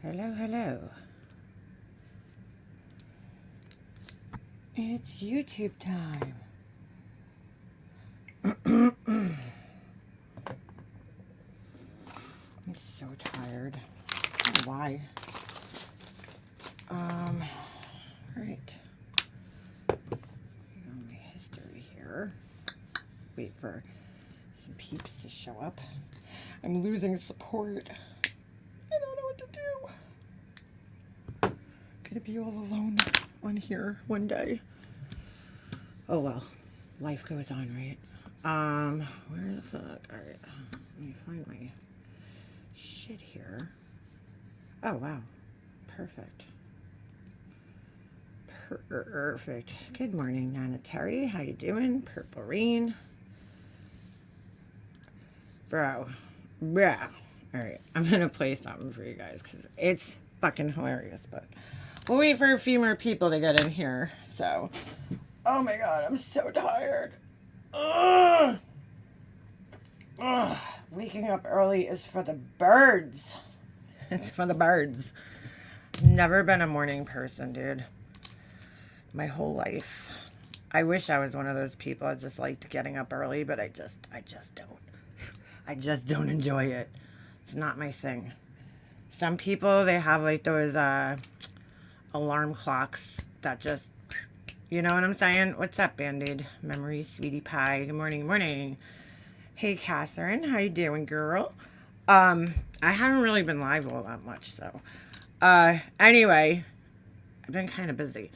Hello, hello. It's YouTube time. I'm so tired. I don't know why. Alright. My history here. Wait for some peeps to show up. I'm losing support. I don't know what to do. Gonna be all alone on here one day. Oh well, life goes on, right? Where the fuck? Alright, let me find my shit here. Oh wow, perfect. Perfect. Good morning, Nana Terry. How you doing? Purple Rain. Bro. Alright, I'm gonna play something for you guys because it's fucking hilarious, but we'll wait for a few more people to get in here. So, oh my god, I'm so tired. Ugh. Ugh. Waking up early is for the birds. It's for the birds. Never been a morning person, dude. My whole life. I wish I was one of those people that just liked getting up early, but I just don't. I just don't enjoy it. It's not my thing. Some people, they have like those alarm clocks that just, you know what I'm saying? What's up, Band-Aid? Memory, sweetie pie. Good morning, morning. Hey, Catherine. How you doing, girl? I haven't really been live all that much, so. Anyway, I've been kind of busy.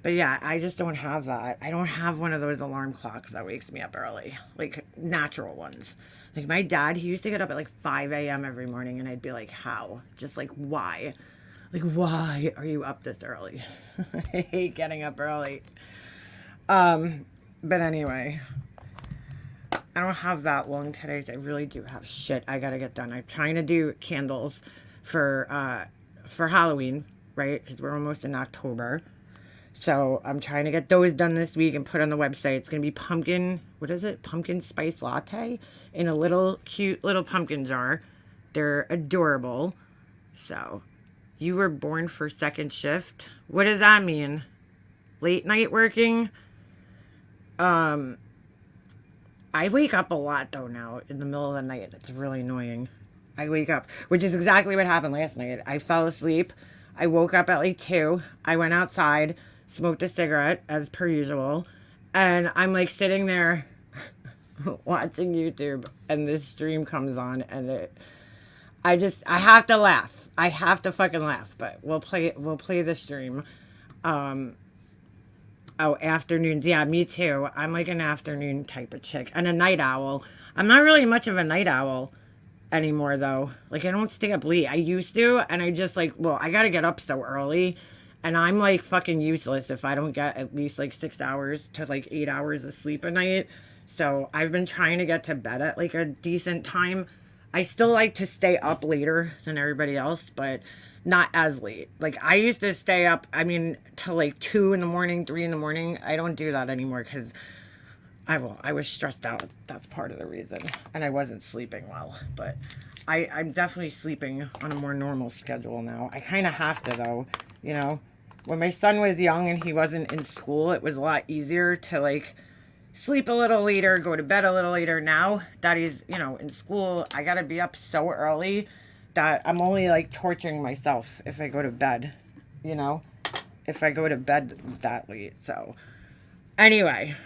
But yeah, I just don't have that. I don't have one of those alarm clocks that wakes me up early. Like, natural ones. Like, my dad, he used to get up at like 5 a.m. every morning, and I'd be like, how? Just like, why? Like, why are you up this early? I hate getting up early. But anyway, I don't have that long today. So I really do have shit I gotta get done. I'm trying to do candles for Halloween, right? Because we're almost in October. So I'm trying to get those done this week and put on the website. It's going to be pumpkin, what is it? Pumpkin spice latte in a little cute little pumpkin jar. They're adorable. So you were born for second shift. What does that mean? Late night working? I wake up a lot though now in the middle of the night. It's really annoying. I wake up, which is exactly what happened last night. I fell asleep. I woke up at like 2. I went outside, smoked a cigarette as per usual, and I'm like sitting there watching YouTube, and this stream comes on, and I have to laugh. I have to fucking laugh, but we'll play the stream. Oh, afternoons. Yeah, me too. I'm like an afternoon type of chick and a night owl. I'm not really much of a night owl anymore though. Like, I don't stay up late. I used to, and I just like, well, I gotta get up so early, and I'm like fucking useless if I don't get at least like 6 hours to like 8 hours of sleep a night. So I've been trying to get to bed at like a decent time. I still like to stay up later than everybody else, but not as late. Like, I used to stay up, I mean, till like 2 in the morning, 3 in the morning. I don't do that anymore because I was stressed out. That's part of the reason. And I wasn't sleeping well. But I'm definitely sleeping on a more normal schedule now. I kind of have to, though. You know, when my son was young and he wasn't in school, it was a lot easier to, like, sleep a little later, go to bed a little later. Now that he's, you know, in school, I got to be up so early that I'm only, like, torturing myself if I go to bed, you know, if I go to bed that late. So, anyway.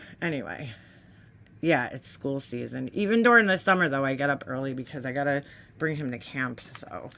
Yeah, it's school season. Even during the summer, though, I get up early because I got to bring him to camp, so.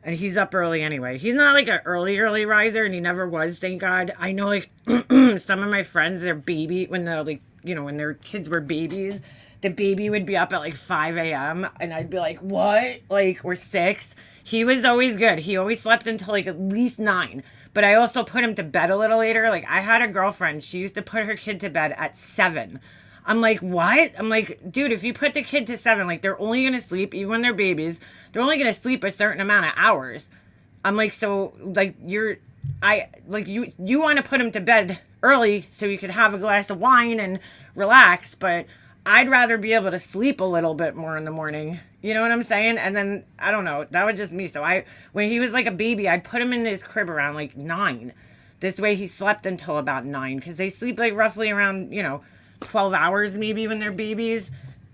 And he's up early anyway. He's not like an early riser, and he never was, thank God. I know, like, some of my friends, their baby, when they're, like, you know, when their kids were babies, the baby would be up at, like, 5 a.m., and I'd be like, what? Like, or 6. He was always good. He always slept until, like, at least 9. But I also put him to bed a little later. Like, I had a girlfriend. She used to put her kid to bed at 7. I'm like, what? I'm like, dude, if you put the kid to 7, like, they're only going to sleep, even when they're babies, they're only going to sleep a certain amount of hours. I'm like, so, like, you want to put them to bed early so you could have a glass of wine and relax, but I'd rather be able to sleep a little bit more in the morning. You know what I'm saying? And then I don't know. That was just me. So when he was like a baby, I'd put him in his crib around like 9. This way he slept until about 9 because they sleep like roughly around 12 hours maybe when they're babies.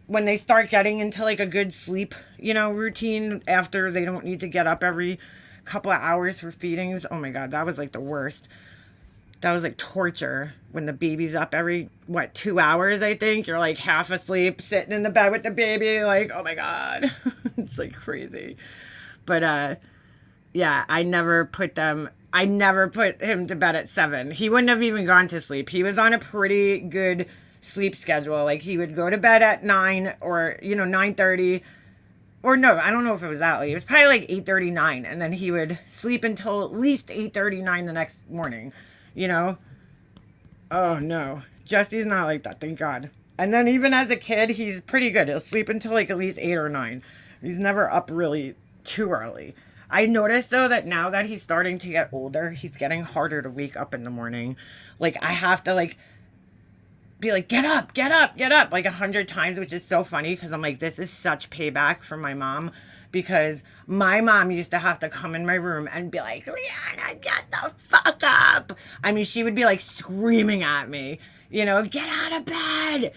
When they start getting into like a good sleep routine after they don't need to get up every couple of hours for feedings. Oh my God, that was like the worst. That was like torture when the baby's up every 2 hours. I think you're like half asleep sitting in the bed with the baby, like, oh my God. It's like crazy. But yeah, I never put him to bed at 7. He wouldn't have even gone to sleep. He was on a pretty good sleep schedule. Like he would go to bed at 9 or 9:30, or no, I don't know if it was that late. It was probably like 8:39, and then he would sleep until at least 8:39 the next morning. Oh no, Jesse's not like that, thank God. And then even as a kid, he's pretty good. He'll sleep until like at least 8 or 9. He's never up really too early. I noticed though that now that he's starting to get older, he's getting harder to wake up in the morning. Like I have to like be like, get up, get up, get up, like 100 times, which is so funny because I'm like, this is such payback from my mom, because my mom used to have to come in my room and be like, Leanna, get the fuck up. I mean, she would be like screaming at me, get out of bed.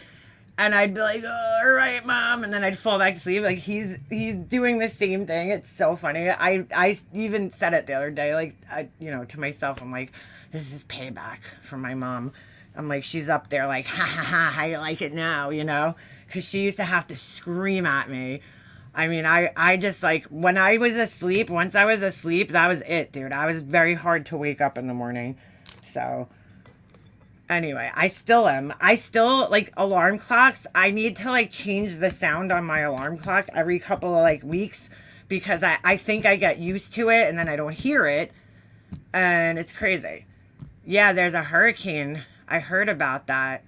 And I'd be like, oh, all right, Mom. And then I'd fall back to sleep. Like he's doing the same thing. It's so funny. I even said it the other day, like, to myself, I'm like, this is payback from my mom. I'm like, she's up there like, ha ha ha, how you like it now, because she used to have to scream at me. I mean, I just like, when I was asleep, once I was asleep, that was it, dude. I was very hard to wake up in the morning. So anyway, I still am. I still like alarm clocks. I need to like change the sound on my alarm clock every couple of like weeks, because I think I get used to it and then I don't hear it. And it's crazy. Yeah, there's a hurricane. I heard about that.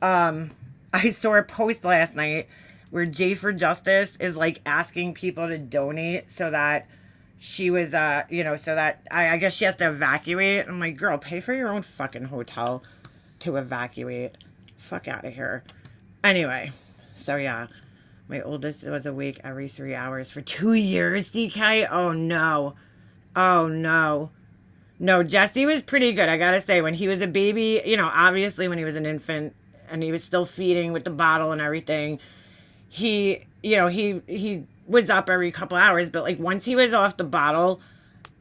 I saw a post last night where J for Justice is like asking people to donate so that she was, so that I guess she has to evacuate. I'm like, girl, pay for your own fucking hotel to evacuate. Fuck out of here. Anyway, so yeah, my oldest was awake every 3 hours for 2 years, DK. Oh no. Oh no. No, Jesse was pretty good, I gotta say. When he was a baby, obviously when he was an infant and he was still feeding with the bottle and everything, he was up every couple hours. But like once he was off the bottle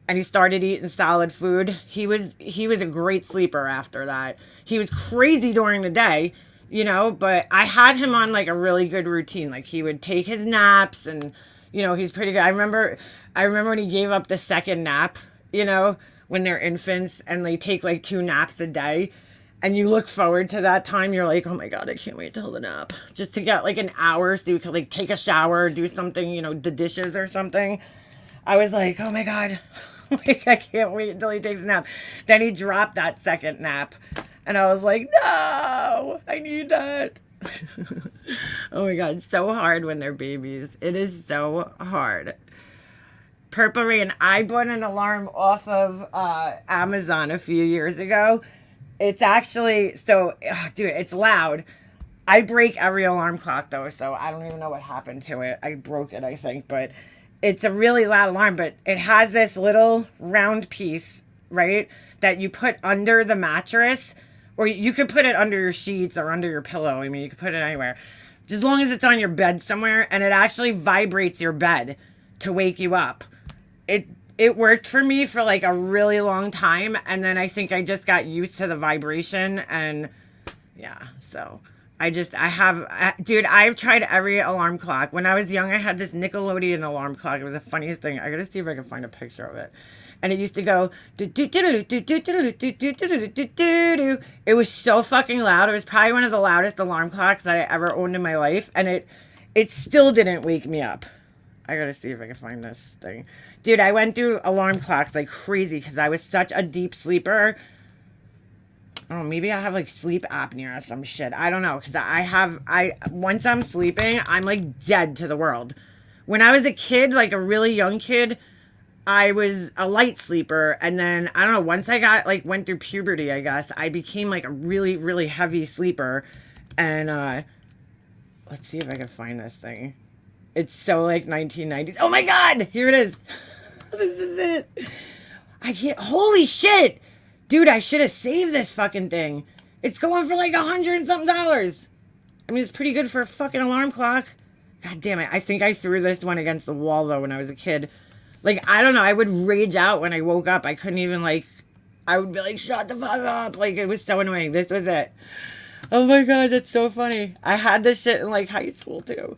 and he started eating solid food, he was a great sleeper after that. He was crazy during the day, but I had him on like a really good routine. Like he would take his naps and, he's pretty good. I remember when he gave up the second nap, when they're infants and they take like 2 naps a day, and you look forward to that time. You're like, oh my God, I can't wait till the nap, just to get like an hour so you could like take a shower, do something, the dishes or something. I was like, oh my God, like I can't wait until he takes a nap. Then he dropped that second nap and I was like, no, I need that. Oh my God, it's so hard when they're babies. It is so hard. Purple Rain, I bought an alarm off of Amazon a few years ago. It's actually, dude, it's loud. I break every alarm clock though, so I don't even know what happened to it. I broke it, I think, but it's a really loud alarm, but it has this little round piece, right, that you put under the mattress, or you could put it under your sheets or under your pillow. I mean, you could put it anywhere, just as long as it's on your bed somewhere, and it actually vibrates your bed to wake you up. It worked for me for like a really long time, and then I think I just got used to the vibration, and yeah, so dude, I've tried every alarm clock. When I was young, I had this Nickelodeon alarm clock. It was the funniest thing. I gotta see if I can find a picture of it. And it used to go, it was so fucking loud. It was probably one of the loudest alarm clocks that I ever owned in my life, and it still didn't wake me up. I gotta see if I can find this thing. Dude, I went through alarm clocks like crazy because I was such a deep sleeper. Oh, maybe I have like sleep apnea or some shit. I don't know, because once I'm sleeping, I'm like dead to the world. When I was a kid, like a really young kid, I was a light sleeper, and then I don't know, once I went through puberty, I guess, I became like a really, really heavy sleeper, and Let's see if I can find this thing. It's so like 1990s. Oh my God, here it is. This is it. I can't. Holy shit, dude! I should have saved this fucking thing. It's going for like $100 and something. I mean, it's pretty good for a fucking alarm clock. God damn it! I think I threw this one against the wall though when I was a kid. Like, I don't know. I would rage out when I woke up. I couldn't even like. I would be like, "Shut the fuck up!" Like, it was so annoying. This was it. Oh my God, that's so funny. I had this shit in like high school too.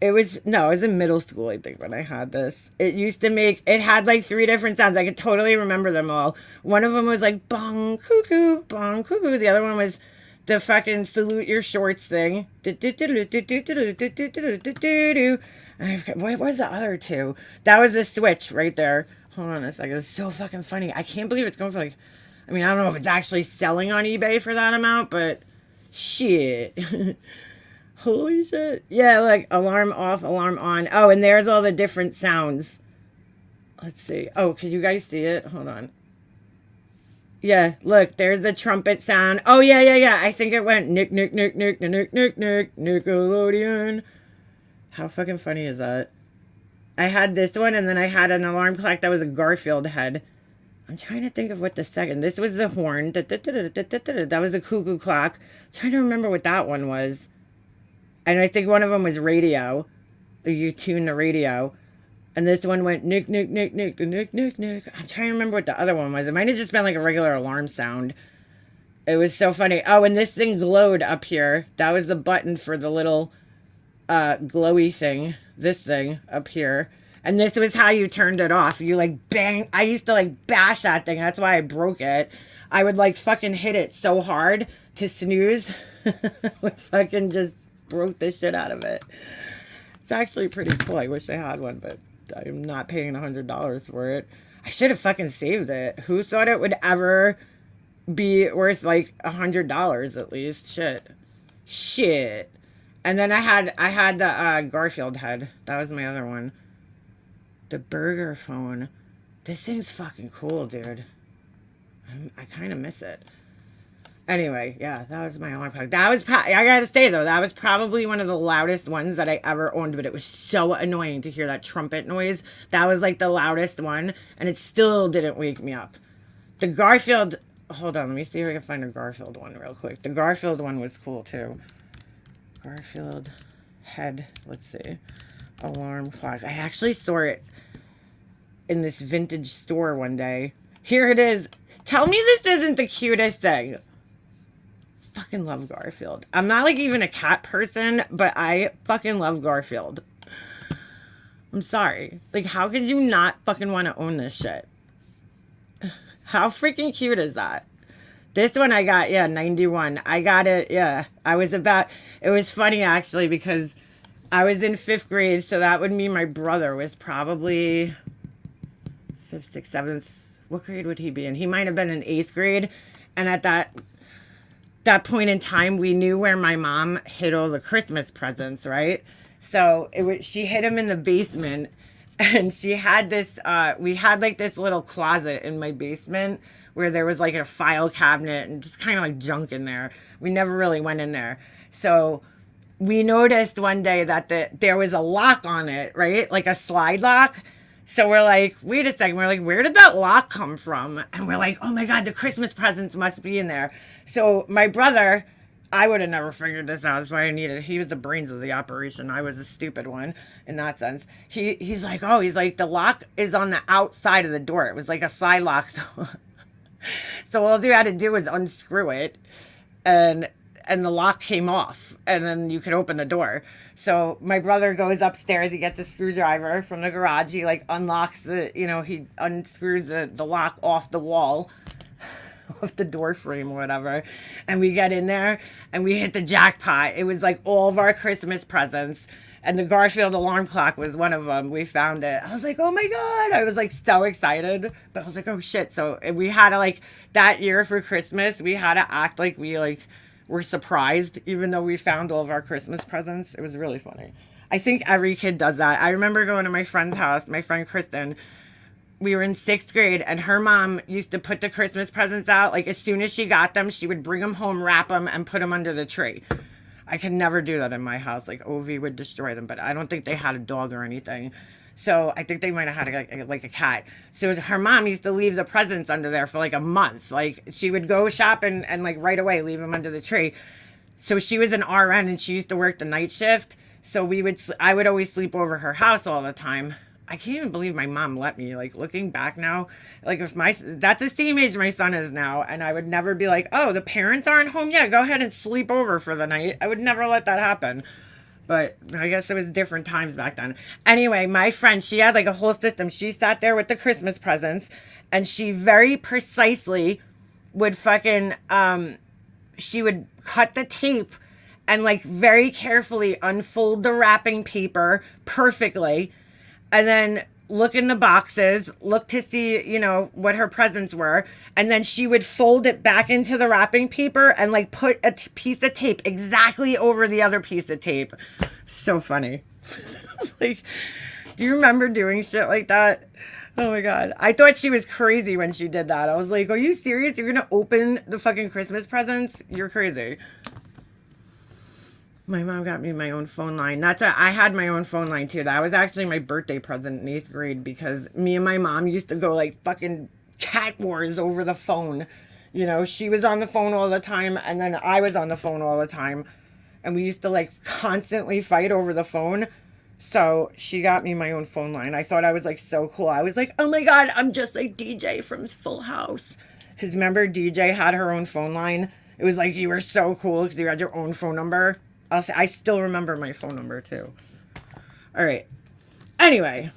It was in middle school, I think, when I had this. It used to make, it had like 3 different sounds. I could totally remember them all. One of them was like bong cuckoo, bong cuckoo. The other one was the fucking salute your shorts thing. What was the other 2? That was the switch right there. Hold on a second. It's so fucking funny. I can't believe it's going for like, I mean, I don't know if it's actually selling on eBay for that amount, but shit. Holy shit. Yeah, like alarm off, alarm on. Oh, and there's all the different sounds. Let's see. Oh, can you guys see it? Hold on. Yeah, look, there's the trumpet sound. Oh, yeah. I think it went nick, nick, nick, nick, nick, nick, nick, Nickelodeon. How fucking funny is that? I had this one, and then I had an alarm clock that was a Garfield head. I'm trying to think of what the second. This was the horn. That was the cuckoo clock. I'm trying to remember what that one was. And I think one of them was radio. You tune the radio. And this one went nick, nick, nick, nick, nick, nick, nick. I'm trying to remember what the other one was. It might have just been like a regular alarm sound. It was so funny. Oh, and this thing glowed up here. That was the button for the little glowy thing. This thing up here. And this was how you turned it off. You like bang. I used to like bash that thing. That's why I broke it. I would like fucking hit it so hard to snooze. I fucking just broke the shit out of it. It's actually pretty cool. I wish I had one, but I'm not paying $100 for it. I should have fucking saved it. Who thought it would ever be worth like $100 at least? Shit. And then I had the Garfield head. That was my other one. The burger phone. This thing's fucking cool, dude. I kind of miss it. Anyway, yeah, that was my alarm clock. That was, I gotta say though, that was probably one of the loudest ones that I ever owned, but it was so annoying to hear that trumpet noise. That was like the loudest one, and it still didn't wake me up. The Garfield, hold on, let me see if I can find a Garfield one real quick. The Garfield one was cool too. Garfield head, let's see. Alarm clock. I actually saw it in this vintage store one day. Here it is. Tell me this isn't the cutest thing. Fucking love Garfield. I'm not like even a cat person, but I fucking love Garfield. I'm sorry. Like, how could you not fucking want to own this shit? How freaking cute is that? This one I got, 91. I got it, it was funny actually because I was in 5th grade, so that would mean my brother was probably 5th, 6th, 7th. What grade would he be in? He might have been in 8th grade. And at that point in time, we knew where my mom hid all the Christmas presents, right? So she hid them in the basement, and she had this, we had like this little closet in my basement where there was like a file cabinet and just kind of like junk in there. We never really went in there. So we noticed one day that there was a lock on it, right? Like a slide lock. So we're like, wait a second. We're like, where did that lock come from? And we're like, oh my God, the Christmas presents must be in there. So my brother, I would have never figured this out. That's why I needed. He was the brains of the operation. I was the stupid one in that sense. He's like, the lock is on the outside of the door. It was like a slide lock. So all you had to do was unscrew it, and the lock came off, and then you could open the door. So my brother goes upstairs, he gets a screwdriver from the garage, he like unlocks he unscrews the lock off the wall, off the door frame or whatever, and we get in there, and we hit the jackpot. It was like all of our Christmas presents, and the Garfield alarm clock was one of them. We found it. I was like, oh my God. I was like so excited, but I was like, oh shit. So we had to like, that year for Christmas, we had to act like we like were surprised, even though we found all of our Christmas presents. It was really funny. I think every kid does that. I remember going to my friend's house, my friend Kristen. We were in 6th grade, and her mom used to put the Christmas presents out. Like as soon as she got them, she would bring them home, wrap them, and put them under the tree. I could never do that in my house. Like Ovi would destroy them, but I don't think they had a dog or anything. So I think they might have had like a cat. So her mom used to leave the presents under there for like a month. Like she would go shop and like right away leave them under the tree. So she was an RN and she used to work the night shift. So I would always sleep over her house all the time. I can't even believe my mom let me. Like looking back now, like that's the same age my son is now, and I would never be like, oh, the parents aren't home yet, go ahead and sleep over for the night. I would never let that happen. But I guess it was different times back then. Anyway, my friend, she had like a whole system. She sat there with the Christmas presents, and she very precisely would fucking she would cut the tape and like very carefully unfold the wrapping paper perfectly, and then look in the boxes, look to see, you know, what her presents were. And then she would fold it back into the wrapping paper and like put a piece of tape exactly over the other piece of tape. So funny. Like, do you remember doing shit like that? Oh my God. I thought she was crazy when she did that. I was like, are you serious? You're going to open the fucking Christmas presents? You're crazy. My mom got me my own phone line. I had my own phone line too. That was actually my birthday present in 8th grade because me and my mom used to go like fucking cat wars over the phone. You know, she was on the phone all the time and then I was on the phone all the time. And we used to like constantly fight over the phone. So she got me my own phone line. I thought I was like so cool. I was like, oh my God, I'm just like DJ from Full House. Because remember DJ had her own phone line? It was like you were so cool because you had your own phone number. I still remember my phone number too. All right. Anyway,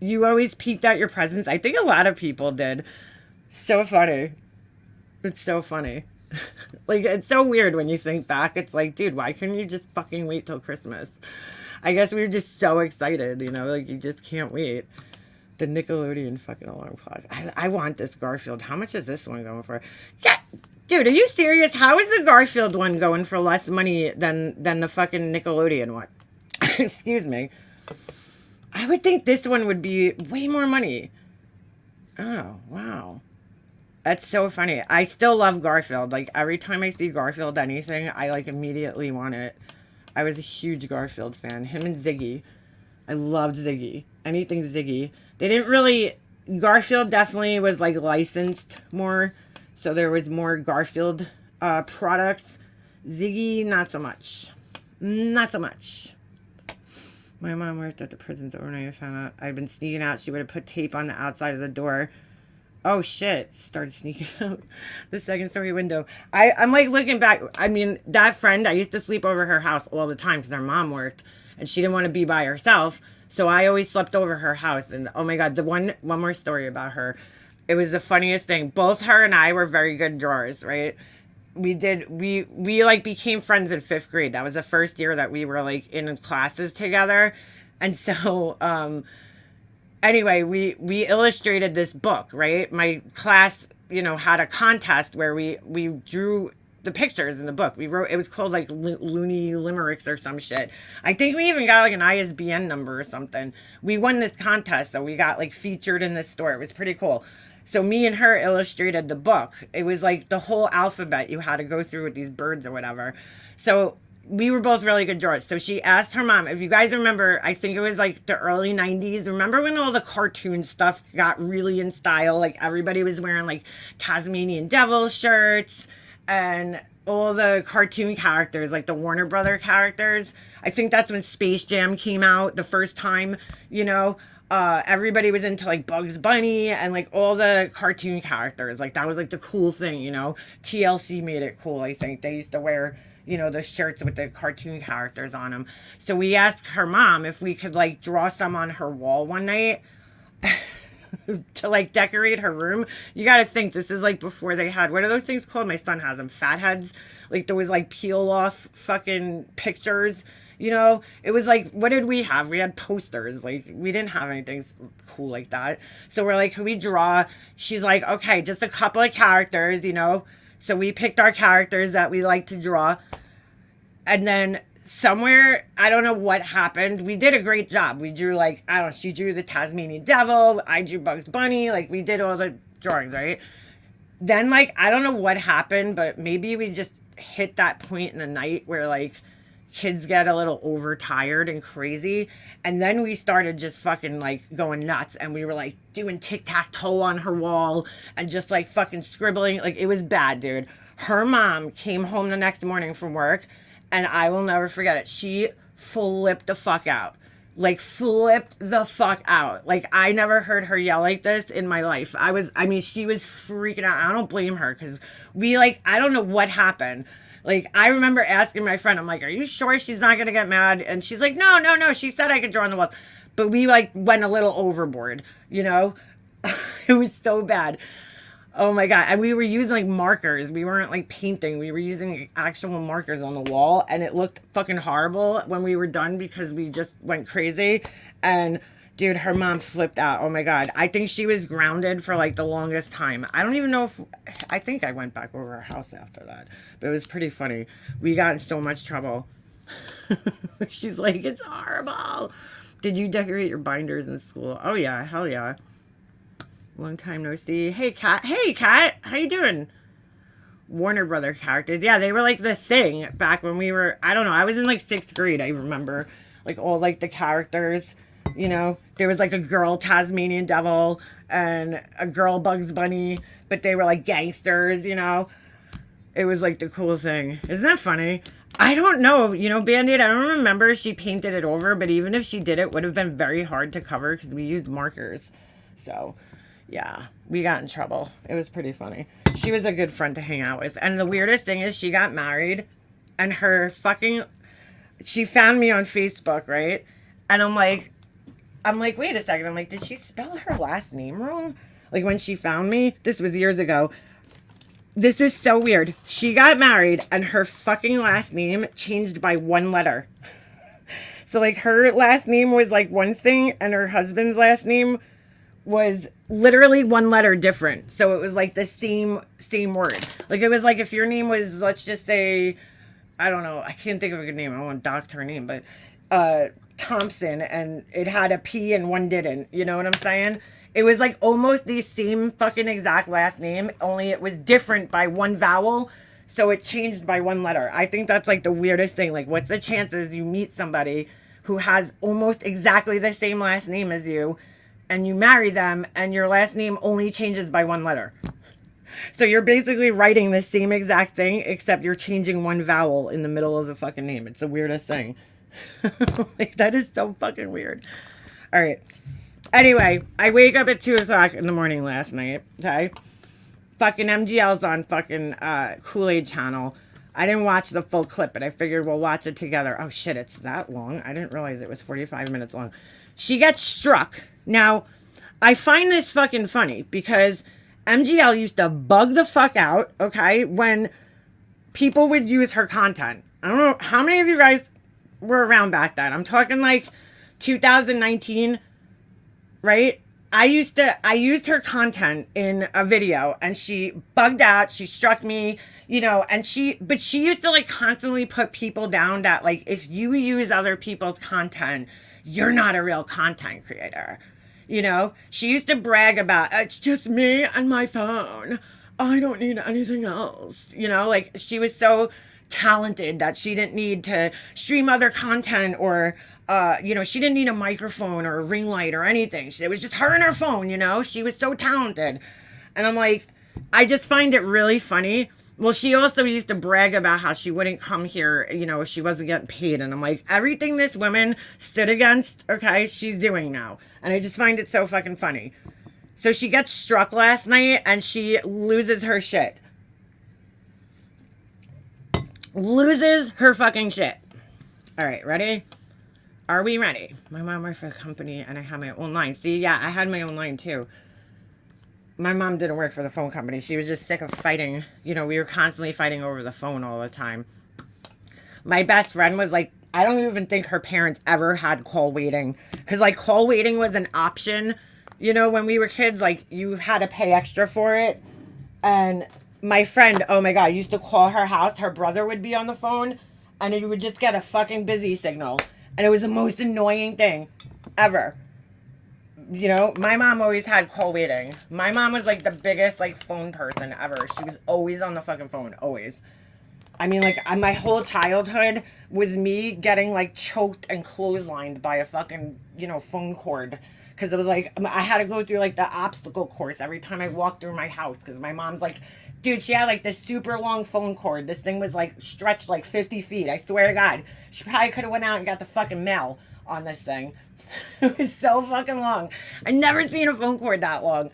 you always peeked at your presents. I think a lot of people did. So funny. It's so funny. Like, it's so weird when you think back. It's like, dude, why couldn't you just fucking wait till Christmas? I guess we were just so excited, you know, like you just can't wait. The Nickelodeon fucking alarm clock. I want this Garfield. How much is this one going for? Yeah. Dude, are you serious? How is the Garfield one going for less money than the fucking Nickelodeon one? Excuse me. I would think this one would be way more money. Oh, wow. That's so funny. I still love Garfield. Like, every time I see Garfield anything, I, like, immediately want it. I was a huge Garfield fan. Him and Ziggy. I loved Ziggy. Anything Ziggy. They didn't really... Garfield definitely was, like, licensed more. So there was more Garfield products. Ziggy, not so much. Not so much. My mom worked at the prisons overnight. I found out I'd been sneaking out. She would have put tape on the outside of the door. Oh, shit. Started sneaking out the second story window. I'm like looking back. I mean, that friend, I used to sleep over her house all the time because her mom worked. And she didn't want to be by herself. So I always slept over her house. And oh my God, one more story about her. It was the funniest thing. Both her and I were very good drawers, right? We like became friends in 5th grade. That was the first year that we were like in classes together. And so, anyway, we illustrated this book, right? My class, you know, had a contest where we drew the pictures in the book. We wrote, it was called like Looney Limericks or some shit. I think we even got like an ISBN number or something. We won this contest, so we got like featured in this store. It was pretty cool. So me and her illustrated the book. It was like the whole alphabet you had to go through with these birds or whatever. So we were both really good drawers. So she asked her mom, if you guys remember, I think it was like the early 90s. Remember when all the cartoon stuff got really in style? Like everybody was wearing like Tasmanian Devil shirts and all the cartoon characters, like the Warner Brother characters. I think that's when Space Jam came out the first time, you know. Everybody was into like Bugs Bunny and like all the cartoon characters. Like that was like the cool thing, you know. TLC made it cool, I think. They used to wear, you know, the shirts with the cartoon characters on them. So we asked her mom if we could like draw some on her wall one night to like decorate her room. You got to think this is like before they had, what are those things called? My son has them, fat heads. Like there was like peel off fucking pictures. You know, it was like, what did we have? We had posters. Like, we didn't have anything cool like that. So we're like, can we draw? She's like, okay, just a couple of characters, you know. So we picked our characters that we like to draw. And then somewhere, I don't know what happened. We did a great job. We drew like, I don't know, she drew the Tasmanian Devil. I drew Bugs Bunny. Like, we did all the drawings, right? Then, like, I don't know what happened, but maybe we just hit that point in the night where like kids get a little overtired and crazy. And then we started just fucking like going nuts. And we were like doing tic-tac-toe on her wall and just like fucking scribbling. Like it was bad, dude. Her mom came home the next morning from work, and I will never forget it. She flipped the fuck out. Like flipped the fuck out. Like I never heard her yell like this in my life. I mean, she was freaking out. I don't blame her because we like, I don't know what happened. Like I remember asking my friend, I'm like, are you sure she's not going to get mad? And she's like, no, no, no. She said I could draw on the wall. But we like went a little overboard, you know? It was so bad. Oh my God. And we were using like markers. We weren't like painting. We were using actual markers on the wall. And it looked fucking horrible when we were done because we just went crazy. And dude, her mom flipped out. Oh my God. I think she was grounded for like the longest time. I don't even know if, I think I went back over her house after that. But it was pretty funny. We got in so much trouble. She's like, it's horrible. Did you decorate your binders in school? Oh yeah. Hell yeah. Long time no see. Hey, Kat. Hey, Kat. How you doing? Warner Brother characters. Yeah, they were like the thing back when we were, I don't know. I was in like 6th grade. I remember like all like the characters, you know. There was like a girl Tasmanian Devil and a girl Bugs Bunny, but they were like gangsters, you know. It was like the cool thing. Isn't that funny? I don't know. You know, Band-Aid, I don't remember if she painted it over, but even if she did, it would have been very hard to cover because we used markers. So yeah, we got in trouble. It was pretty funny. She was a good friend to hang out with. And the weirdest thing is she got married and she found me on Facebook, right? And I'm like, wait a second. I'm like, did she spell her last name wrong? Like when she found me, this was years ago. This is so weird. She got married and her fucking last name changed by 1 letter. So like her last name was like one thing and her husband's last name was literally 1 letter different. So it was like the same word. Like it was like if your name was, let's just say, I don't know, I can't think of a good name. I don't want to dox her name, but Thompson, and it had a P and one didn't. You know what I'm saying? It was like almost the same fucking exact last name, only it was different by 1 vowel. So it changed by 1 letter. I think that's like the weirdest thing. Like what's the chances you meet somebody who has almost exactly the same last name as you, and you marry them and your last name only changes by 1 letter. So you're basically writing the same exact thing, except you're changing 1 vowel in the middle of the fucking name. It's the weirdest thing. Like, that is so fucking weird. All right. Anyway, I wake up at 2 o'clock in the morning last night. Okay. Fucking MGL's on fucking Kool-Aid channel. I didn't watch the full clip, but I figured we'll watch it together. Oh shit, it's that long. I didn't realize it was 45 minutes long. She gets struck. Now, I find this fucking funny because MGL used to bug the fuck out, okay, when people would use her content. I don't know how many of you guys were around back then. I'm talking like 2019, right? I used her content in a video and she bugged out. She struck me, you know, but she used to like constantly put people down that like, if you use other people's content, you're not a real content creator. You know, she used to brag about, it's just me and my phone. I don't need anything else. You know, like she was so talented that she didn't need to stream other content or, you know, she didn't need a microphone or a ring light or anything. It was just her and her phone, you know, she was so talented. And I'm like, I just find it really funny. Well, she also used to brag about how she wouldn't come here, you know, if she wasn't getting paid. And I'm like, everything this woman stood against, okay, she's doing now. And I just find it so fucking funny. So she gets struck last night and she loses her shit. Loses her fucking shit. All right, ready? Are we ready? My mom worked for a company and I had my own line. See, yeah, I had my own line too. My mom didn't work for the phone company. She was just sick of fighting. You know, we were constantly fighting over the phone all the time. My best friend was like, I don't even think her parents ever had call waiting. Because, like, call waiting was an option. You know, when we were kids, like, you had to pay extra for it. And my friend, oh my God, used to call her house. Her brother would be on the phone. And you would just get a fucking busy signal. And it was the most annoying thing ever. You know, my mom always had call waiting. My mom was like the biggest like phone person ever. She was always on the fucking phone, always. I mean, like, my whole childhood was me getting, like, choked and clotheslined by a fucking, you know, phone cord. Because it was like, I had to go through, like, the obstacle course every time I walked through my house. Because my mom's like, dude, she had, like, this super long phone cord. This thing was, like, stretched, like, 50 feet. I swear to God. She probably could have went out and got the fucking mail on this thing. It was so fucking long. I never seen a phone cord that long.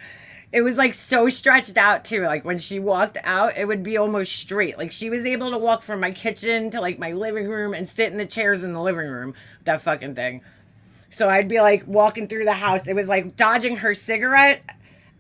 It was like so stretched out too. Like when she walked out, it would be almost straight. Like she was able to walk from my kitchen to like my living room and sit in the chairs in the living room. That fucking thing. So I'd be like walking through the house. It was like dodging her cigarette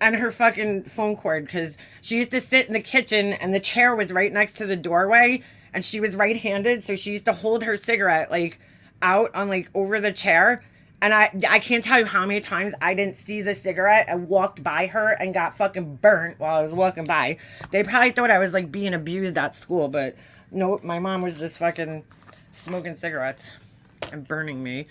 and her fucking phone cord because she used to sit in the kitchen and the chair was right next to the doorway and she was right-handed. So she used to hold her cigarette like out on like over the chair. And I can't tell you how many times I didn't see the cigarette and walked by her and got fucking burnt while I was walking by. They probably thought I was like being abused at school, but no, my mom was just fucking smoking cigarettes and burning me.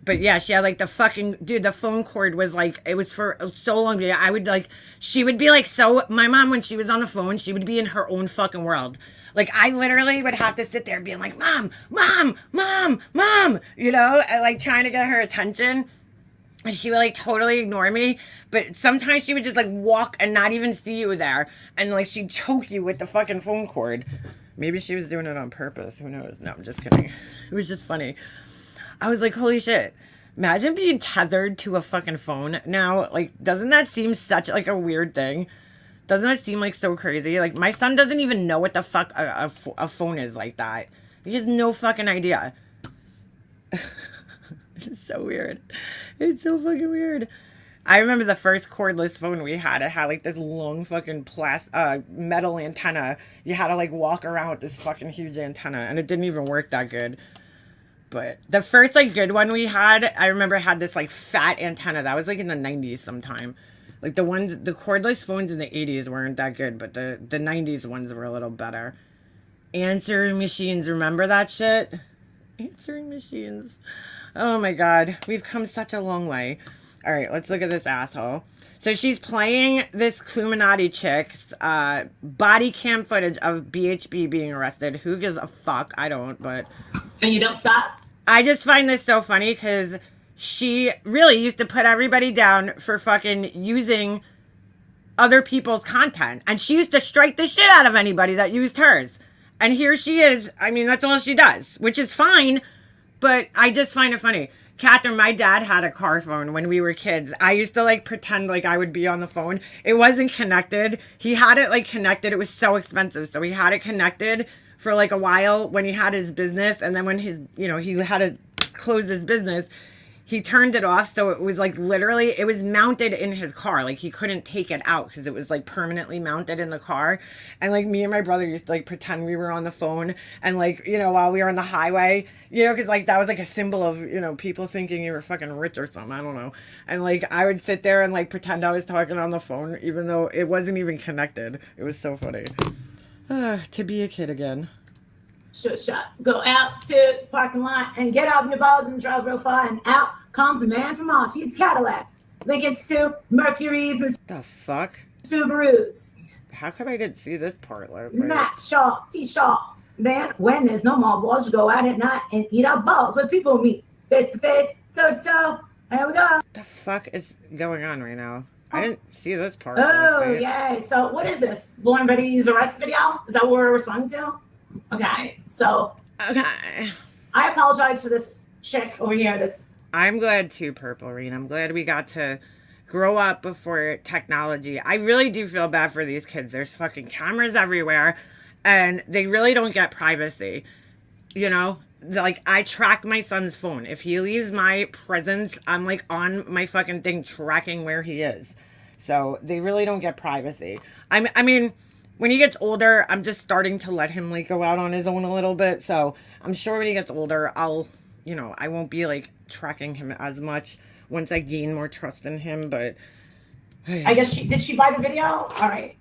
But yeah, she had like the fucking, dude, the phone cord was like, it was for so long. I would like, she would be like, so my mom, when she was on the phone, she would be in her own fucking world. Like, I literally would have to sit there being like, mom, mom, mom, mom, you know, and like trying to get her attention. And she would like totally ignore me. But sometimes she would just like walk and not even see you there. And like she'd choke you with the fucking phone cord. Maybe she was doing it on purpose. Who knows? No, I'm just kidding. It was just funny. I was like, holy shit. Imagine being tethered to a fucking phone now. Like, doesn't that seem such like a weird thing? Doesn't that seem like so crazy? Like, my son doesn't even know what the fuck a phone is like that. He has no fucking idea. It's so weird. It's so fucking weird. I remember the first cordless phone we had. It had like this long fucking metal antenna. You had to like walk around with this fucking huge antenna, and it didn't even work that good. But the first like good one we had, I remember had this like fat antenna. That was like in the 90s sometime. Like the cordless phones in the 80s weren't that good, but the 90s ones were a little better. Answering machines, remember that shit? Answering machines. Oh my God, we've come such a long way. All right, let's look at this asshole. So she's playing this Illuminati chick's body cam footage of BHB being arrested. Who gives a fuck? I don't, but... And you don't stop? I just find this so funny because she really used to put everybody down for fucking using other people's content. And she used to strike the shit out of anybody that used hers. And here she is. I mean, that's all she does, which is fine. But I just find it funny. Catherine, my dad had a car phone when we were kids. I used to like pretend like I would be on the phone. It wasn't connected. He had it like connected. It was so expensive. So he had it connected for like a while when he had his business. And then when his, you know, he had to close his business, he turned it off. So it was like literally, it was mounted in his car. Like he couldn't take it out because it was like permanently mounted in the car. And like me and my brother used to like pretend we were on the phone and like, you know, while we were on the highway, you know, because like that was like a symbol of, you know, people thinking you were fucking rich or something. I don't know. And like I would sit there and like pretend I was talking on the phone, even though it wasn't even connected. It was so funny. To be a kid again. Shut. Go out to the parking lot and get out of your balls and drive real far. And out comes a man from Mars. He eats Cadillacs, Lincolns too, Mercuries, and the fuck? Subarus. How come I didn't see this part? Like, Matt Shaw, T. Shaw. Then, when there's no more balls, you go out at night and eat up balls where people meet. Face to face, toe to toe. Here we go. What the fuck is going on right now? I didn't see this part. Oh, yeah. So, what is this? Born Betty's arrest video? Is that what we're responding to? Okay, so okay. I apologize for this chick over here. I'm glad too, Purple Rain. I'm glad we got to grow up before technology. I really do feel bad for these kids. There's fucking cameras everywhere, and they really don't get privacy. You know, like I track my son's phone. If he leaves my presence, I'm like on my fucking thing tracking where he is. So they really don't get privacy. I mean. When he gets older, I'm just starting to let him like go out on his own a little bit. So I'm sure when he gets older, I'll, you know, I won't be like tracking him as much once I gain more trust in him. But I guess did she buy the video? All right.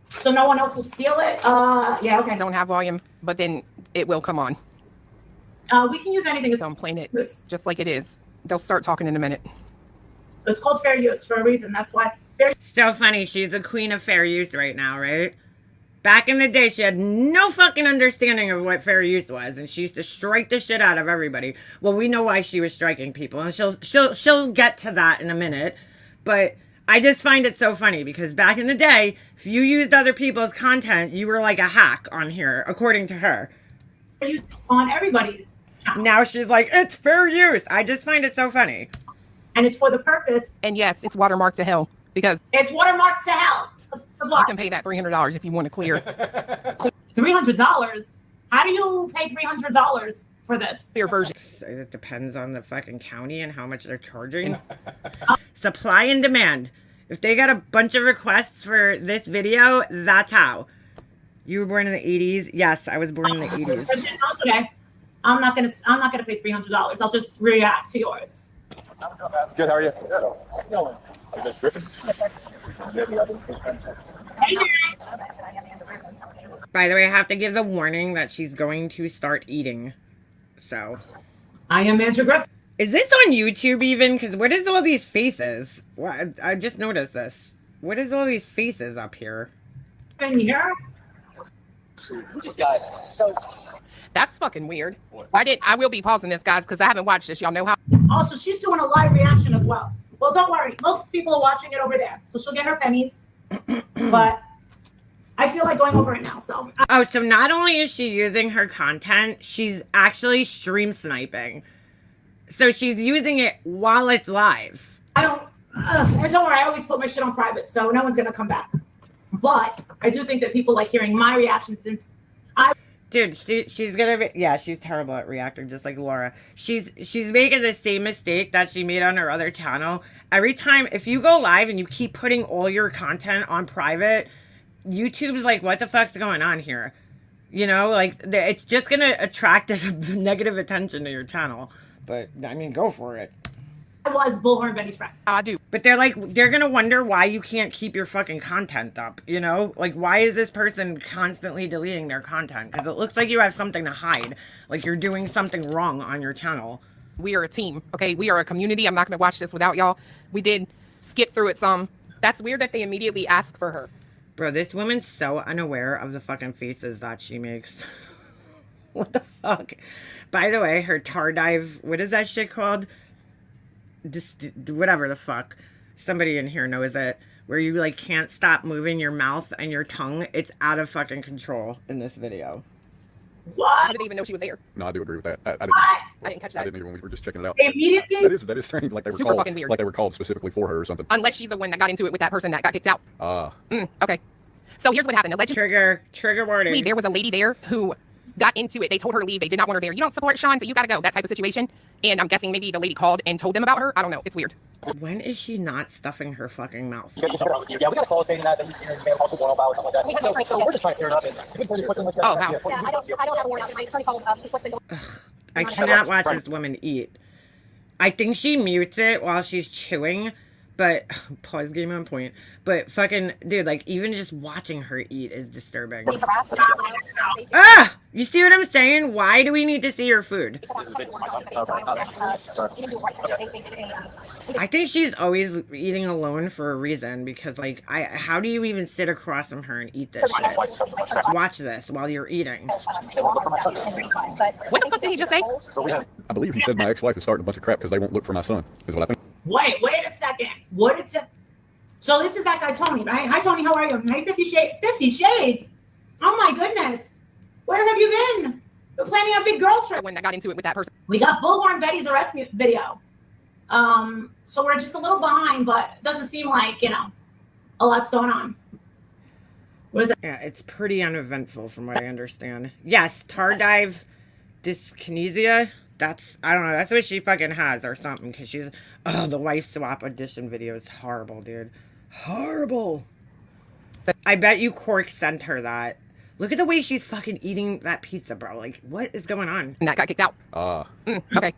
So no one else will steal it? Yeah, okay. Don't have volume, but then it will come on. We can use anything. So I'm playing it just like it is. They'll start talking in a minute. So it's called fair use for a reason. That's why. So funny. She's the queen of fair use right now, right? Back in the day, she had no fucking understanding of what fair use was, and she used to strike the shit out of everybody. Well, we know why she was striking people, and she'll get to that in a minute. But I just find it so funny because back in the day, if you used other people's content, you were like a hack on here, according to her. On everybody's channel. Now she's like, it's fair use. I just find it so funny. And it's for the purpose. And yes, it's watermarked to hell because It's watermarked to hell. you can pay that $300 if you want to clear $300? How do you pay $300 for this? your version. It depends on the fucking county and how much they're charging. Supply and demand. If they got a bunch of requests for this video, that's how. You were born in the 80s? Yes, I was born in the 80s. Okay. I'm not gonna pay $300. I'll just react to yours. Good, how are you? Good. Miss Griffin? Yes, sir. By the way, I have to give the warning that she's going to start eating. So. I am Andrew Griffin. Is this on YouTube even? Because what is all these faces? What? I just noticed this. What is all these faces up here? Here. We just got so. That's fucking weird. I will be pausing this, guys, because I haven't watched this. Y'all know how. Also, she's doing a live reaction as well. Well, don't worry. Most people are watching it over there, so she'll get her pennies. But I feel like going over it now, so. Oh, so not only is she using her content, she's actually stream sniping. So she's using it while it's live. And don't worry, I always put my shit on private, so no one's gonna come back. But I do think that people like hearing my reaction since Dude, she's gonna be, yeah, she's terrible at reacting, just like Laura. She's making the same mistake that she made on her other channel. Every time, if you go live and you keep putting all your content on private, YouTube's like, what the fuck's going on here? You know, like, it's just gonna attract negative attention to your channel. But, I mean, go for it. I was Bullhorn Betty's friend. I do. But they're gonna wonder why you can't keep your fucking content up, you know? Like, why is this person constantly deleting their content? Because it looks like you have something to hide. Like, you're doing something wrong on your channel. We are a team, okay? We are a community. I'm not going to watch this without y'all. We did skip through it some. That's weird that they immediately asked for her. Bro, this woman's so unaware of the fucking faces that she makes. What the fuck? By the way, her tar dive, what is that shit called? Just whatever the fuck. Somebody in here knows it. Where you like can't stop moving your mouth and your tongue. It's out of fucking control in this video. I What? didn't even know she was there. No, I do agree with that. I I didn't catch that. didn't either when we were just checking it out. Immediately? That is strange. Like they were Super called, fucking weird. like they were called specifically for her or something. Unless she's the one that got into it with that person that got kicked out. Okay. So here's what happened. Allegedly, Trigger warning. there was a lady there who got into it. They told her to leave. They did not want her there. You don't support Sean, so you got to go. That type of situation. And I'm guessing maybe the lady called and told them about her. I don't know. It's weird. When is she not stuffing her fucking mouth? Yeah, we got a call saying that you made a possible warrant about something like that. So we're just trying to clear it up. And we can clear this quickly. Oh, wow. Yeah, I don't have a warrant out. My attorney told he's supposed to go. I cannot watch this woman eat. I think she mutes it while she's chewing, but pause game on point. But fucking dude, like even just watching her eat is disturbing. Ah! You see what I'm saying? Why do we need to see your food? I think she's always eating alone for a reason because like how do you even sit across from her and eat this shit? Watch this while you're eating. What did he just say? I believe he said my ex-wife is starting a bunch of crap because they won't look for my son. Is what I think. Wait a second. What did you... So this is that guy Tony, right? Hi Tony, how are you? Hey, 50 Shades. Oh my goodness. Where have you been? We're planning a big girl trip. When I got into it with that person. We got Bullhorn Betty's arrest video. So we're just a little behind, but it doesn't seem like, you know, a lot's going on. What is it? Yeah, it's pretty uneventful from what I understand. Yes, tar dive dyskinesia. That's, I don't know, that's what she fucking has or something. Because she's, oh, the wife swap audition video is horrible, dude. Horrible. I bet you Cork sent her that. Look at the way she's fucking eating that pizza, bro. Like, what is going on? And that got kicked out. Okay.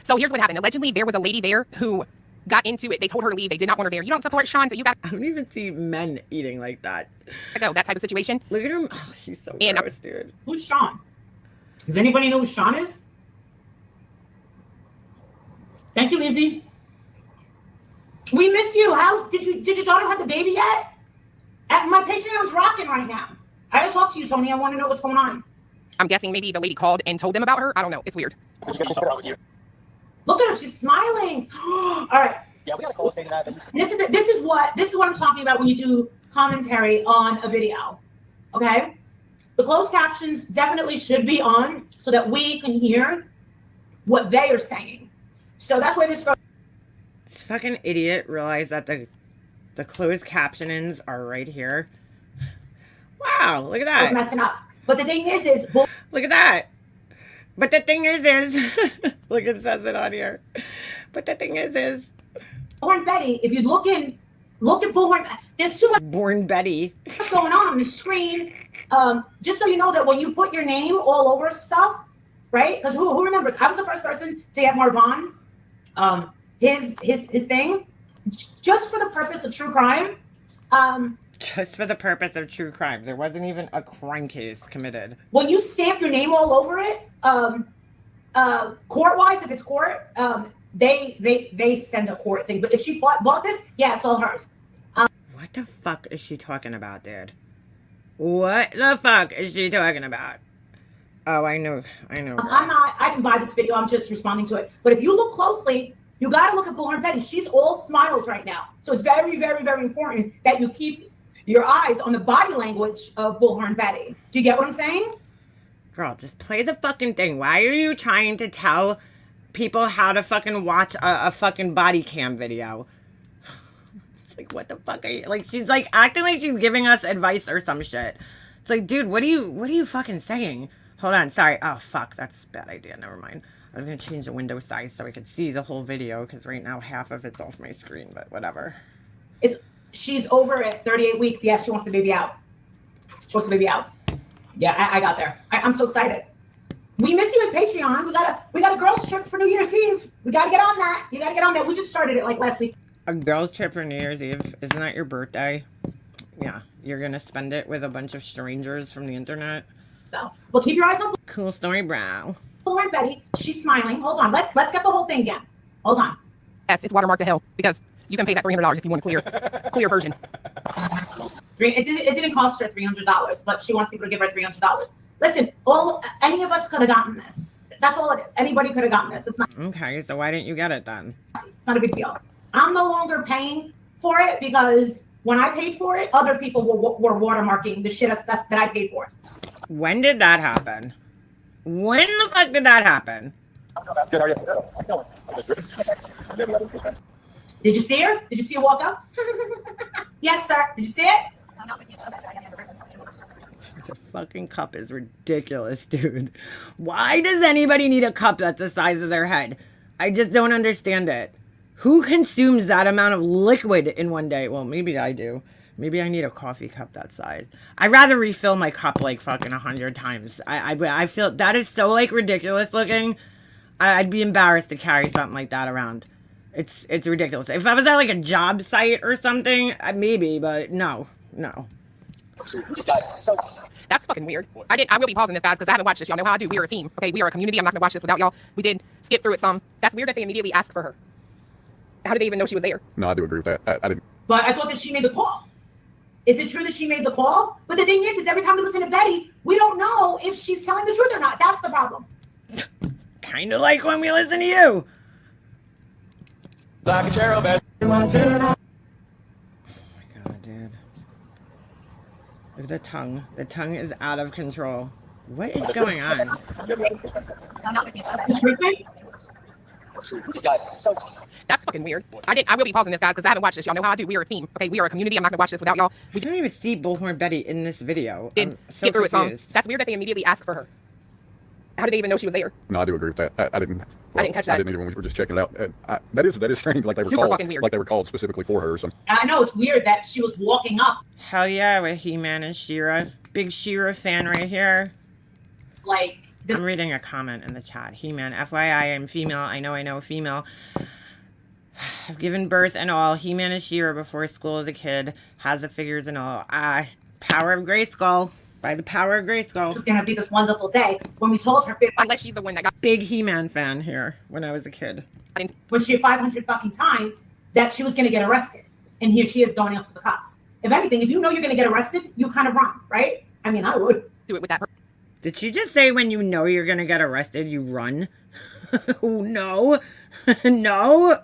So here's what happened. Allegedly, there was a lady there who got into it. They told her to leave. They did not want her there. You don't support Sean, so you got I don't even see men eating like that. to go. That type of situation. Look at him. Oh, he's so And- gross, dude. Who's Sean? Does anybody know who Sean is? Thank you, Izzy. We miss you. How did your daughter have the baby yet? My Patreon's rocking right now. I gotta talk to you, Tony. I want to know what's going on. I'm guessing maybe the lady called and told them about her. I don't know. It's weird. Look at her. She's smiling. All right. Yeah, we got a call stating that. This is what I'm talking about when you do commentary on a video. Okay. The closed captions definitely should be on so that we can hear what they are saying. So that's why this fucking idiot realized that the closed captionings are right here. Wow, look at was that. messing up. But the thing is Look at that. But the thing is, look, it says it on here. But the thing is, Bullhorn Betty, if you look at Bullhorn, there's too much Born Betty. going on the screen. Just so you know that when you put your name all over stuff, right? Because who remembers? I was the first person to get Marvon, his thing, just for the purpose of true crime. Just for the purpose of true crime. There wasn't even a crime case committed. When you stamp your name all over it, court-wise, if it's court, they send a court thing. But if she bought this, yeah, it's all hers. What the fuck is she talking about, dude? What the fuck is she talking about? Oh, I know. I can buy this video. I'm just responding to it. But if you look closely, you got to look at Bullhorn Betty. She's all smiles right now. So it's very, very, very important that you keep your eyes on the body language of Bullhorn Betty. Do you get what I'm saying? Girl, just play the fucking thing. Why are you trying to tell people how to fucking watch a fucking body cam video? It's like, what the fuck are you? Like, she's like acting like she's giving us advice or some shit. It's like, dude, what are you fucking saying? Hold on, sorry. Oh, fuck, that's a bad idea. Never mind. I was gonna change the window size so I could see the whole video because right now half of it's off my screen, but whatever. She's over at 38 weeks. Yeah, she wants the baby out. She wants the baby out. Yeah, I got there. I'm so excited. We miss you at Patreon. We got a girls trip for New Year's Eve. We gotta get on that. You gotta get on that. We just started it like last week. A girls trip for New Year's Eve? Isn't that your birthday? Yeah, you're gonna spend it with a bunch of strangers from the internet. So, well, keep your eyes on Cool story, bro. Bullhorn Betty. She's smiling. Hold on. Let's get the whole thing again. Hold on. Yes, it's watermarked to hell because you can pay that $300 if you want a clear version. It didn't cost her $300, but she wants people to give her $300. Listen, any of us could have gotten this. That's all it is. Anybody could have gotten this. It's not. Okay, so why didn't you get it then? It's not a big deal. I'm no longer paying for it because when I paid for it, other people were watermarking the shit of stuff that I paid for. When did that happen? When the fuck did that happen? Good, how are you? Did you see her? Did you see her walk up? Yes, sir. Did you see it? The fucking cup is ridiculous, dude. Why does anybody need a cup that's the size of their head? I just don't understand it. Who consumes that amount of liquid in one day? Well, maybe I do. Maybe I need a coffee cup that size. I'd rather refill my cup like fucking 100 times. I feel that is so like ridiculous looking. I'd be embarrassed to carry something like that around. It's ridiculous. If I was at like a job site or something, maybe, but no. That's fucking weird. I will be pausing this, guys, because I haven't watched this. Y'all know how I do. We are a team. Okay, we are a community. I'm not gonna watch this without y'all. We did skip through it some. That's weird that they immediately asked for her. How did they even know she was there? No, I do agree with that. I didn't. But I thought that she made the call. Is it true that she made the call? But the thing is every time we listen to Betty, we don't know if she's telling the truth or not. That's the problem. Kind of like when we listen to you. Like a cherub, best. Oh my god, dude. Look at the tongue. The tongue is out of control. What is going on? That's fucking weird. I will be pausing this, guys, because I haven't watched this. Y'all know how I do. We are a team. Okay, we are a community. I'm not gonna watch this without y'all. We don't even see Bullhorn Betty in this video. Did I'm so skip through it some. confused. That's weird that they immediately asked for her. How did they even know she was there? No, I do agree with that. I didn't. I didn't catch that. I didn't either when we were just checking it out. That is strange. Like they were Super called. fucking weird. Like they were called specifically for her or something. I know it's weird that she was walking up Hell yeah, with He-Man and She-Ra. Big She-Ra fan right here. like this. I'm reading a comment in the chat. He-Man, FYI, I'm female. I know, female. I've given birth and all. He-Man and She-Ra before school as a kid. Has the figures and all. Power of Grayskull. By the power of Grayskull. It was gonna be this wonderful day when we told her Unless she's the one that got. Big He-Man fan here when I was a kid. when she had 500 fucking times that she was gonna get arrested, and here she is going up to the cops. If anything, if you know you're gonna get arrested, you kind of run, right? I mean, I would. do it with that person. Did she just say when you know you're gonna get arrested, you run? No. No.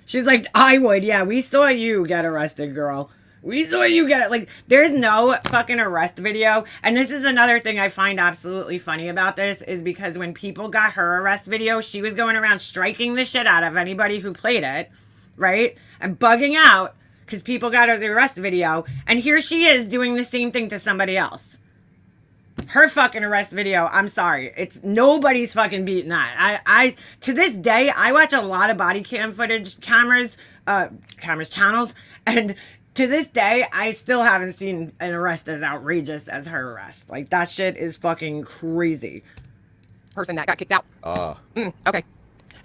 She's like, I would. Yeah, we saw you get arrested, girl. We saw you get it. Like, there's no fucking arrest video. And this is another thing I find absolutely funny about this is because when people got her arrest video, she was going around striking the shit out of anybody who played it, right? And bugging out because people got her the arrest video. And here she is doing the same thing to somebody else. Her fucking arrest video, I'm sorry. It's nobody's fucking beating that. I to this day, I watch a lot of body cam footage channels, and to this day, I still haven't seen an arrest as outrageous as her arrest. Like, that shit is fucking crazy. Person that got kicked out. Okay.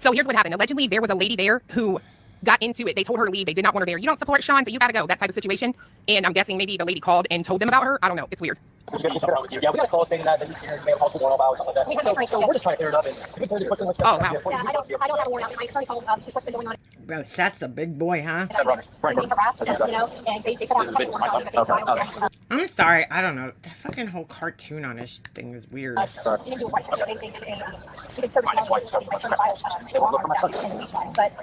So here's what happened. Allegedly, there was a lady there who got into it. They told her to leave. They did not want her there. You don't support Sean, so you gotta go. That type of situation. And I'm guessing maybe the lady called and told them about her. I don't know. It's weird. Yeah, we got a call stating that you seen her made a possible warrant about something like that. So we're just trying to clear it up. And can we clear this quickly? Oh, wow. Yeah, I don't have a warrant out. My attorney told is what's been going on. Bro, Seth's a big boy, huh? Being harassed, you know, and they took out a second warrant out that they filed. I'm sorry. I don't know. That fucking whole cartoon on this thing is weird. Didn't do it right. They did serve the but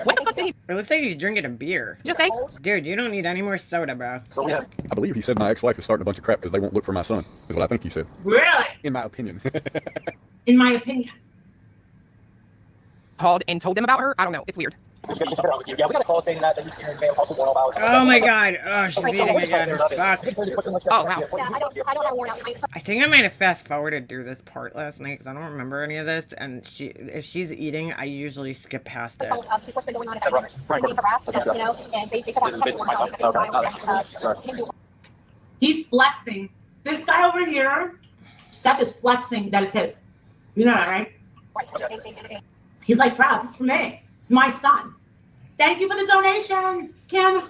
What the fuck did he It looks like he's drinking a beer. just say? Dude, you don't need any more soda, bro. So we have. I believe he said my ex-wife is starting a bunch of crap because they won't look for my son, is what I think he said. Really? In my opinion. In my opinion. Called and told them about her? I don't know. It's weird. Yeah, we got a call stating that you seen her made a possible warrant about something Oh my like that. god. Oh, she's eating again. Fuck. Oh, wow. yeah, I don't have a warrant out. I think I might have fast forwarded through this part last night because I don't remember any of this. And if she's eating, I usually skip past it. Is what's been going on. Being harassed, you know, and they took out a second warrant out that they filed. He's flexing. This guy over here, Seth is flexing that it's his. You know that, right? He's like, bro, this is for me. It's my son. Thank you for the donation, Kim.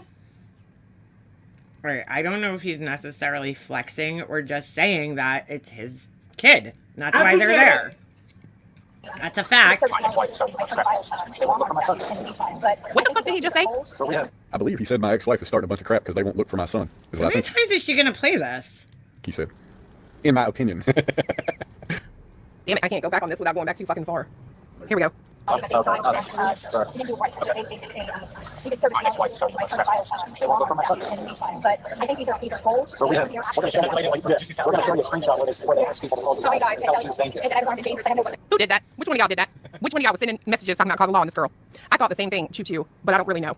Right. I don't know if he's necessarily flexing or just saying that it's his kid. That's I why they're appreciate there. That's a fact. What the fuck did he just say? So we have. I believe he said my ex-wife is starting a bunch of crap because they won't look for my son, is How what I many think times is she going to play this? he said. In my opinion. Damn it, I can't go back on this without going back too fucking far. Here we go. Didn't do it right. He did serve the but I think these are polls. So we have. We're going to show you a screenshot where they ask people to call the Sorry, guys. tell us it's dangerous. Who did that? Which one of y'all did that? Which one of y'all was sending messages talking about calling law on this girl? I thought the same thing, choo, but I don't really know.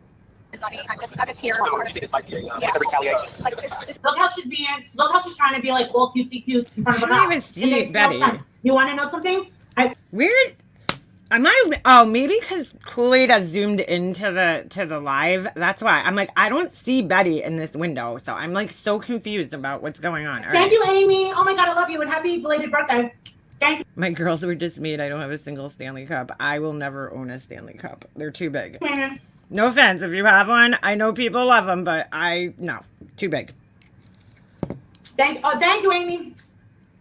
I'm just here. This might be it's a retaliation. Look how she's being. Look how she's trying to be like all cutesy cute in front of the I don't cop. even see It makes Betty. no sense. You want to know something? Weird. I might have, oh, maybe because Kool-Aid has zoomed into the live. That's why. I'm like, I don't see Betty in this window. So I'm like so confused about what's going on. All Thank right. you, Amy. Oh my God, I love you and happy belated birthday. Thank you. My girls were dismayed. I don't have a single Stanley Cup. I will never own a Stanley Cup. They're too big. Man. No offense if you have one. I know people love them, but no, too big. Thank you, Amy.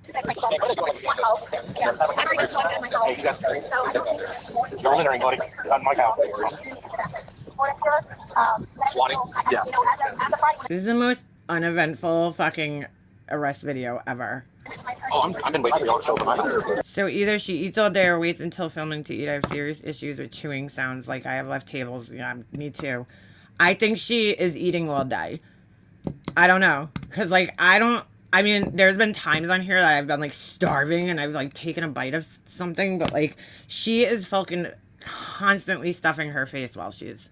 This is like my house. Yeah. I already was at my house. Hey, you guys, So, you're littering, buddy. On my house. Swatting? Yeah. You know, as a Friday, This is the most uneventful fucking arrest video ever. Oh, I've been waiting for y'all to show them my house. So either she eats all day or waits until filming to eat. I have serious issues with chewing sounds. Like I have left tables. Yeah, me too. I think she is eating all day. I don't know. Because, like, I mean, there's been times on here that I've been, like, starving and I've, like, taken a bite of something. But, like, she is fucking constantly stuffing her face while she's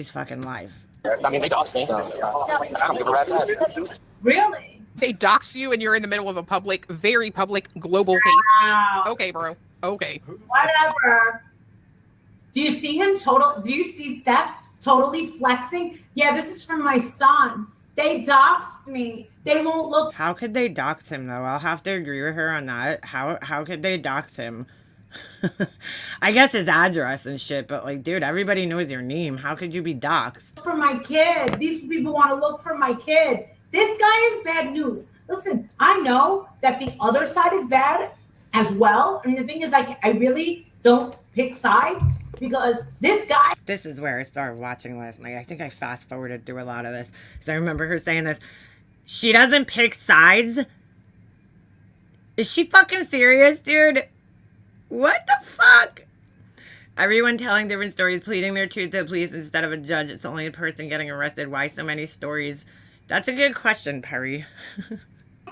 fucking live. I mean, they doxed me. I don't give a rat's ass. Really? They dox you and you're in the middle of a public, very public, global case. Wow. Okay, bro. Okay. Whatever. Do you see him do you see Seth totally flexing? Yeah, this is from my son. They doxed me. They won't look. How could they dox him, though? I'll have to agree with her on that. How could they dox him? I guess his address and shit, but, like, dude, everybody knows your name. How could you be doxed? For my kid. These people want to look for my kid. This guy is bad news. Listen, I know that the other side is bad as well. I mean, the thing is, I really don't pick sides because this guy. This is where I started watching last night. I think I fast forwarded through a lot of this because I remember her saying this. She doesn't pick sides, Is she fucking serious, dude? What the fuck? Everyone telling different stories, pleading their truth to the police instead of a judge. It's only a person getting arrested. Why so many stories? That's a good question, Perry.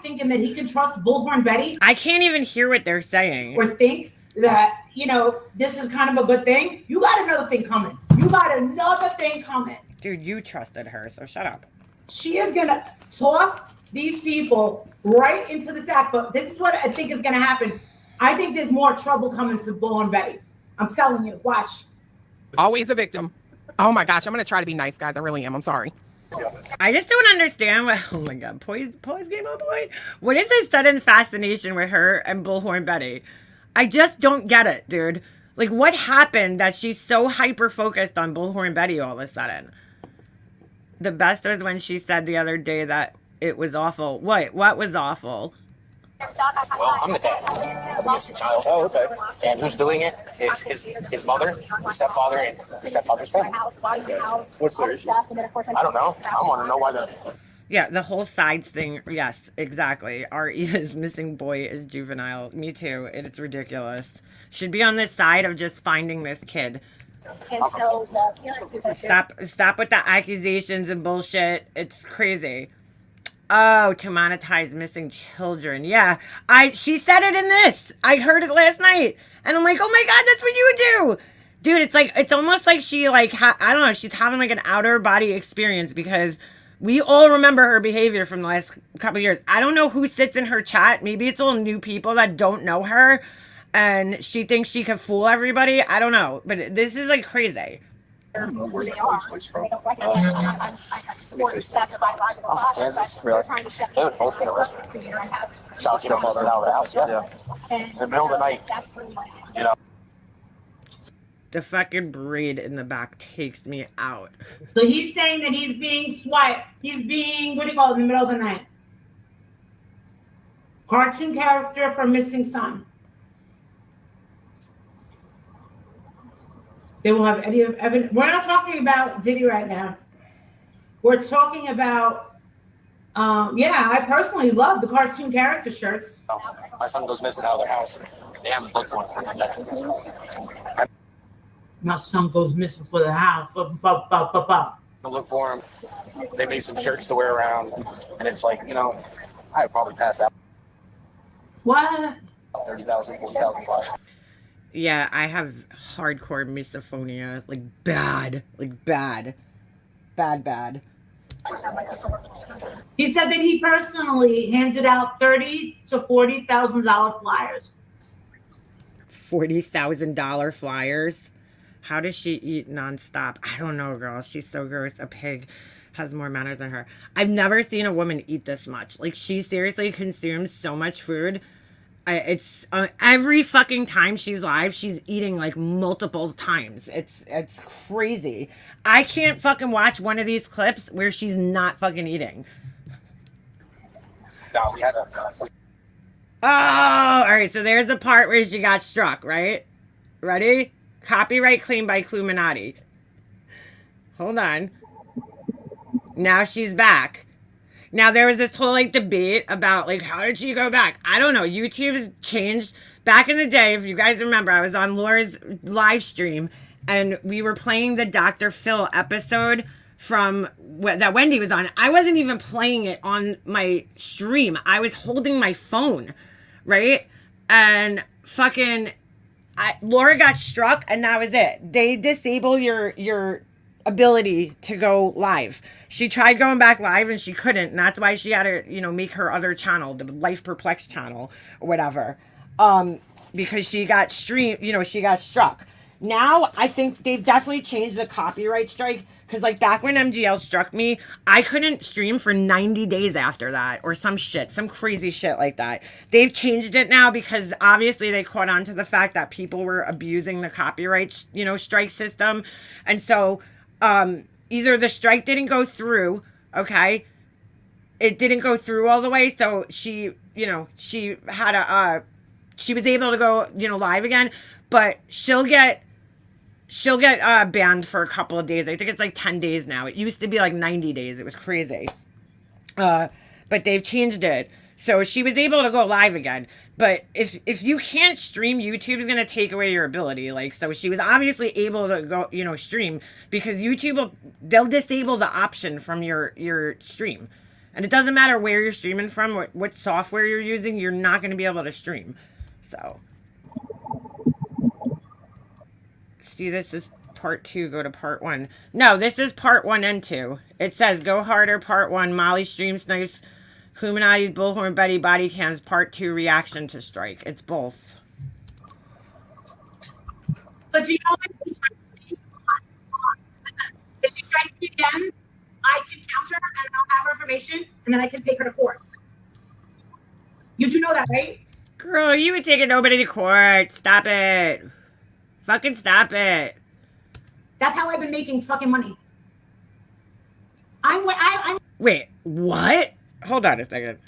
Thinking that he can trust Bullhorn Betty. I can't even hear what they're saying. Or think that, you know, this is kind of a good thing. You got another thing coming. You got another thing coming. Dude, you trusted her, so shut up. She is going to toss these people right into the sack. But this is what I think is going to happen. I think there's more trouble coming for Bullhorn Betty. I'm telling you. Watch. Always a victim. Oh my gosh, I'm going to try to be nice, guys. I really am. I'm sorry. I just don't understand what, oh my God, Poise Game on Point? What is this sudden fascination with her and Bullhorn Betty? I just don't get it, dude. Like, what happened that she's so hyper-focused on Bullhorn Betty all of a sudden? The best was when she said the other day that it was awful. What was awful? Well, I'm the dad of a missing child. Oh, okay. And who's doing it is his mother, his stepfather, and his stepfather's family. What's their issue? I don't know. I want to know why the... Yeah, the whole sides thing. Yes, exactly. R.E.'s missing boy is juvenile. Me too. It's ridiculous. Should be on the side of just finding this kid. And so the Stop with the accusations and bullshit. It's crazy. Oh, to monetize missing children. Yeah, she said it in this. I heard it last night, and I'm like, oh my God, that's what you would do, dude. It's like, it's almost like she like I don't know. She's having like an outer body experience because we all remember her behavior from the last couple of years. I don't know who sits in her chat. Maybe it's all new people that don't know her, and she thinks she can fool everybody. I don't know, but this is like crazy. Where's the police place from? Kansas. Really? They would both get arrested. South, you don't out of the house, yeah. In the middle of the night, you know. The fucking braid in the back takes me out. So he's saying that he's being swiped. He's being, what do you call it, in the middle of the night? Cartoon character for missing son. They will have any evidence. We're not talking about Diddy right now. We're talking about, yeah, I personally love the cartoon character shirts. My son goes missing out of their house. They haven't looked for him. My son goes missing for the house. They'll look for him. They made some shirts to wear around. And it's like, you know, I probably passed out What? 30,000, 40,000 flies. Yeah, I have hardcore misophonia, like bad. He said that he personally handed out $30,000 to $40,000 flyers. $40,000 flyers. How does she eat nonstop? I don't know, girl. She's so gross. A pig has more manners than her. I've never seen a woman eat this much. Like, she seriously consumes so much food. It's every fucking time she's live, she's eating like multiple times. It's crazy. I can't fucking watch one of these clips where she's not fucking eating. No, we had a... Oh, all right. So there's the part where she got struck, right? Ready? Copyright claim by Cluminati. Hold on. Now she's back. Now, there was this whole, like, debate about, like, how did she go back? I don't know. YouTube has changed. Back in the day, if you guys remember, I was on Laura's live stream, and we were playing the Dr. Phil episode from that Wendy was on. I wasn't even playing it on my stream. I was holding my phone, right? And fucking Laura got struck, and that was it. They disable your ability to go live. She tried going back live and she couldn't, and that's why she had to, make her other channel, the Life Perplexed channel or whatever. Because she got she got struck. Now I think they've definitely changed the copyright strike, because like back when MGL struck me, I couldn't stream for 90 days after that, or some crazy shit like that. They've changed it now because obviously they caught on to the fact that people were abusing the copyright strike system. And so either the strike didn't go through, okay? It didn't go through all the way, so she had she was able to go, live again, but she'll get banned for a couple of days. I think it's like 10 days now. It used to be like 90 days. It was crazy. But they've changed it. So she was able to go live again. But if you can't stream, YouTube is gonna take away your ability. Like, so she was obviously able to go, stream, because they'll disable the option from your stream. And it doesn't matter where you're streaming from, what software you're using, you're not gonna be able to stream. So see, this is part 2, go to part 1. No, this is part 1 and 2. It says Go Harder part 1, Molly stream snipes, Illuminati's Bullhorn Betty body cams part 2, reaction to strike. It's both. But do you know what? If she strikes me again, I can counter her and I'll have her information, and then I can take her to court. You do know that, right? Girl, you would take nobody to court. Stop it. Fucking stop it. That's how I've been making fucking money. Wait, what? Hold on a second.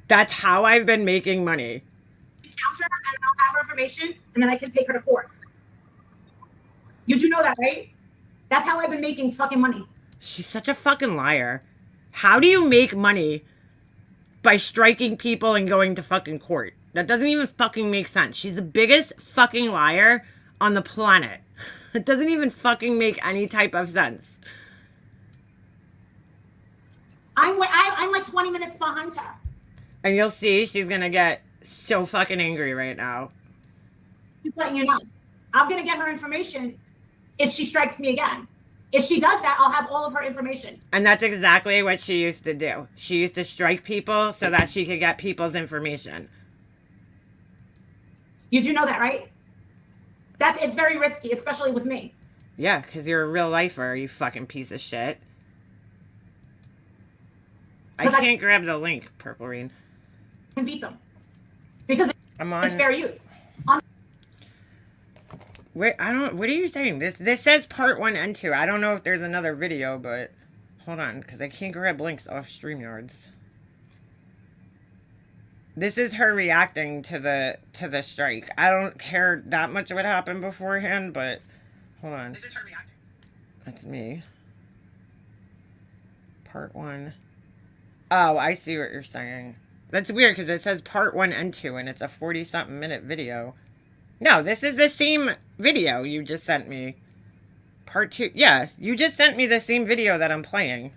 That's how I've been making money. Counter and I'll have her information, and then I can take her to court. You do know that, right? That's how I've been making fucking money. She's such a fucking liar. How do you make money by striking people and going to fucking court? That doesn't even fucking make sense. She's the biggest fucking liar on the planet. It doesn't even fucking make any type of sense. I'm like 20 minutes behind her. And you'll see she's gonna get so fucking angry right now. Just letting you know. I'm gonna get her information if she strikes me again. If she does that, I'll have all of her information. And that's exactly what she used to do. She used to strike people so that she could get people's information. You do know that, right? It's very risky, especially with me. Yeah, because you're a real lifer, you fucking piece of shit. I can't grab the link, Purple Rain. Can beat them. Because it's fair use. Wait, what are you saying? This says part 1 and 2. I don't know if there's another video, but hold on, because I can't grab links off StreamYards. This is her reacting to the strike. I don't care that much what happened beforehand, but hold on. This is her reacting. That's me. Part 1. Oh, I see what you're saying. That's weird because it says part 1 and 2 and it's a 40-something minute video. No, this is the same video you just sent me. Part 2. Yeah, you just sent me the same video that I'm playing.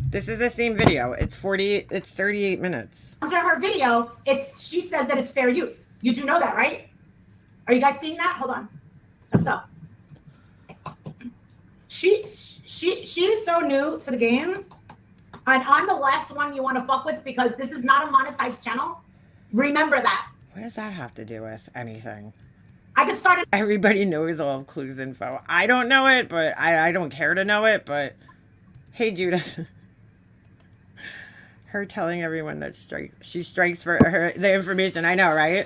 This is the same video. It's 38 minutes. After her video, she says that it's fair use. You do know that, right? Are you guys seeing that? Hold on. Let's go. She is so new to the game, and I'm the last one you want to fuck with because this is not a monetized channel. Remember that. What does that have to do with anything? I could start it. Everybody knows all of Clue's info. I don't know it, but I don't care to know it, but hey, Judith. Her telling everyone that she strikes for the information. I know, right?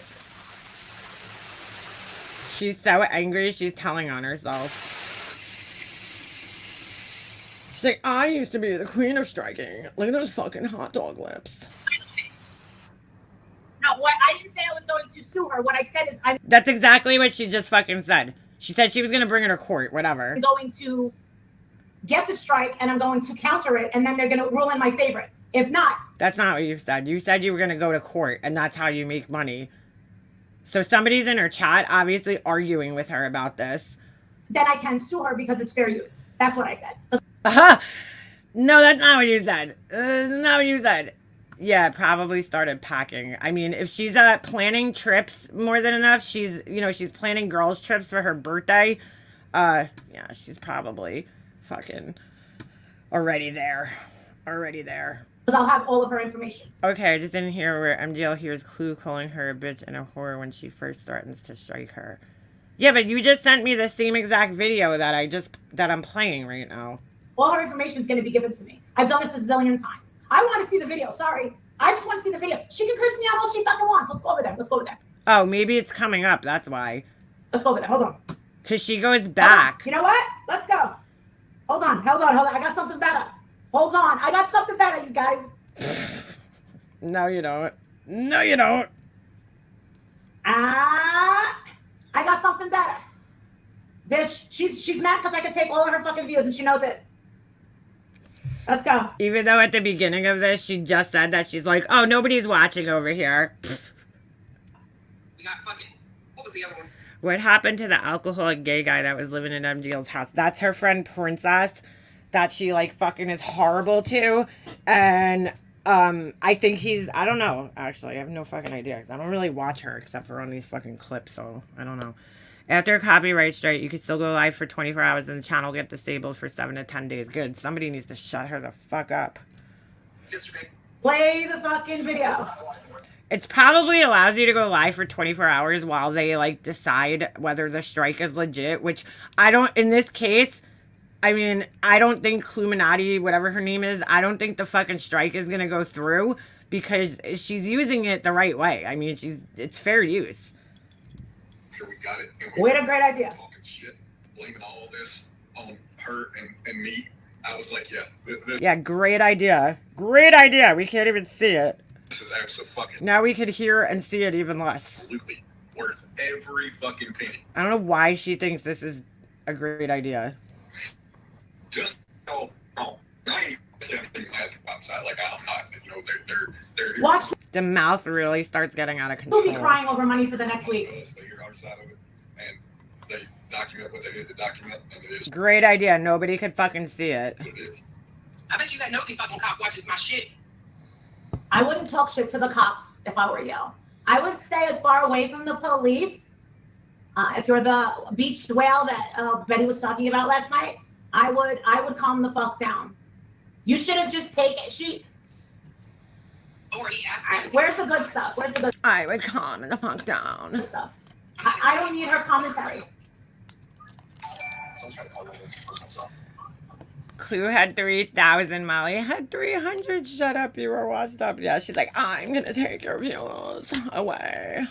She's so angry, she's telling on herself. She's like, I used to be the queen of striking. Look at those fucking hot dog lips. No, what I didn't say I was going to sue her. What I said is That's exactly what she just fucking said. She said she was going to bring her to court, whatever. I'm going to get the strike and I'm going to counter it and then they're going to rule in my favor. If not. That's not what you said. You said you were going to go to court and that's how you make money. So somebody's in her chat obviously arguing with her about this. Then I can sue her because it's fair use. That's what I said. No, that's not what you said. That's not what you said. Yeah, probably started packing. I mean, if she's planning trips more than enough, she's planning girls' trips for her birthday. Yeah, she's probably fucking already there. Already there. Because I'll have all of her information. Okay, I just didn't hear where MGL hears Clue calling her a bitch and a whore when she first threatens to strike her. Yeah, but you just sent me the same exact video that I'm playing right now. All her information is going to be given to me. I've done this a zillion times. I want to see the video. Sorry. I just want to see the video. She can curse me out all she fucking wants. Let's go over there. Let's go over there. Oh, maybe it's coming up. That's why. Let's go over there. Hold on. Because she goes back. You know what? Let's go. Hold on. I got something better. Hold on. I got something better, you guys. No, you don't. No, you don't. I got something better. Bitch, she's mad because I can take all of her fucking views and she knows it. Let's go. Even though at the beginning of this, she just said that she's like, oh, nobody's watching over here. We got fucking, what was the other one? What happened to the alcoholic gay guy that was living in MGL's house? That's her friend Princess that she like fucking is horrible to. And I think he's, I don't know, actually. I have no fucking idea. I don't really watch her except for on these fucking clips, so I don't know. After a copyright strike, you can still go live for 24 hours and the channel get disabled for 7 to 10 days. Good. Somebody needs to shut her the fuck up. Yesterday. Play the fucking video. It's probably allows you to go live for 24 hours while they like decide whether the strike is legit, which I don't, in this case, I mean, I don't think Cluminati, whatever her name is, I don't think the fucking strike is going to go through because she's using it the right way. I mean, it's fair use. Sure, we got it. We had a great idea. Talking shit, blaming all this on her and me. I was like, yeah. Yeah, great idea. Great idea. We can't even see it. This is absolutely now we could hear and see it even less. Absolutely worth every fucking penny. I don't know why she thinks this is a great idea. Just I ain't saying mad outside like I'm not. You know, they're Watch. The mouth really starts getting out of control. We'll be crying over money for the next week. They hear our side of it, and they document what they need to document, and it is Great idea. Nobody could fucking see it. what it is. I bet you that nosy fucking cop watches my shit. I wouldn't talk shit to the cops if I were you. I would stay as far away from the police. If you're the beached whale that Betty was talking about last night, I would calm the fuck down. You should have just taken Already asked All right, where's the good stuff? Where's the good I would calm the fuck down. stuff? I don't need her commentary. Clue had 3,000. Molly had 300. Shut up. You were washed up. Yeah, she's like, I'm going to take your views away.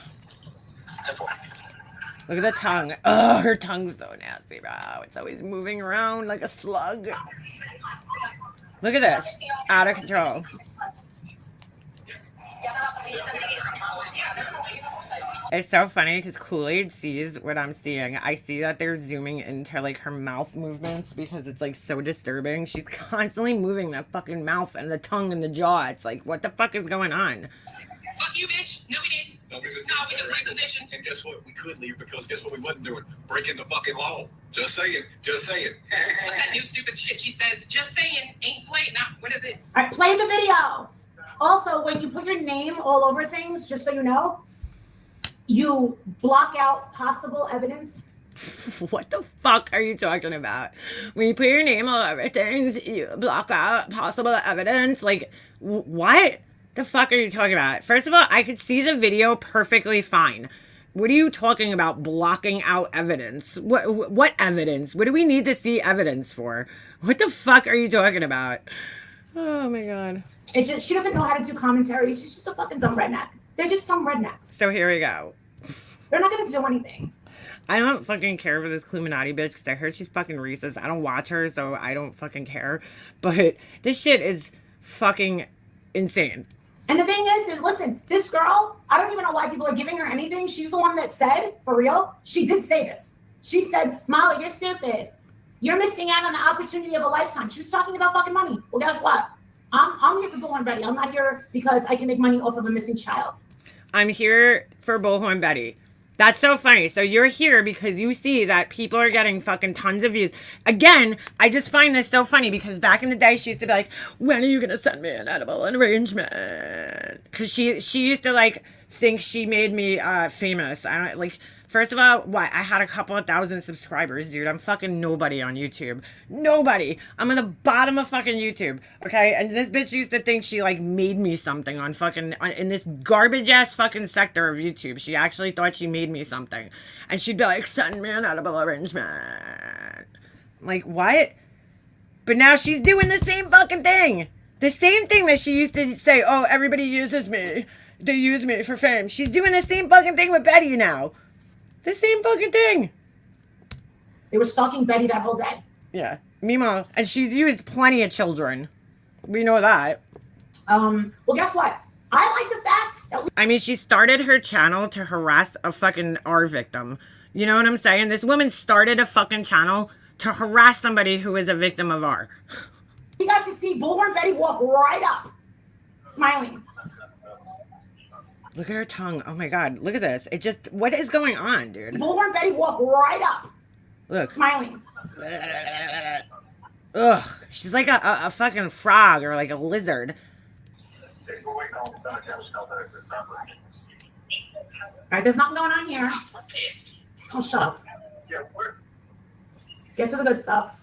Look at the tongue. Oh, her tongue's so nasty, bro. It's always moving around like a slug. Look at this. Out of control. It's so funny because Kool-Aid sees what I'm seeing. I see that they're zooming into like her mouth movements because it's like so disturbing. She's constantly moving that fucking mouth and the tongue and the jaw. It's like, what the fuck is going on? Fuck you, bitch. No, we didn't. No, we just repositioned. And guess what? We could leave because guess what we wasn't doing? Breaking the fucking law. Just saying. Just saying. What's that new stupid shit she says? Just saying. Ain't playing. Now, what is it? All right, play the video. Also, when you put your name all over things, just so you know, you block out possible evidence. What the fuck are you talking about? When you put your name all over things, you block out possible evidence? Like, what the fuck are you talking about? First of all, I could see the video perfectly fine. What are you talking about blocking out evidence? What evidence? What do we need to see evidence for? What the fuck are you talking about? Oh my god. She doesn't know how to do commentary. She's just a fucking dumb redneck. They're just some rednecks. So here we go. They're not gonna do anything. I don't fucking care for this Cluminati bitch because I heard she's fucking racist. I don't watch her, so I don't fucking care. But this shit is fucking insane. And the thing is listen, this girl, I don't even know why people are giving her anything. She's the one that said, for real, she did say this. She said, Molly, you're stupid. You're missing out on the opportunity of a lifetime. She was talking about fucking money. Well, guess what? I'm here for Bullhorn Betty. I'm not here because I can make money off of a missing child. I'm here for Bullhorn Betty. That's so funny. So you're here because you see that people are getting fucking tons of views. Again, I just find this so funny because back in the day, she used to be like, when are you going to send me an edible arrangement? Because she used to like think she made me famous. I don't like... First of all, I had a couple of thousand subscribers, dude. I'm fucking nobody on YouTube. Nobody. I'm in the bottom of fucking YouTube, okay? And this bitch used to think she, like, made me something on fucking... in this garbage-ass fucking sector of YouTube. She actually thought she made me something. And she'd be like, send me an edible arrangement. Like, what? But now she's doing the same fucking thing. The same thing that she used to say, oh, everybody uses me. They use me for fame. She's doing the same fucking thing with Betty now. The same fucking thing. They were stalking Betty that whole day. Yeah. Meanwhile, and she's used plenty of children. We know that. Well, guess what? I like the fact that I mean, she started her channel to harass a fucking R victim. You know what I'm saying? This woman started a fucking channel to harass somebody who is a victim of R. He got to see Bullhorn Betty walk right up, smiling. Look at her tongue. Oh my God. Look at this. It just, what is going on, dude? Bullhorn Betty walk right up, Look. smiling. Ugh. She's like a fucking frog or like a lizard. All right, there's nothing going on here. Oh, shut up. Get to the good stuff.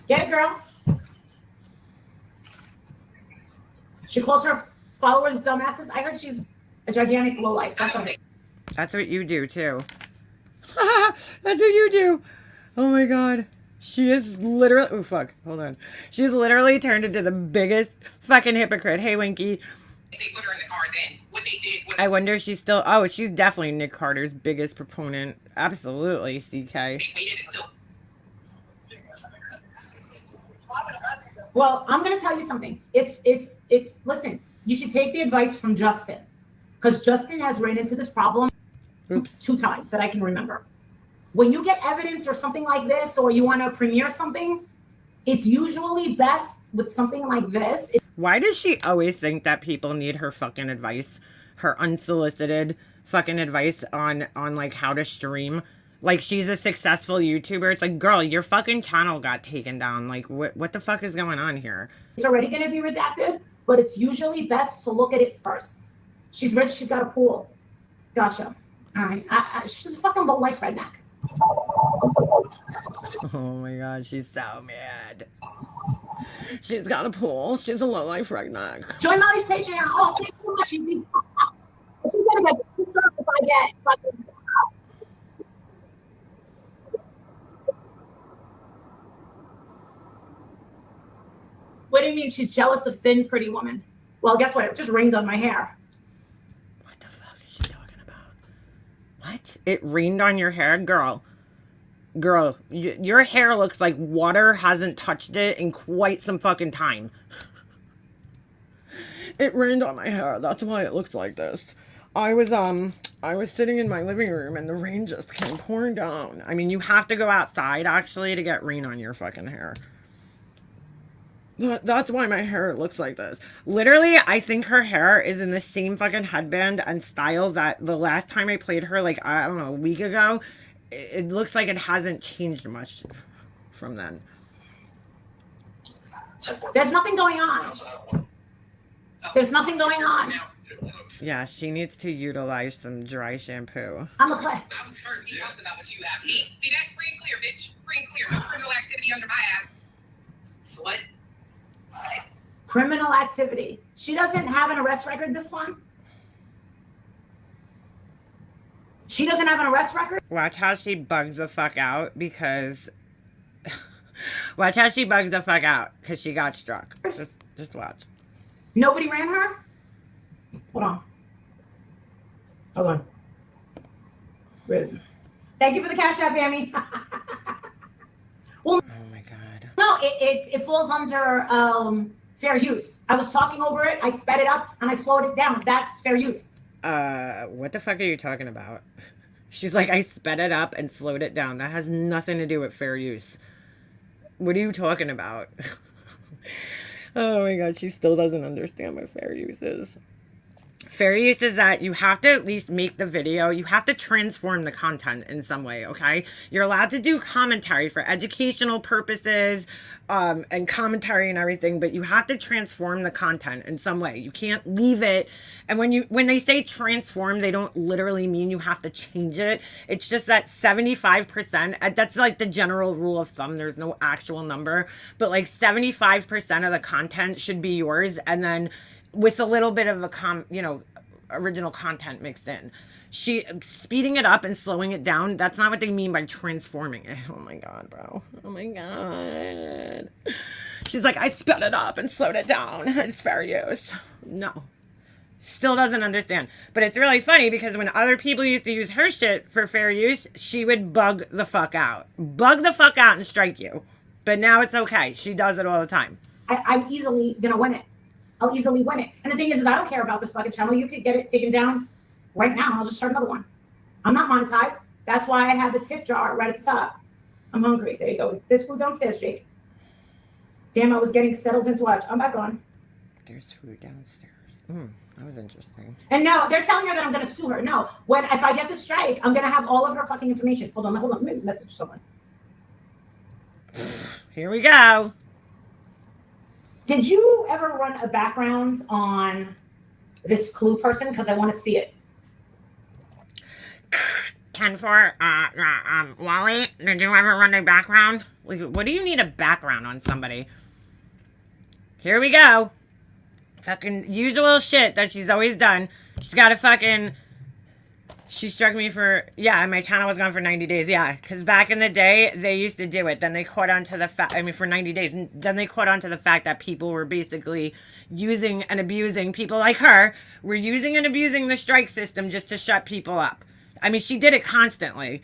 Get it, girl. She calls her followers dumbasses. I heard she's a gigantic lowlife. That's okay. That's what you do too. That's what you do. Oh my God. She is literally, oh fuck, hold on. She's literally turned into the biggest fucking hypocrite. Hey, Winky. They put her in the car then. What they did was I wonder if she's still, oh, she's definitely Nick Carter's biggest proponent. Absolutely, CK. they waited until Well, I'm going to tell you something. Listen, you should take the advice from Justin, because Justin has ran into this problem 2 times that I can remember. When you get evidence or something like this, or you want to premiere something, it's usually best with something like this. Why does she always think that people need her fucking advice? Her unsolicited fucking advice on like how to stream? Like she's a successful YouTuber. It's like, girl, your fucking channel got taken down. Like what the fuck is going on here? It's already going to be redacted, but it's usually best to look at it first. She's rich. She's got a pool. Gotcha. All right. She's a fucking low-life redneck. Oh my God, she's so mad. She's got a pool. She's a low-life redneck. Join Molly's Patreon. Oh, thank you so much. She's gonna get if I get fucking. What do you mean she's jealous of thin, pretty woman? Well, guess what? It just rained on my hair. What the fuck is she talking about? What? It rained on your hair? Girl, your hair looks like water hasn't touched it in quite some fucking time. It rained on my hair. That's why it looks like this. I was sitting in my living room and the rain just came pouring down. I mean, you have to go outside actually to get rain on your fucking hair. That's why my hair looks like this. Literally, I think her hair is in the same fucking headband and style that the last time I played her, like, I don't know, a week ago. It looks like it hasn't changed much from then. There's nothing going on. There's nothing going on. Yeah, she needs to utilize some dry shampoo. I'm a clay. I was first. He talks about what you have. See that? Free and clear, bitch. Free and clear. No criminal activity under my ass. Slut. Criminal activity. She doesn't have an arrest record, this one? She doesn't have an arrest record? Watch how she bugs the fuck out because... Watch how she bugs the fuck out because she got struck. Just watch. Nobody ran her? Hold on. Hold on. Where is it? Thank you for the cash app, Amy. Well, Oh my God. no, it falls under fair use. I was talking over it, I sped it up, and I slowed it down. That's fair use. What the fuck are you talking about? She's like, I sped it up and slowed it down. That has nothing to do with fair use. What are you talking about? Oh my God, she still doesn't understand what fair use is. Fair use is that you have to at least make the video. You have to transform the content in some way, okay? You're allowed to do commentary for educational purposes and commentary and everything, but you have to transform the content in some way. You can't leave it. And when they say transform, they don't literally mean you have to change it. It's just that 75%, that's like the general rule of thumb. There's no actual number, but like 75% of the content should be yours. And then with a little bit of original content mixed in. She speeding it up and slowing it down, that's not what they mean by transforming it. Oh my God, bro. Oh my God. She's like, I sped it up and slowed it down. It's fair use. No. Still doesn't understand. But it's really funny because when other people used to use her shit for fair use, she would bug the fuck out. Bug the fuck out and strike you. But now it's okay. She does it all the time. I'm easily going to win it. I'll easily win it. And the thing is I don't care about this fucking channel. You could get it taken down right now. I'll just start another one. I'm not monetized. That's why I have the tip jar right at the top. I'm hungry. There you go. There's food downstairs, Jake. Damn, I was getting settled into watch. I'm back on. There's food downstairs. That was interesting. And no, they're telling her that I'm going to sue her. No, if I get the strike, I'm going to have all of her fucking information. Hold on. Let me message someone. Here we go. Did you ever run a background on this Clue person? Because I want to see it. 10-4, Wally, did you ever run a background? What do you need a background on somebody? Here we go. Fucking usual shit that she's always done. She's got a fucking... She struck me for... Yeah, my channel was gone for 90 days. Yeah, because back in the day, they used to do it. Then they caught on to the fact... I mean, for 90 days. And then they caught on to the fact that people were basically using and abusing... People like her were using and abusing the strike system just to shut people up. I mean, she did it constantly.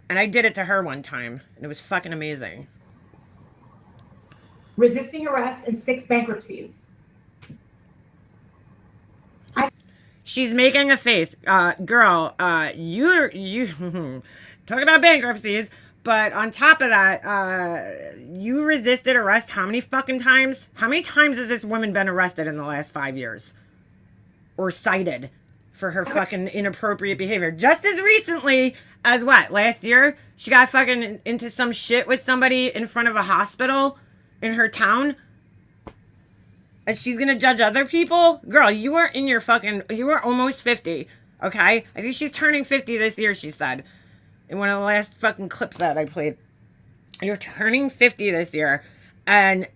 And I did it to her one time. And it was fucking amazing. Resisting arrest and 6 bankruptcies. She's making a face. Girl, you talk about bankruptcies, but on top of that, you resisted arrest how many fucking times? How many times has this woman been arrested in the last 5 years? Or cited for her fucking inappropriate behavior? Just as recently as what? Last year? She got fucking into some shit with somebody in front of a hospital in her town? And she's gonna judge other people? Girl, you are in your fucking... You are almost 50, okay? I think she's turning 50 this year, she said. In one of the last fucking clips that I played. You're turning 50 this year. And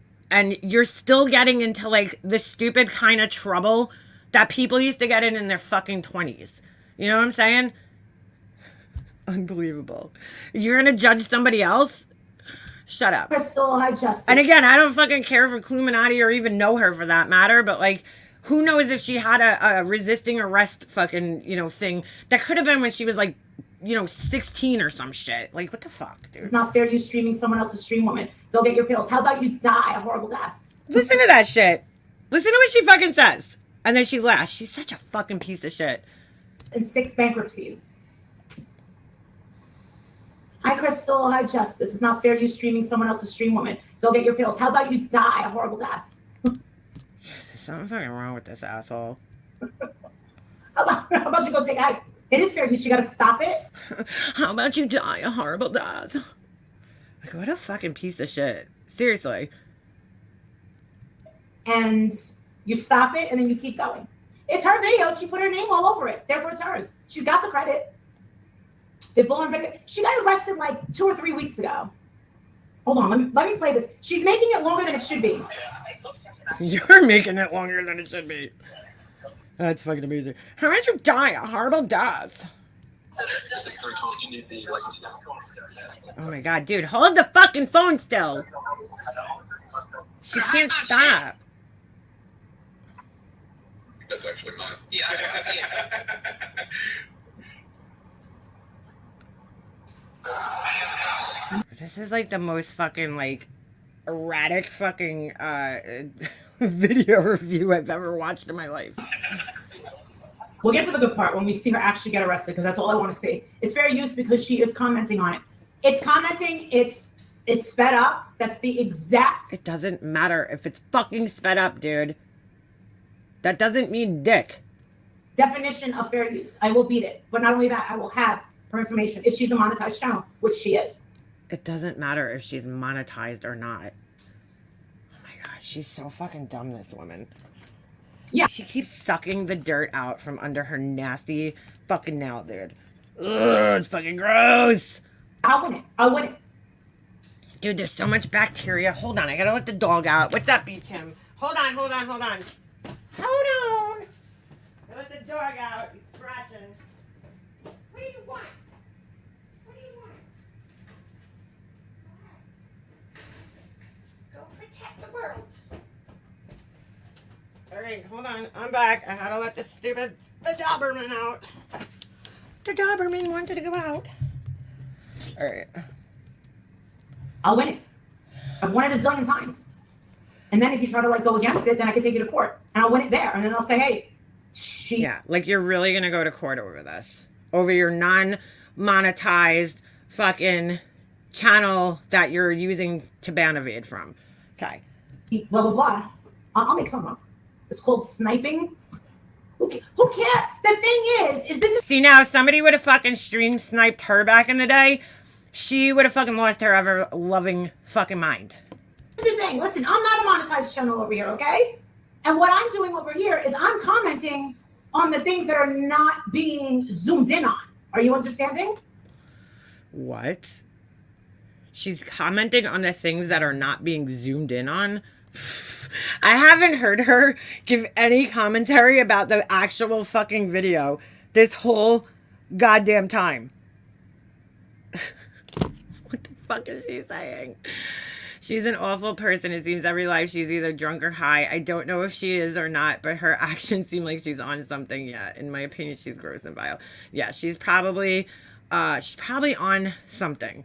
you're still getting into, like, the stupid kind of trouble that people used to get in their fucking 20s. You know what I'm saying? Unbelievable. You're gonna judge somebody else? Shut up. Crystal, I just... And again, I don't fucking care for Cluminati or even know her for that matter, but like, who knows if she had a resisting arrest fucking, thing that could have been when she was like, 16 or some shit. Like, what the fuck, dude? It's not fair you streaming someone else's stream, woman. Go get your pills. How about you die a horrible death? Listen to that shit. Listen to what she fucking says. And then she laughs. She's such a fucking piece of shit. And 6 bankruptcies. Hi, Crystal. Hi, Justice. It's not fair you streaming someone else's stream, woman. Go get your pills. How about you die a horrible death? There's something fucking wrong with this asshole. How about you go take a... It is fair use. You got to stop it. How about you die a horrible death? Like, what a fucking piece of shit. Seriously. And you stop it, and then you keep going. It's her video. She put her name all over it. Therefore, it's hers. She's got the credit. She got arrested like 2 or 3 weeks ago. Hold on, let me play this. She's making it longer than it should be. You're making it longer than it should be. That's fucking amazing. How about you die a horrible death? This is 312. Do you need the license now? Oh my god, dude, hold the fucking phone still. She can't stop. That's actually mine. Yeah, This is like the most fucking like erratic fucking video review I've ever watched in my life. We'll get to the good part when we see her actually get arrested, because that's all I want to see. It's fair use because she is commenting on it. It's commenting, it's sped up. That's the exact... It doesn't matter if it's fucking sped up, dude. That doesn't mean dick. Definition of fair use. I will beat it. But not only that, I will have her information if she's a monetized channel, which she is. It doesn't matter if she's monetized or not. Oh my god, she's so fucking dumb, this woman. Yeah. She keeps sucking the dirt out from under her nasty fucking nail, dude. Ugh, it's fucking gross. I'll win it. I'll win it. Dude, there's so much bacteria. Hold on, I gotta let the dog out. What's up, B-Tim? Hold on. Hold on. I let the dog out. He's scratching. What do you want? Go protect the world. Alright, hold on. I'm back. I had to let the Doberman out. The Doberman wanted to go out. Alright. I'll win it. I've won it a zillion times. And then if you try to go against it, then I can take you to court. And I'll win it there. And then I'll say, hey, Yeah, like you're really going to go to court over this. Over your non-monetized fucking channel that you're using to ban evade from. Okay. Blah, blah, blah. I'll make some up. It's called sniping. Who cares? The thing is this is. See, now, if somebody would have fucking stream sniped her back in the day, she would have fucking lost her ever loving fucking mind. This is the thing. Listen, I'm not a monetized channel over here, okay? And what I'm doing over here is I'm commenting on the things that are not being zoomed in on. Are you understanding? What? She's commenting on the things that are not being zoomed in on? I haven't heard her give any commentary about the actual fucking video this whole goddamn time. What the fuck is she saying? She's an awful person. It seems every life she's either drunk or high. I don't know if she is or not, but her actions seem like she's on something. Yeah, in my opinion, she's gross and vile. Yeah, she's probably on something.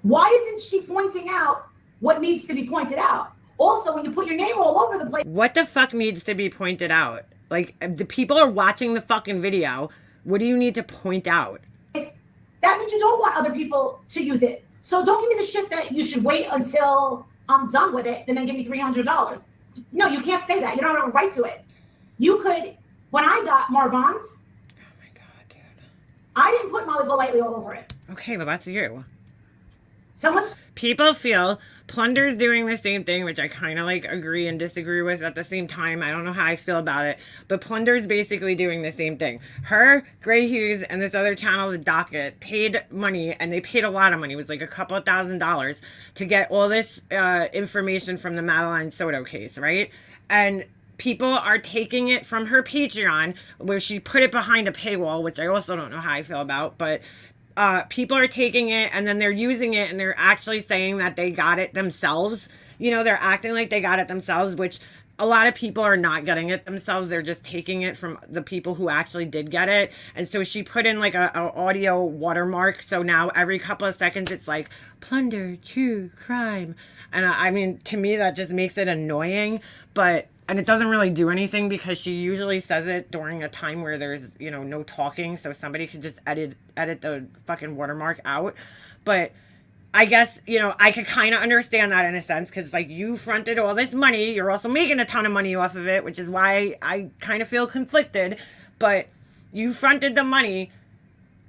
Why isn't she pointing out what needs to be pointed out? Also, when you put your name all over the place. What the fuck needs to be pointed out? Like, the people are watching the fucking video. What do you need to point out? That means you don't want other people to use it. So don't give me the shit that you should wait until I'm done with it and then give me $300. No, you can't say that. You don't have a right to it. You could, when I got Marvan's. Oh my God, dude. I didn't put Molly Golightly all over it. Okay, well, that's you. Someone's. People feel Plunder's doing the same thing, which I kind of like agree and disagree with at the same time. I don't know how I feel about it, but Plunder's basically doing the same thing. Her, Gray Hughes, and this other channel, The Docket, paid money, and they paid a lot of money. It was like a couple of $1,000s to get all this information from the Madeline Soto case, right? And people are taking it from her Patreon, where she put it behind a paywall, which I also don't know how I feel about, but people are taking it and then they're using it and they're actually saying that they got it themselves. You know, they're acting like they got it themselves, which a lot of people are not getting it themselves. They're just taking it from the people who actually did get it. And so she put in like a audio watermark. So now every couple of seconds, it's like plunder, true crime. And I mean, to me, that just makes it annoying, and it doesn't really do anything because she usually says it during a time where there's, you know, no talking. So somebody could just edit the fucking watermark out. But I guess, you know, I could kind of understand that in a sense because, like, you fronted all this money. You're also making a ton of money off of it, which is why I kind of feel conflicted. But you fronted the money.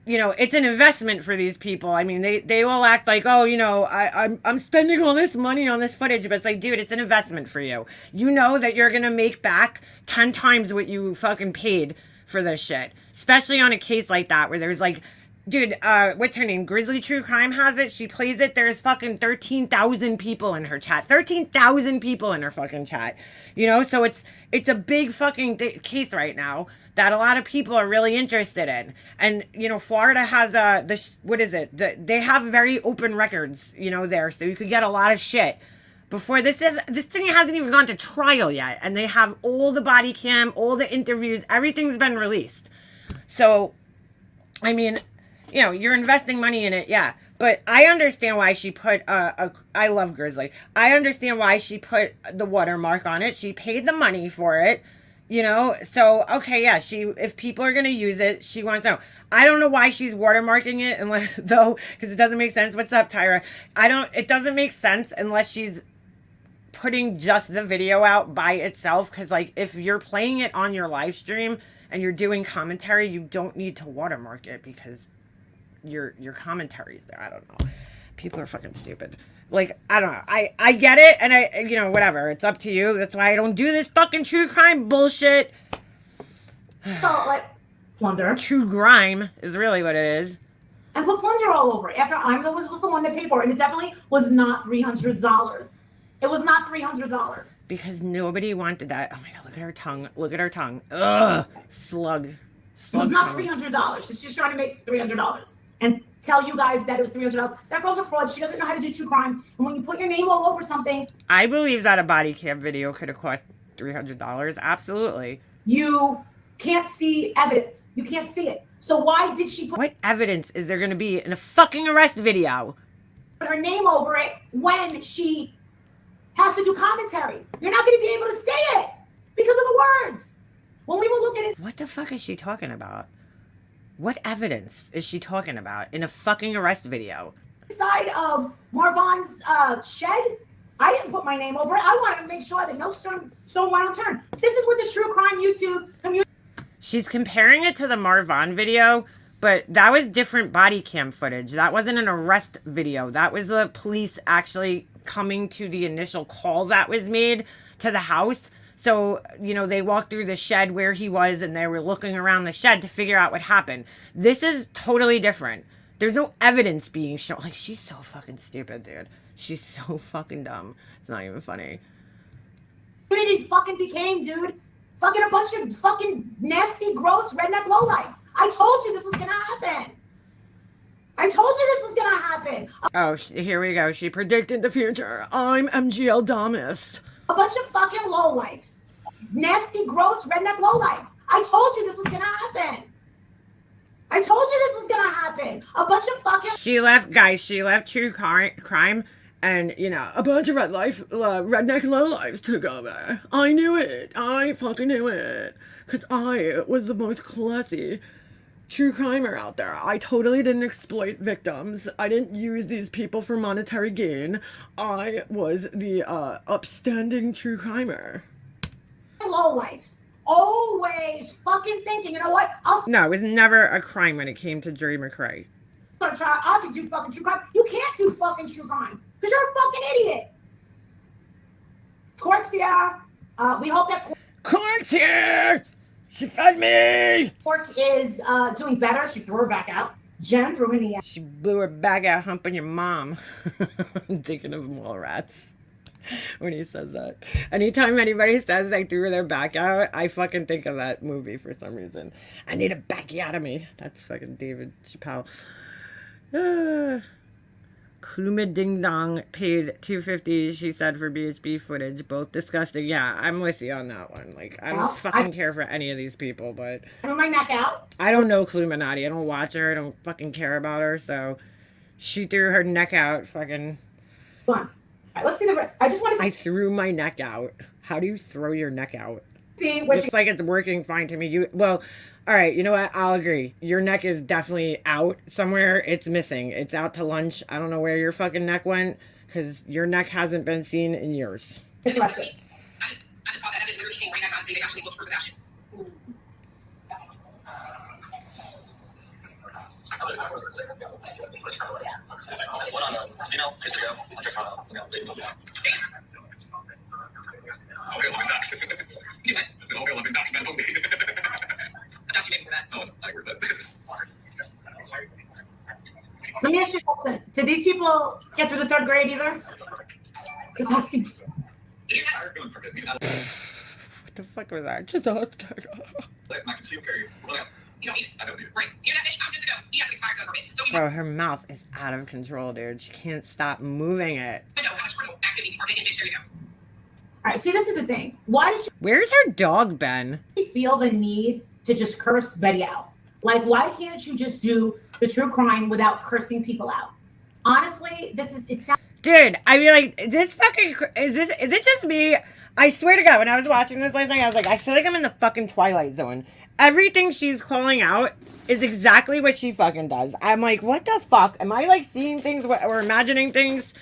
You know, it's an investment for these people. I mean, they all act like, oh, you know, I'm spending all this money on this footage. But it's like, dude, it's an investment for you. You know that you're going to make back 10 times what you fucking paid for this shit. Especially on a case like that where there's like, dude, what's her name? Grizzly True Crime has it. She plays it. There's fucking 13,000 people in her chat. 13,000 people in her fucking chat. You know, so it's a big fucking case right now that a lot of people are really interested in. And, you know, Florida has they have very open records, you know, there. So you could get a lot of shit. Before this thing hasn't even gone to trial yet. And they have all the body cam, all the interviews, everything's been released. So, I mean, you know, you're investing money in it, yeah. But I understand why she put I love Grizzly. I understand why she put the watermark on it. She paid the money for it, you know. So okay, yeah. If people are gonna use it, she wants to know. I don't know why she's watermarking it unless because it doesn't make sense. What's up, Tyra? It doesn't make sense unless she's putting just the video out by itself. Because like if you're playing it on your live stream and you're doing commentary, you don't need to watermark it because your commentaries there. I don't know. People are fucking stupid. Like, I don't know. I get it, and I, you know, whatever. It's up to you. That's why I don't do this fucking true crime bullshit. So, like, plunder. True grime is really what it is. And put plunder all over it. After was the one that paid for it, and it definitely was not $300. It was not $300. Because nobody wanted that. Oh my God, look at her tongue. Look at her tongue. Ugh. Slug. It was not $300. She's just trying to make $300 and tell you guys that it was $300. That girl's a fraud. She doesn't know how to do true crime. And when you put your name all over something, I believe that a body cam video could have cost $300. Absolutely. You can't see evidence. You can't see it. So why did she put what evidence is there going to be in a fucking arrest video? Her name over it when she has to do commentary. You're not going to be able to say it because of the words. When we were looking at what the fuck is she talking about? What evidence is she talking about in a fucking arrest video? Side of Marvan's shed. I didn't put my name over it. I wanted to make sure that no stone went unturned. This is what the true crime YouTube community. She's comparing it to the Marvan video, but that was different body cam footage. That wasn't an arrest video. That was the police actually coming to the initial call that was made to the house. So, you know, they walked through the shed where he was and they were looking around the shed to figure out what happened. This is totally different. There's no evidence being shown. Like, she's so fucking stupid, dude. She's so fucking dumb. It's not even funny. Community fucking became, dude. Fucking a bunch of fucking nasty, gross redneck lowlifes. I told you this was gonna happen. I told you this was gonna happen. Oh, here we go. She predicted the future. I'm MGL Damas. A bunch of fucking lowlifes. Nasty, gross redneck lowlifes. I told you this was gonna happen. I told you this was gonna happen. A bunch of fucking. She left, guys. She left true crime, and you know, a bunch of redneck lowlifes took over. I knew it. I fucking knew it, cause I was the most classy true crimer out there. I totally didn't exploit victims. I didn't use these people for monetary gain. I was the upstanding true crimer. Lowlifes. Always fucking thinking, you know what? No, it was never a crime when it came to Dre McRae. I could do fucking true crime. You can't do fucking true crime because you're a fucking idiot. Court's here. We hope that Court's here. She fed me. Court is doing better. She threw her back out. Jen threw her in the She blew her bag out humping your mom. I'm thinking of Mallrats when he says that. Anytime anybody says they threw their back out, I fucking think of that movie for some reason. I need a backiotomy. That's fucking David Chappelle. Kluma Ding Dong paid $250, she said, for BHB footage. Both disgusting. Yeah, I'm with you on that one. Like, I don't fucking care for any of these people, but threw my neck out. I don't know Kluminati. I don't watch her. I don't fucking care about her. So she threw her neck out. Fucking. Come on. All right, let's see the. I just want to. I threw my neck out. How do you throw your neck out? See what Looks like it's working fine to me. Well, all right. You know what? I'll agree. Your neck is definitely out somewhere. It's missing. It's out to lunch. I don't know where your fucking neck went because your neck hasn't been seen in years. I just thought that image literally came right back on saying they actually looked for Sebastian. Let me ask you a question. Did these people get through the third grade either? Just asking. What the fuck was that? Just a You don't need it. I don't need it. Right. You're that thing. I'm good to go. You have to expire gun permit. So we Bro, her mouth is out of control, dude. She can't stop moving it. know how much criminal activity you partake in, bitch. There you go. All right. See, this is the thing. Why does Where's her dog been? she feel the need to just curse Betty out? Like, why can't you just do the true crime without cursing people out? Honestly, it sounds. Dude, I mean, like, this fucking, is it just me? I swear to God, when I was watching this last night, I was like, I feel like I'm in the fucking Twilight Zone. Everything she's calling out is exactly what she fucking does. I'm like, what the fuck? Am I, like, seeing things or imagining things?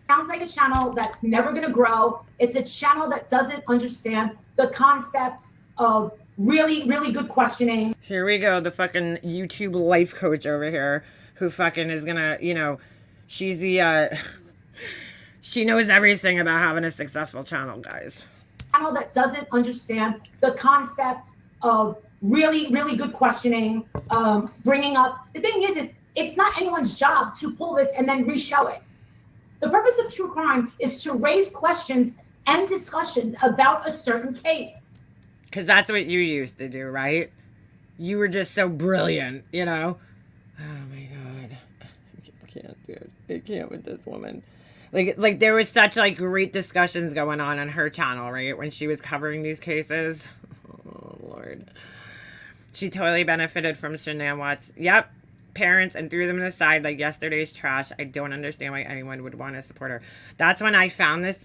Sounds like a channel that's never going to grow. It's a channel that doesn't understand the concept of really, really good questioning. Here we go, the fucking YouTube life coach over here who fucking is gonna, you know, she's the, she knows everything about having a successful channel, guys. Channel that doesn't understand the concept of really, really good questioning, bringing up. The thing is it's not anyone's job to pull this and then re-show it. The purpose of true crime is to raise questions and discussions about a certain case. Because that's what you used to do, right? You were just so brilliant, you know? Oh my God. I just can't, dude. I can't with this woman. Like there was such like great discussions going on her channel, right? When she was covering these cases. Oh Lord. She totally benefited from Shanann Watts. Yep. Parents and threw them in the side like yesterday's trash. I don't understand why anyone would want to support her. That's when I found this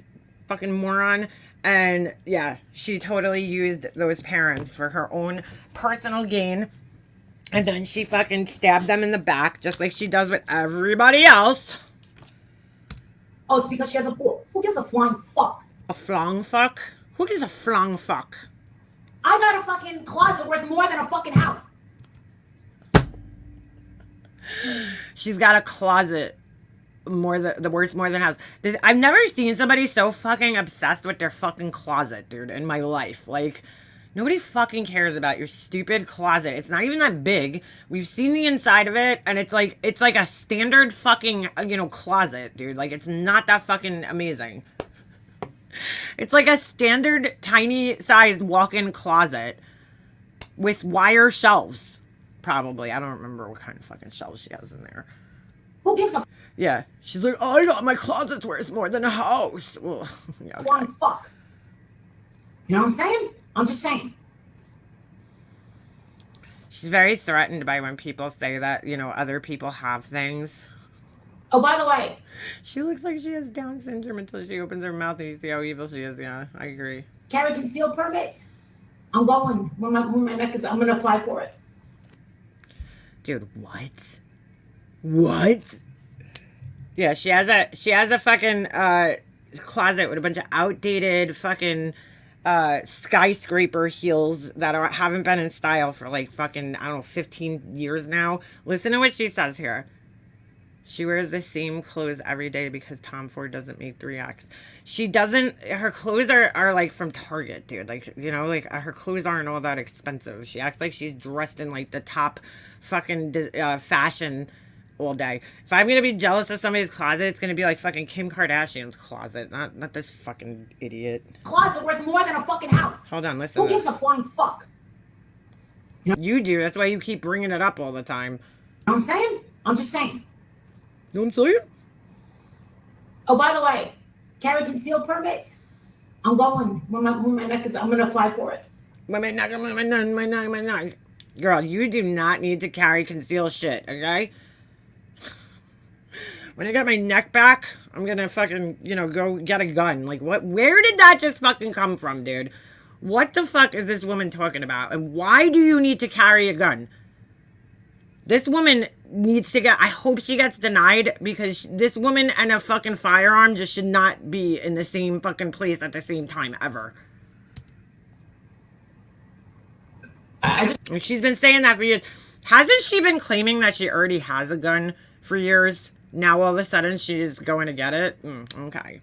fucking moron. And yeah, she totally used those parents for her own personal gain. And then she fucking stabbed them in the back, just like she does with everybody else. Oh, it's because she has a pool. Who gives a flying fuck? A flong fuck? Who gives a flong fuck? I got a fucking closet worth more than a fucking house. She's got a closet worth more than a house. I've never seen somebody so fucking obsessed with their fucking closet, dude, in my life. Like, nobody fucking cares about your stupid closet. It's not even that big. We've seen the inside of it, and it's like a standard fucking, closet, dude. Like, it's not that fucking amazing. It's like a standard tiny sized walk-in closet with wire shelves. Probably. I don't remember what kind of fucking shelves she has in there. Who gives a Yeah. She's like, oh, I got my closet's worth more than a house. Well, yeah, okay. flying fuck? You know what I'm saying? I'm just saying. She's very threatened by when people say that, other people have things. Oh, by the way. She looks like she has Down syndrome until she opens her mouth and you see how evil she is. Yeah, I agree. Carry concealed permit? I'm going. When my neck is, I'm going to apply for it. Dude, what? What? Yeah, she has a fucking closet with a bunch of outdated fucking skyscraper heels that haven't been in style for like fucking, I don't know, 15 years now. Listen to what she says here. She wears the same clothes every day because Tom Ford doesn't make 3X. She doesn't, her clothes are like from Target, dude. Like, her clothes aren't all that expensive. She acts like she's dressed in like the top fucking fashion all day. If I'm going to be jealous of somebody's closet, it's going to be like fucking Kim Kardashian's closet. Not this fucking idiot. Closet worth more than a fucking house. Hold on, listen. Who gives a flying fuck? You do. That's why you keep bringing it up all the time. You know what I'm saying? I'm just saying. You know what I'm saying? Oh, by the way, carry concealed permit? I'm going. When my neck is, I'm going to apply for it. My neck. Girl, you do not need to carry concealed shit, okay? When I get my neck back, I'm gonna fucking, go get a gun. Like, what? Where did that just fucking come from, dude? What the fuck is this woman talking about? And why do you need to carry a gun? This woman needs to I hope she gets denied, because this woman and a fucking firearm just should not be in the same fucking place at the same time, ever. And she's been saying that for years. Hasn't she been claiming that she already has a gun for years? Now all of a sudden she's going to get it? Okay.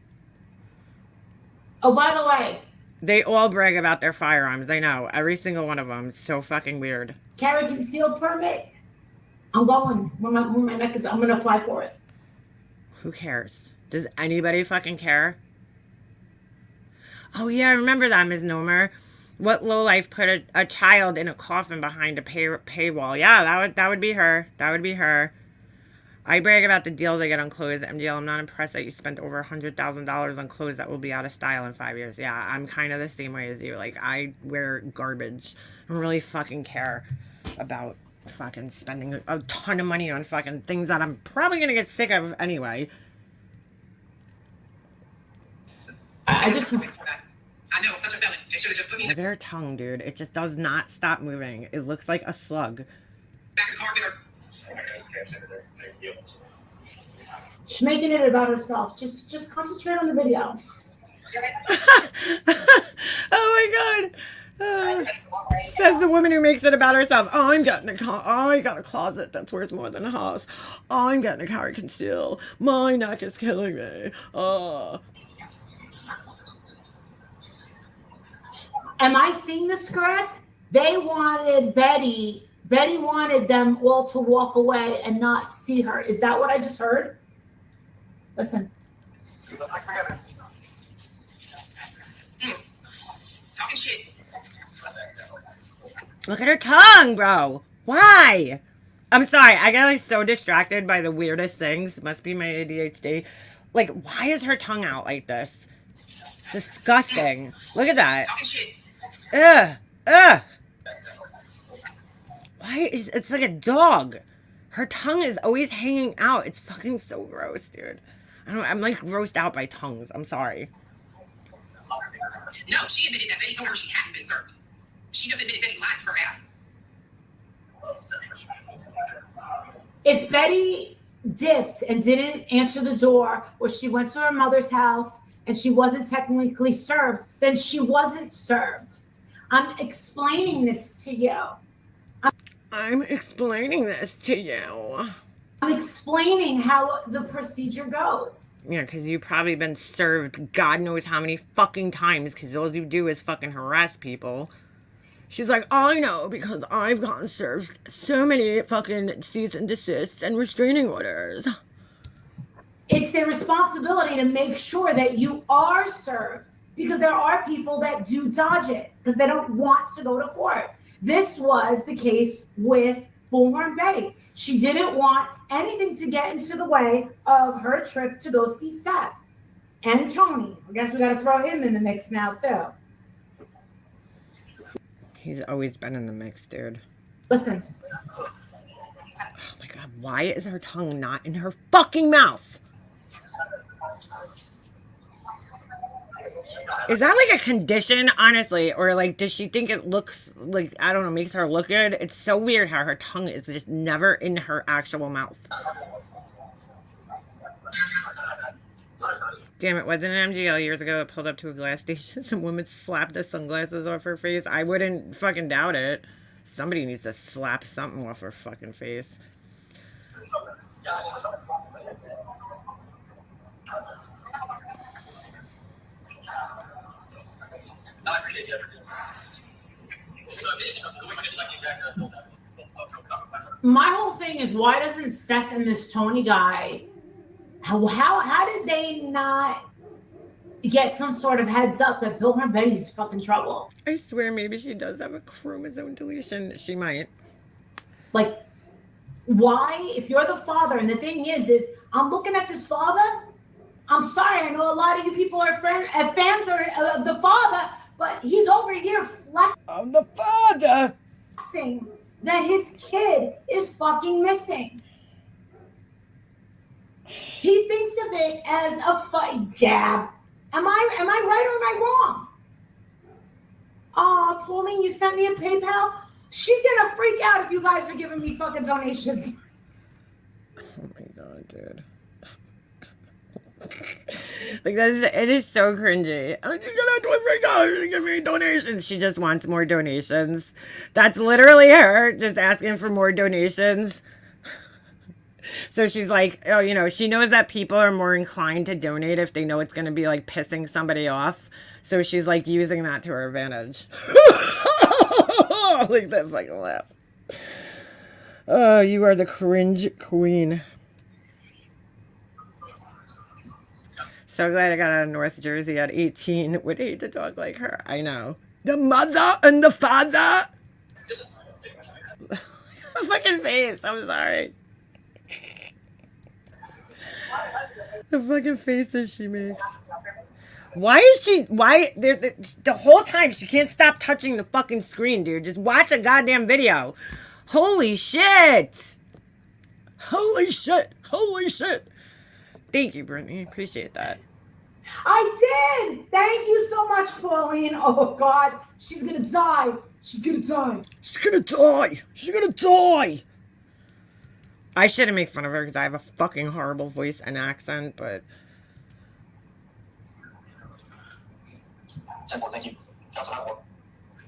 Oh, by the way. They all brag about their firearms. I know. Every single one of them. So fucking weird. Carry concealed permit? I'm going. When my neck is, I'm going to apply for it. Who cares? Does anybody fucking care? Oh yeah, I remember that, Ms. Nomer. What lowlife put a child in a coffin behind a paywall? Yeah, that would be her. That would be her. I brag about the deals I get on clothes. MGL, I'm not impressed that you spent over $100,000 on clothes that will be out of style in 5 years. Yeah, I'm kind of the same way as you. Like, I wear garbage. I don't really fucking care about fucking spending a ton of money on fucking things that I'm probably going to get sick of anyway. I just... I know, I'm such a felon. They should have just put me in Look at her tongue, dude. It just does not stop moving. It looks like a slug. back of the car with her. She's making it about herself. Just concentrate on the video. Oh my god. Says the woman who makes it about herself. Oh, I got a closet that's worth more than a house. Oh, I'm getting a carry conceal. My neck is killing me. Am I seeing this correct? They wanted Betty wanted them all to walk away and not see her. Is that what I just heard? Listen. Talking shit. Look at her tongue, bro. Why? I'm sorry. I get like so distracted by the weirdest things. Must be my ADHD. Like, why is her tongue out like this? Disgusting. Look at that. Talking shit. Ugh. It's like a dog. Her tongue is always hanging out. It's fucking so gross, dude. I'm like grossed out by tongues. I'm sorry. No, she admitted that Betty told her she hadn't been served. She just admitted Betty lied to her ass. If Betty dipped and didn't answer the door, or she went to her mother's house and she wasn't technically served, then she wasn't served. I'm explaining this to you. I'm explaining this to you. I'm explaining how the procedure goes. Yeah, because you've probably been served God knows how many fucking times, because all you do is fucking harass people. She's like, I know, because I've gotten served so many fucking cease and desist and restraining orders. It's their responsibility to make sure that you are served, because there are people that do dodge it because they don't want to go to court. This was the case with Bullhorn Betty. She didn't want anything to get into the way of her trip to go see Seth and Tony. I guess we got to throw him in the mix now, too. He's always been in the mix, dude. Listen. Oh my God, why is her tongue not in her fucking mouth? Is that like a condition, honestly? Or like, does she think it looks like, I don't know, makes her look good? It's so weird how her tongue is just never in her actual mouth. Damn it, wasn't an MGL years ago? It pulled up to a gas station. Some woman slapped the sunglasses off her face. I wouldn't fucking doubt it. Somebody needs to slap something off her fucking face. My whole thing is, why doesn't Seth and this Tony guy, how did they not get some sort of heads up that Bullhorn Betty's fucking trouble? I swear maybe she does have a chromosome deletion. She might. Like, why, if you're the father, and the thing is I'm looking at this father, I'm sorry, I know a lot of you people are fans of the father, but he's over here I'm the father! flexing that his kid is fucking missing. He thinks of it as a fight jab. Am I right or am I wrong? Oh, Pauline, you sent me a PayPal? She's gonna freak out if you guys are giving me fucking donations. Oh my God, dude. Like, it is so cringy. I'm gonna $23 to give me donations. She just wants more donations. That's literally her just asking for more donations. So she's like, oh, you know, she knows that people are more inclined to donate if they know it's going to be like pissing somebody off. So she's like using that to her advantage. Like that fucking laugh. Oh, you are the cringe queen. So glad I got out of North Jersey at 18. Would hate to talk like her. I know. The mother and the father. Fucking face. I'm sorry. The fucking faces she makes. The whole time she can't stop touching the fucking screen, dude. Just watch a goddamn video. Holy shit. Holy shit. Holy shit. Thank you, Brittany. Appreciate that. I did. Thank you so much, Pauline. Oh, God. She's going to die. She's going to die. She's going to die. She's going to die. I shouldn't make fun of her because I have a fucking horrible voice and accent, but... Thank you.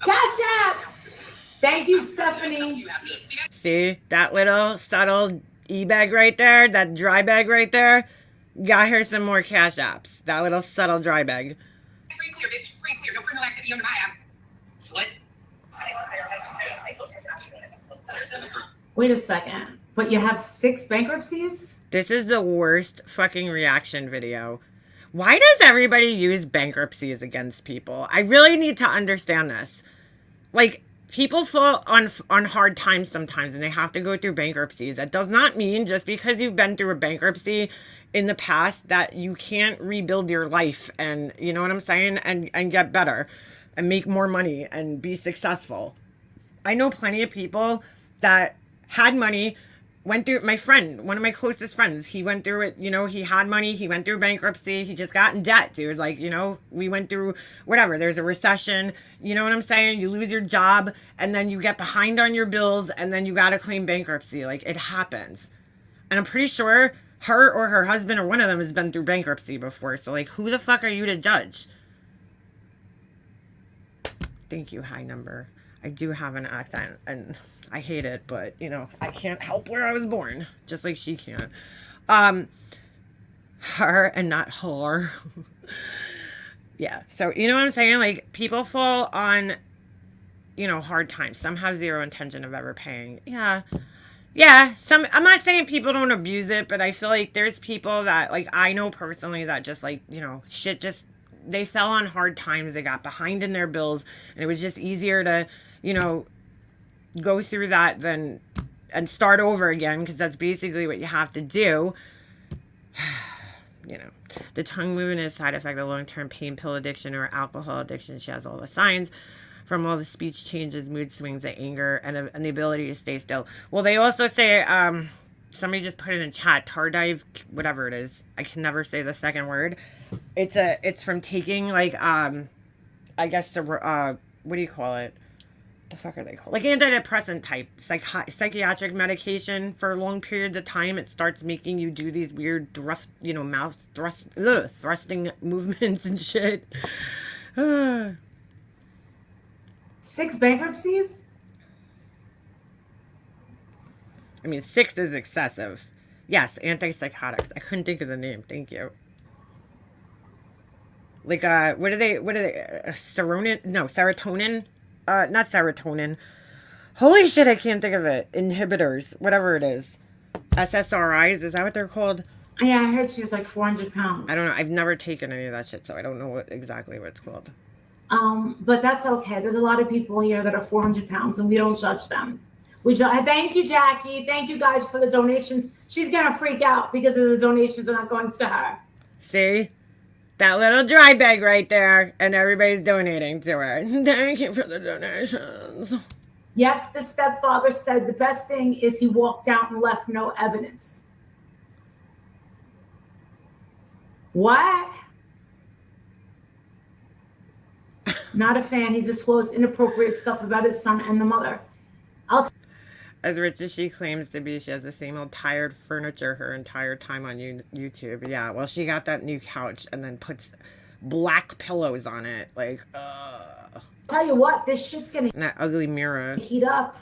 Cash App. Thank you, Stephanie. See? That little subtle e-bag right there, that dry bag right there, got her some more Cash Apps. That little subtle dry bag. Free clear, bitch. Free clear. No criminal activity under my ass. Slut. Wait a second. But you have 6 bankruptcies? This is the worst fucking reaction video. Why does everybody use bankruptcies against people? I really need to understand this. Like, people fall on hard times sometimes and they have to go through bankruptcies. That does not mean just because you've been through a bankruptcy in the past that you can't rebuild your life and, you know what I'm saying, and get better and make more money and be successful. I know plenty of people that had money, went through, my friend, one of my closest friends, he went through it, you know, he had money, he went through bankruptcy, he just got in debt, dude. Like, you know, we went through whatever, there's a recession, you know what I'm saying? You lose your job, and then you get behind on your bills, and then you gotta claim bankruptcy. Like, it happens. And I'm pretty sure her or her husband or one of them has been through bankruptcy before. So, like, who the fuck are you to judge? Thank you, high number. I do have an accent, and I hate it, but, you know, I can't help where I was born, just like she can't. Her and not her. Yeah, so, you know what I'm saying? Like, people fall on, you know, hard times. Some have zero intention of ever paying. Yeah, some, I'm not saying people don't abuse it, but I feel like there's people that, like, I know personally that just, like, you know, shit just, they fell on hard times. They got behind in their bills, and it was just easier to, you know, go through that than and start over again, because that's basically what you have to do. You know, the tongue movement is a side effect of long-term pain, pill addiction, or alcohol addiction. She has all the signs from all the speech changes, mood swings, the anger, and the ability to stay still. Well, they also say, somebody just put it in chat, tardive, whatever it is. I can never say the second word. It's from taking, like, I guess, what do you call it? The fuck are they called? Like antidepressant type psychiatric medication for long periods of time. It starts making you do these weird mouth thrusting movements and shit. 6 bankruptcies? I mean, 6 is excessive. Yes, antipsychotics. I couldn't think of the name. Thank you. Like, what are they, serotonin? No, serotonin? Not serotonin. Holy shit, I can't think of it. Inhibitors, whatever it is. SSRIs, is that what they're called? Yeah, I heard she's like 400 pounds. I don't know. I've never taken any of that shit, so I don't know exactly what it's called. But that's okay. There's a lot of people here that are 400 pounds, and we don't judge them. Thank you, Jackie. Thank you guys for the donations. She's gonna freak out because of the donations are not going to her. See? That little dry bag right there, and everybody's donating to her. Thank you for the donations. Yep, the stepfather said the best thing is he walked out and left no evidence. What? Not a fan. He disclosed inappropriate stuff about his son and the mother. As rich as she claims to be, she has the same old tired furniture her entire time on YouTube. Yeah, well, she got that new couch and then puts black pillows on it. Like, Tell you what, this shit's gonna... And that ugly mirror. Heat up.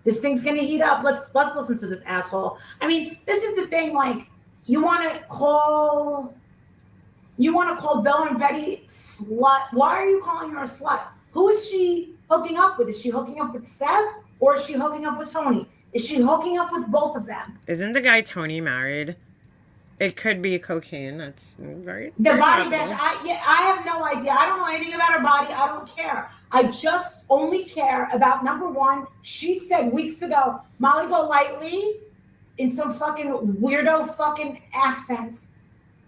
This thing's gonna heat up. Let's listen to this asshole. I mean, this is the thing, like, you want to call Bella and Betty slut. Why are you calling her a slut? Who is she hooking up with? Is she hooking up with Seth? Or is she hooking up with Tony? Is she hooking up with both of them? Isn't the guy Tony married? It could be cocaine. That's very... The very body possible. bash. I have no idea. I don't know anything about her body. I don't care. I just only care about, number one, she said weeks ago, Molly Golightly, in some fucking weirdo fucking accents,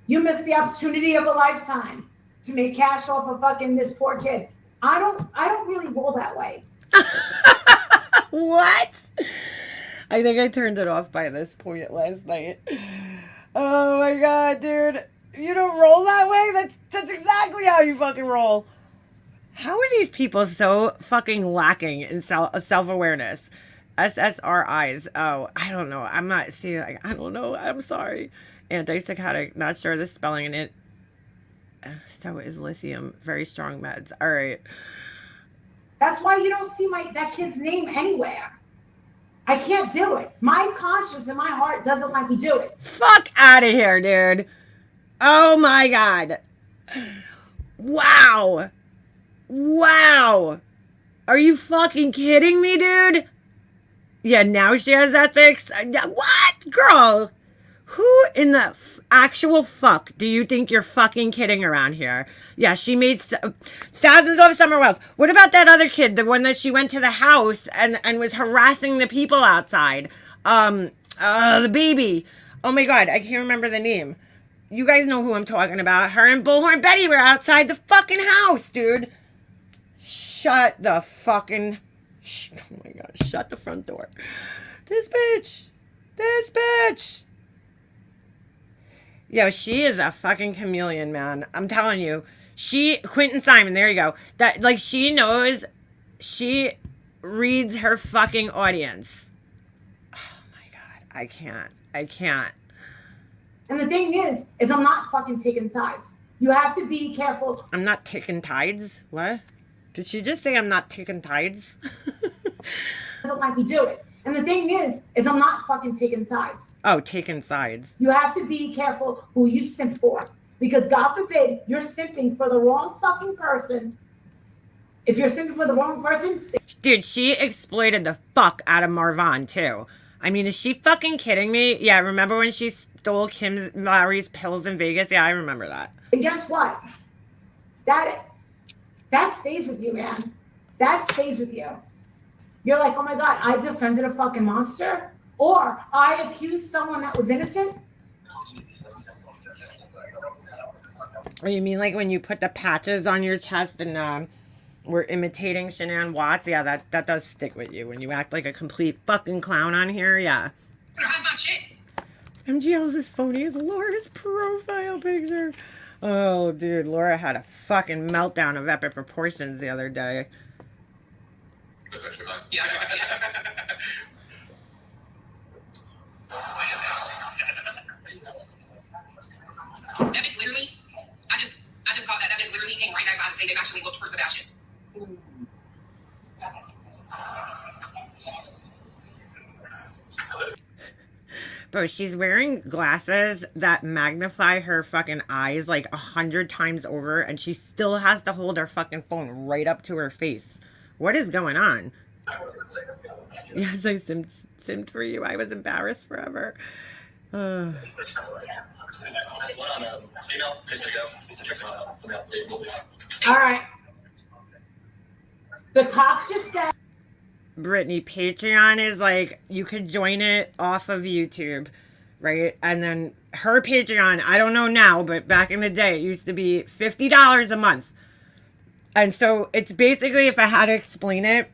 you missed the opportunity of a lifetime to make cash off of fucking this poor kid. I don't really roll that way. What? I think I turned it off by this point last night. Oh my god, dude. You don't roll that way? That's exactly how you fucking roll. How are these people so fucking lacking in self-awareness? SSRIs. Oh, I don't know. I'm not seeing, like, I don't know. I'm sorry. Antipsychotic. Not sure the spelling in it. So is lithium. Very strong meds. All right. That's why you don't see that kid's name anywhere. I can't do it. My conscience and my heart doesn't let me do it. Fuck out of here, dude. Oh my god. Wow. Wow. Are you fucking kidding me, dude? Yeah, now she has ethics. What? Girl. Who in the actual fuck do you think you're fucking kidding around here? Yeah, she made thousands off somewhere else. What about that other kid, the one that she went to the house and was harassing the people outside? The baby. Oh my god, I can't remember the name. You guys know who I'm talking about. Her and Bullhorn Betty were outside the fucking house, dude. Shut the fucking... Oh my god, shut the front door. This bitch. This bitch. Yo, she is a fucking chameleon, man. I'm telling you. Quentin Simon, there you go. That, like, she knows, she reads her fucking audience. Oh my God. I can't. And the thing is I'm not fucking taking sides. You have to be careful. I'm not taking tides? What? Did she just say I'm not taking tides? Doesn't like me do it. And the thing is I'm not fucking taking sides. Oh, taking sides. You have to be careful who you simp for. Because God forbid you're simping for the wrong fucking person. If you're simping for the wrong person. Dude, she exploited the fuck out of Marvin, too. I mean, is she fucking kidding me? Yeah, remember when she stole Kim Lowry's pills in Vegas? Yeah, I remember that. And guess what? That stays with you, man. That stays with you. You're like, oh my God, I defended a fucking monster? Or I accused someone that was innocent? Or you mean like when you put the patches on your chest and were imitating Shanann Watts? Yeah, that does stick with you. When you act like a complete fucking clown on here, yeah. MGL's as phony as Laura's profile picture. Oh, dude, Laura had a fucking meltdown of epic proportions the other day. That's actually mine. Yeah. That bitch literally, I just called that. That bitch literally came right back by and say they've actually looked for Sebastian. Bro, she's wearing glasses that magnify her fucking eyes like 100 times over, and she still has to hold her fucking phone right up to her face. What is going on? Yes, I simmed for you. I was embarrassed forever. All right. The cop just said. Brittany, Patreon is like, you could join it off of YouTube, right? And then her Patreon, I don't know now, but back in the day, it used to be $50 a month. And so it's basically, if I had to explain it,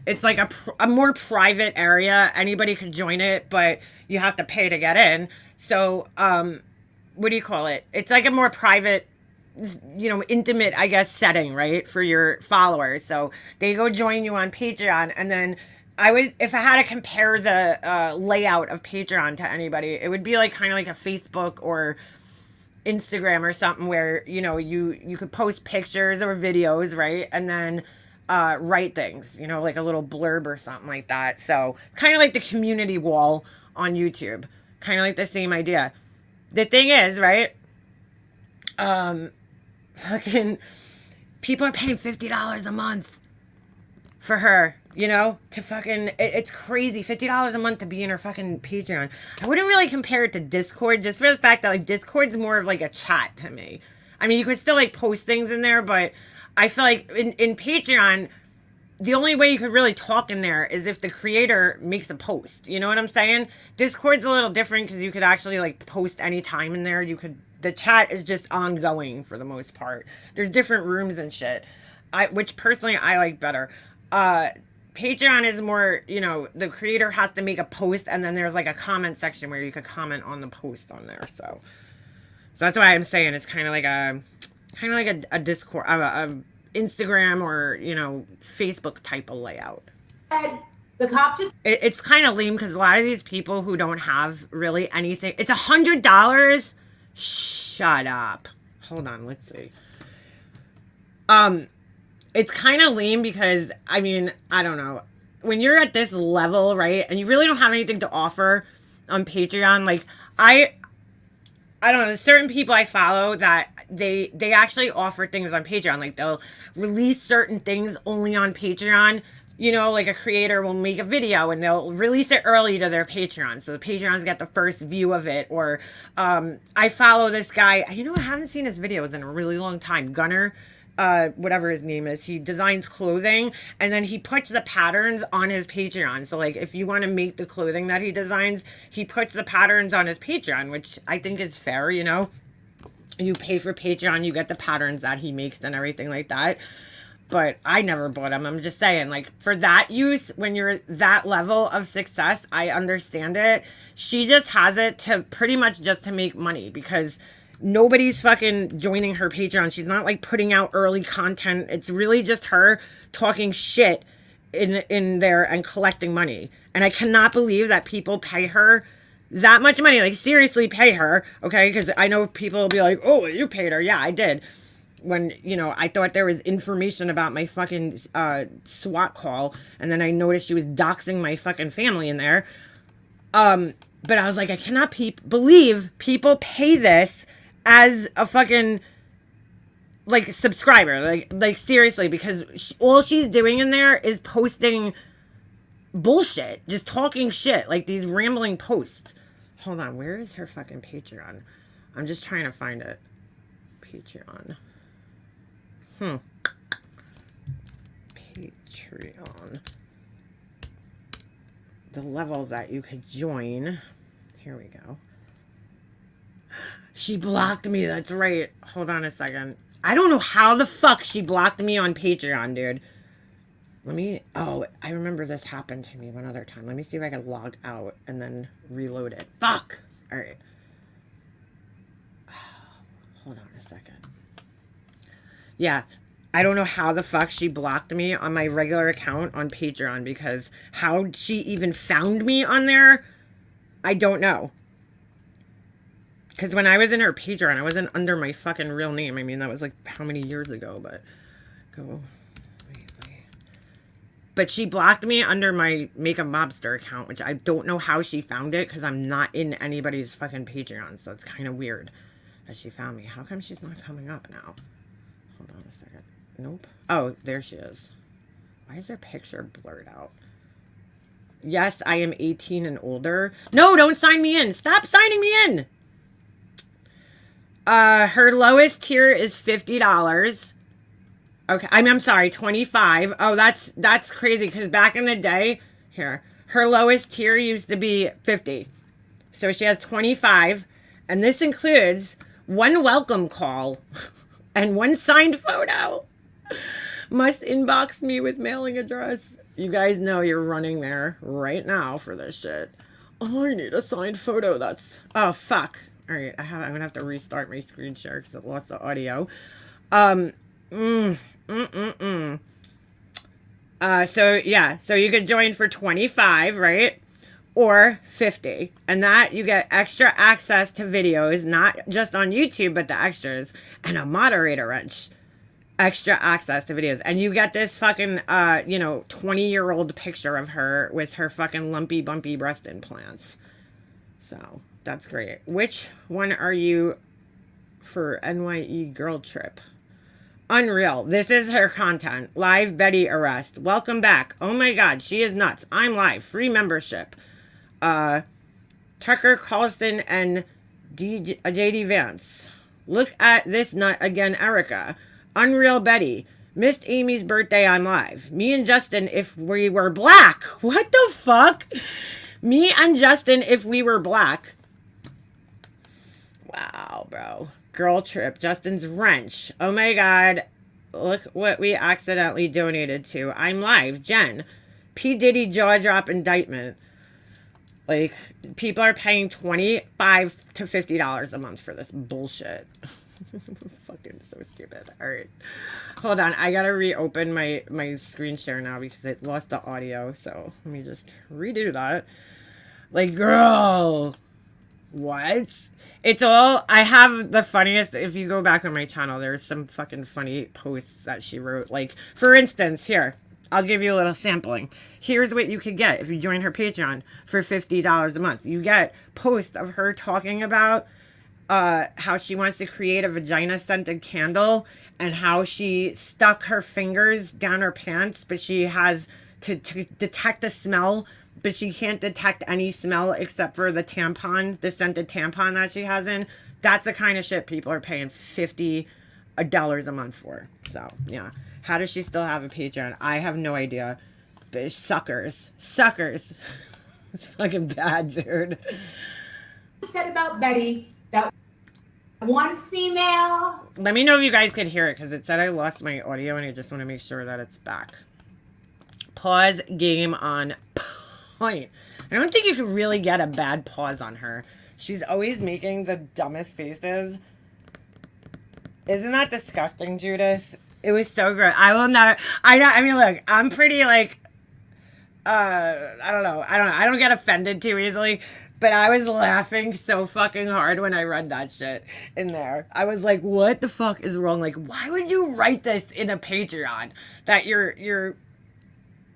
it's like a more private area. Anybody could join it, but you have to pay to get in. So, what do you call it? It's like a more private, you know, intimate, I guess, setting, right, for your followers. So they go join you on Patreon, and then I would, if I had to compare the layout of Patreon to anybody, it would be like kind of like a Facebook or Instagram or something where, you know, you could post pictures or videos, right, and then write things, you know, like a little blurb or something like that. So kind of like the community wall on YouTube, kind of like the same idea. The thing is, right, fucking people are paying $50 a month for her, you know, to fucking, it's crazy. $50 a month to be in her fucking Patreon. I wouldn't really compare it to Discord, just for the fact that like Discord's more of like a chat to me. I mean, you could still like post things in there, but I feel like in Patreon, the only way you could really talk in there is if the creator makes a post. You know what I'm saying? Discord's a little different because you could actually like post anytime in there. The chat is just ongoing for the most part. There's different rooms and shit, which personally I like better. Patreon is more, you know, the creator has to make a post, and then there's like a comment section where you could comment on the post on there. So that's why I'm saying it's kind of like a Discord, Instagram or, you know, Facebook type of layout. The cop just. It's kind of lame because a lot of these people who don't have really anything. It's $100. Shut up. Hold on, let's see. It's kind of lame because, I mean, I don't know. When you're at this level, right, and you really don't have anything to offer on Patreon, like, I don't know, there's certain people I follow that they actually offer things on Patreon. Like, they'll release certain things only on Patreon. You know, like a creator will make a video and they'll release it early to their Patreon. So the Patreons get the first view of it. Or I follow this guy. You know, I haven't seen his videos in a really long time. Gunner, whatever his name is. He designs clothing and then he puts the patterns on his Patreon. So like if you want to make the clothing that he designs, he puts the patterns on his Patreon, which I think is fair, you know. You pay for Patreon, you get the patterns that he makes and everything like that. but I never bought them. I'm just saying, like, for that use, when you're that level of success, I understand it. She just has it to pretty much just to make money because nobody's fucking joining her Patreon. She's not like putting out early content. It's really just her talking shit in there and collecting money. And I cannot believe that people pay her that much money. Like, seriously, pay her, okay? Because I know people will be like, oh, you paid her. Yeah, I did. When, you know, I thought there was information about my fucking SWAT call, and then I noticed she was doxing my fucking family in there. But I was like, I cannot believe people pay this as a fucking, like, subscriber. Like seriously, because all she's doing in there is posting bullshit. Just talking shit. Like, these rambling posts. Hold on, where is her fucking Patreon? I'm just trying to find it. Patreon. Patreon. The levels that you could join. Here we go. She blocked me. That's right. Hold on a second. I don't know how the fuck she blocked me on Patreon, dude. Let me... Oh, I remember this happened to me one other time. Let me see if I can log out and then reload it. Fuck! Alright. Hold on a second. Yeah. I don't know how the fuck she blocked me on my regular account on Patreon, because how she even found me on there, I don't know. Because when I was in her Patreon, I wasn't under my fucking real name. I mean, that was like how many years ago, but go. Wait. But she blocked me under my Make a Mobster account, which I don't know how she found it, because I'm not in anybody's fucking Patreon, so it's kind of weird that she found me. How come she's not coming up now? Hold on a second. Nope. Oh, there she is. Why is her picture blurred out? Yes, I am 18 and older. No, don't sign me in. Stop signing me in. Her lowest tier is $50. Okay, I'm sorry, 25. Oh, that's crazy, because back in the day, here, her lowest tier used to be 50. So she has 25, and this includes one welcome call and one signed photo. Must inbox me with mailing address. You guys know you're running there right now for this shit. Oh, I need a signed photo. That's... Oh, fuck. All right, I'm going to have to restart my screen share because it lost the audio. So, yeah. So you could join for 25, right? Or 50. And that, you get extra access to videos, not just on YouTube, but the extras. And a moderator wrench. Extra access to videos. And you get this fucking, 20-year-old picture of her with her fucking lumpy, bumpy breast implants. So, that's great. Which one are you for NYE girl trip? Unreal. This is her content. Live Betty arrest. Welcome back. Oh my god, she is nuts. I'm live. Free membership. Tucker Carlson and JD Vance. Look at this nut again, Erica. Unreal Betty. Missed Amy's birthday, I'm live. Me and Justin, if we were black. What the fuck? Me and Justin, if we were black. Wow, bro. Girl trip. Justin's wrench. Oh my god. Look what we accidentally donated to. I'm live. Jen. P. Diddy jaw drop indictment. Like, people are paying $25 to $50 a month for this bullshit. Fucking so stupid. Alright. Hold on. I gotta reopen my screen share now because it lost the audio. So, let me just redo that. Like, girl. What? It's all... I have the funniest... If you go back on my channel, there's some fucking funny posts that she wrote. Like, for instance, here. I'll give you a little sampling. Here's what you could get if you join her Patreon for $50 a month. You get posts of her talking about how she wants to create a vagina-scented candle and how she stuck her fingers down her pants, but she has to detect the smell, but she can't detect any smell except for the tampon, the scented tampon that she has in. That's the kind of shit people are paying $50 a month for. So, yeah. How does she still have a Patreon? I have no idea. But suckers. Suckers. It's fucking bad, dude. Said about Betty that One female. Let me know if you guys could hear it, because it said I lost my audio, and I just want to make sure that it's back. Pause game on point. I don't think you could really get a bad pause on her. She's always making the dumbest faces. Isn't that disgusting, Judith? It was so good. I will never. I mean, look, I'm pretty like. I don't know. I don't get offended too easily. But I was laughing so fucking hard when I read that shit in there. I was like, what the fuck is wrong? Like, why would you write this in a Patreon that you're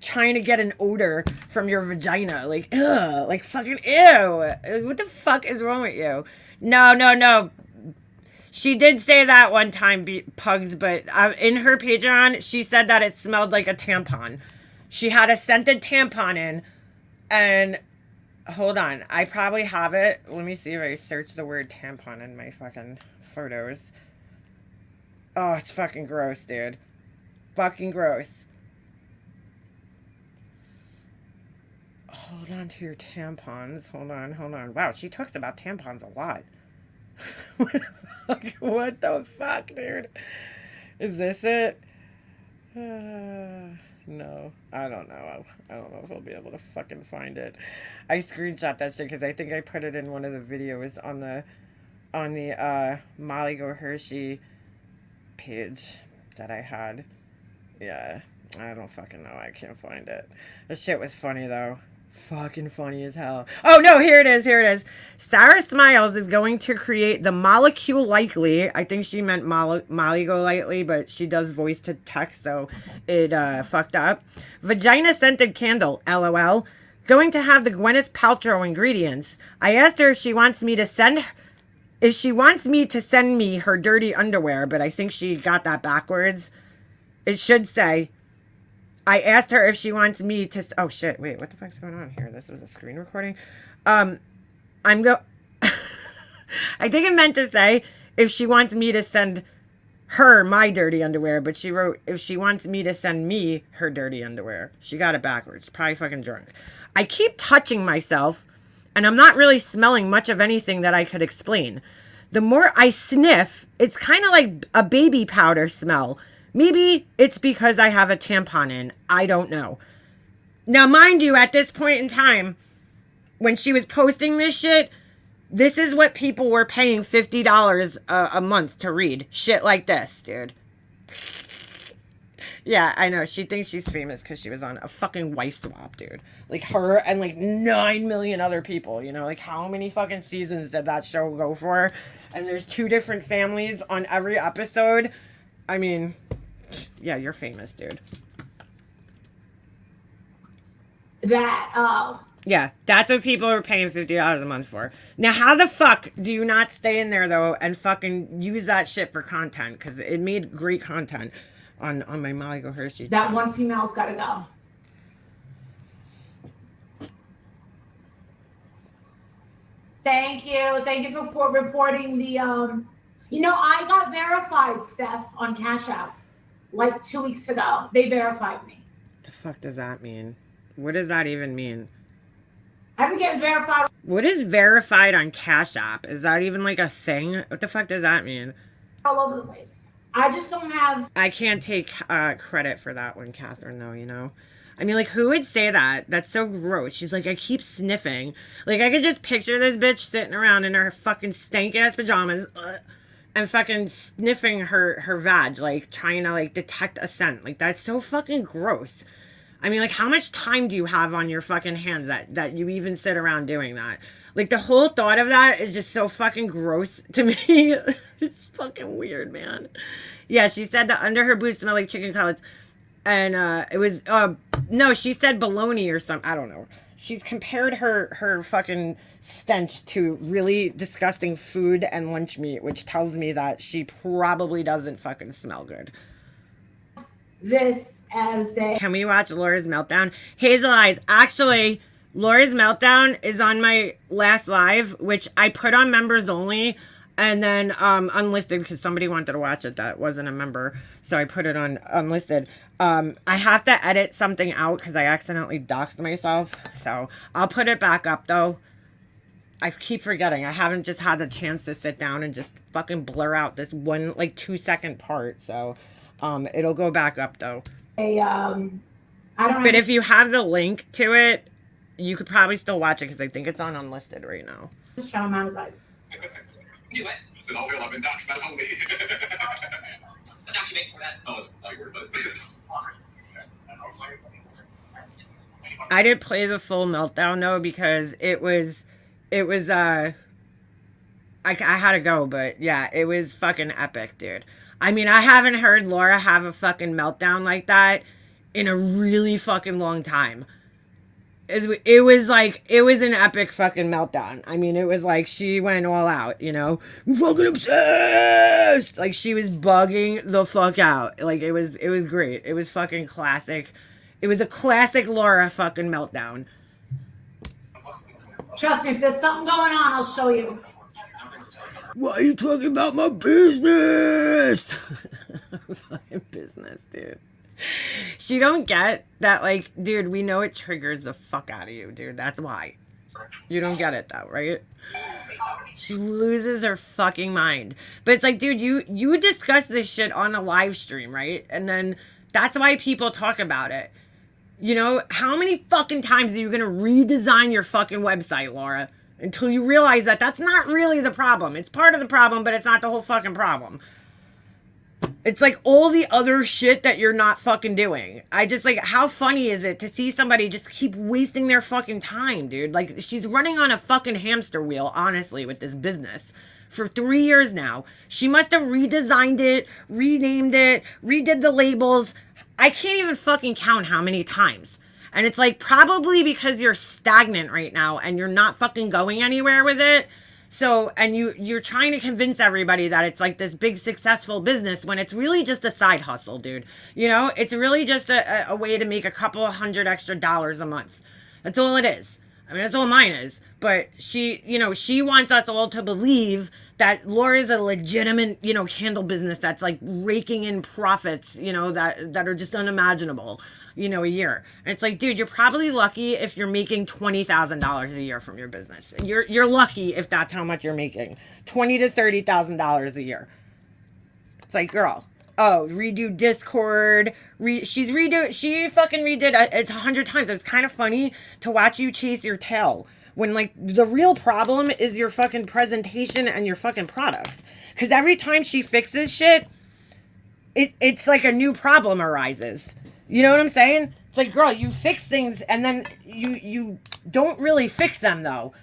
trying to get an odor from your vagina? Like, ugh, like fucking ew. What the fuck is wrong with you? No. She did say that one time, Pugs, but in her Patreon, she said that it smelled like a tampon. She had a scented tampon in, and hold on, I probably have it. Let me see if I search the word tampon in my fucking photos. Oh, it's fucking gross, dude. Fucking gross. Hold on to your tampons. Hold on. Wow, she talks about tampons a lot. What the fuck, dude? Is this it? No, I don't know. I don't know if I'll be able to fucking find it. I screenshot that shit because I think I put it in one of the videos on the Molly Go Hershey page that I had. Yeah, I don't fucking know. I can't find it. The shit was funny though. Fucking funny as hell. Oh no, here it is. Sarah Smiles is going to create the Molecule Likely. I think she meant Molly Go Lightly, but she does voice to text, so it fucked up. Vagina scented candle, LOL. Going to have the Gwyneth Paltrow ingredients. I asked her if she wants me to send me her dirty underwear, but I think she got that backwards. It should say, I asked her if she wants me to... Oh, shit. Wait, what the fuck's going on here? This was a screen recording. I think it meant to say if she wants me to send her my dirty underwear, but she wrote if she wants me to send me her dirty underwear. She got it backwards. Probably fucking drunk. I keep touching myself, and I'm not really smelling much of anything that I could explain. The more I sniff, it's kind of like a baby powder smell. Maybe it's because I have a tampon in. I don't know. Now, mind you, at this point in time, when she was posting this shit, this is what people were paying $50 a month to read. Shit like this, dude. Yeah, I know. She thinks she's famous because she was on a fucking wife swap, dude. Like her and like 9 million other people, you know? Like how many fucking seasons did that show go for? And there's 2 different families on every episode. I mean... Yeah, you're famous, dude. Yeah, that's what people are paying $50 a month for. Now, how the fuck do you not stay in there, though, and fucking use that shit for content? Because it made great content on my Molly Go Hershey That channel. one female's got to go. Thank you for reporting the, I got verified, Steph, on Cash App. Like 2 weeks ago. They verified me. The fuck does that mean? What does that even mean? I've been getting verified. What is verified on Cash App? Is that even like a thing? What the fuck does that mean? All over the place. I just don't have... I can't take credit for that one, Catherine, though, you know? I mean, like, who would say that? That's so gross. She's like, I keep sniffing. Like, I could just picture this bitch sitting around in her fucking stank-ass pajamas, and fucking sniffing her vag, like trying to like detect a scent. Like that's so fucking gross. I mean, like how much time do you have on your fucking hands that you even sit around doing that? Like the whole thought of that is just so fucking gross to me. It's fucking weird, man. Yeah, she said that under her boots smelled like chicken cutlets. And it was, no, she said bologna or something. I don't know. She's compared her fucking stench to really disgusting food and lunch meat, which tells me that she probably doesn't fucking smell good. This as a... Can we watch Laura's Meltdown? Hazel Eyes. Actually, Laura's Meltdown is on my last live, which I put on members only and then unlisted because somebody wanted to watch it that wasn't a member. So I put it on unlisted. I have to edit something out because I accidentally doxed myself. So I'll put it back up though. I keep forgetting. I haven't just had the chance to sit down and just fucking blur out this one like 2-second part. So it'll go back up though. I don't know. But if you have the link to it, you could probably still watch it because I think it's on unlisted right now. This channel monetized. Do what? Oh, hell, I've been doxxed by only. What does she make for that? Oh, I word, but. I didn't play the full meltdown though because it was I had to go, but yeah, it was fucking epic, dude. I mean, I haven't heard Laura have a fucking meltdown like that in a really fucking long time. It was an epic fucking meltdown. I mean, it was like she went all out, you know? I'm fucking obsessed! Like she was bugging the fuck out. Like it was great. It was fucking classic. It was a classic Laura fucking meltdown. Trust me, if there's something going on, I'll show you. Why are you talking about my business? Fucking business, dude. She don't get that, like, dude, we know it triggers the fuck out of you, dude. That's why. You don't get it, though, right? She loses her fucking mind. But it's like, dude, you discuss this shit on a live stream, right? And then that's why people talk about it. You know, how many fucking times are you going to redesign your fucking website, Laura? Until you realize that that's not really the problem. It's part of the problem, but it's not the whole fucking problem. It's like all the other shit that you're not fucking doing. I just like, how funny is it to see somebody just keep wasting their fucking time, dude? Like, she's running on a fucking hamster wheel, honestly, with this business. For 3 years now. She must have redesigned it, renamed it, redid the labels. I can't even fucking count how many times. And it's like, probably because you're stagnant right now and you're not fucking going anywhere with it. So, and you're trying to convince everybody that it's like this big successful business when it's really just a side hustle, dude. You know, it's really just a way to make a couple of $100 extra a month. That's all it is. I mean, that's all mine is. But she, you know, she wants us all to believe that Laura's a legitimate, you know, candle business that's like raking in profits, you know, that are just unimaginable, you know, a year. And it's like, dude, you're probably lucky if you're making $20,000 a year from your business. You're lucky if that's how much you're making. $20,000 to $30,000 a year. It's like, girl, oh, redo Discord. She fucking redid it 100 times. It's kind of funny to watch you chase your tail. When, like, the real problem is your fucking presentation and your fucking products. Because every time she fixes shit, it's like a new problem arises. You know what I'm saying? It's like, girl, you fix things and then you don't really fix them, though.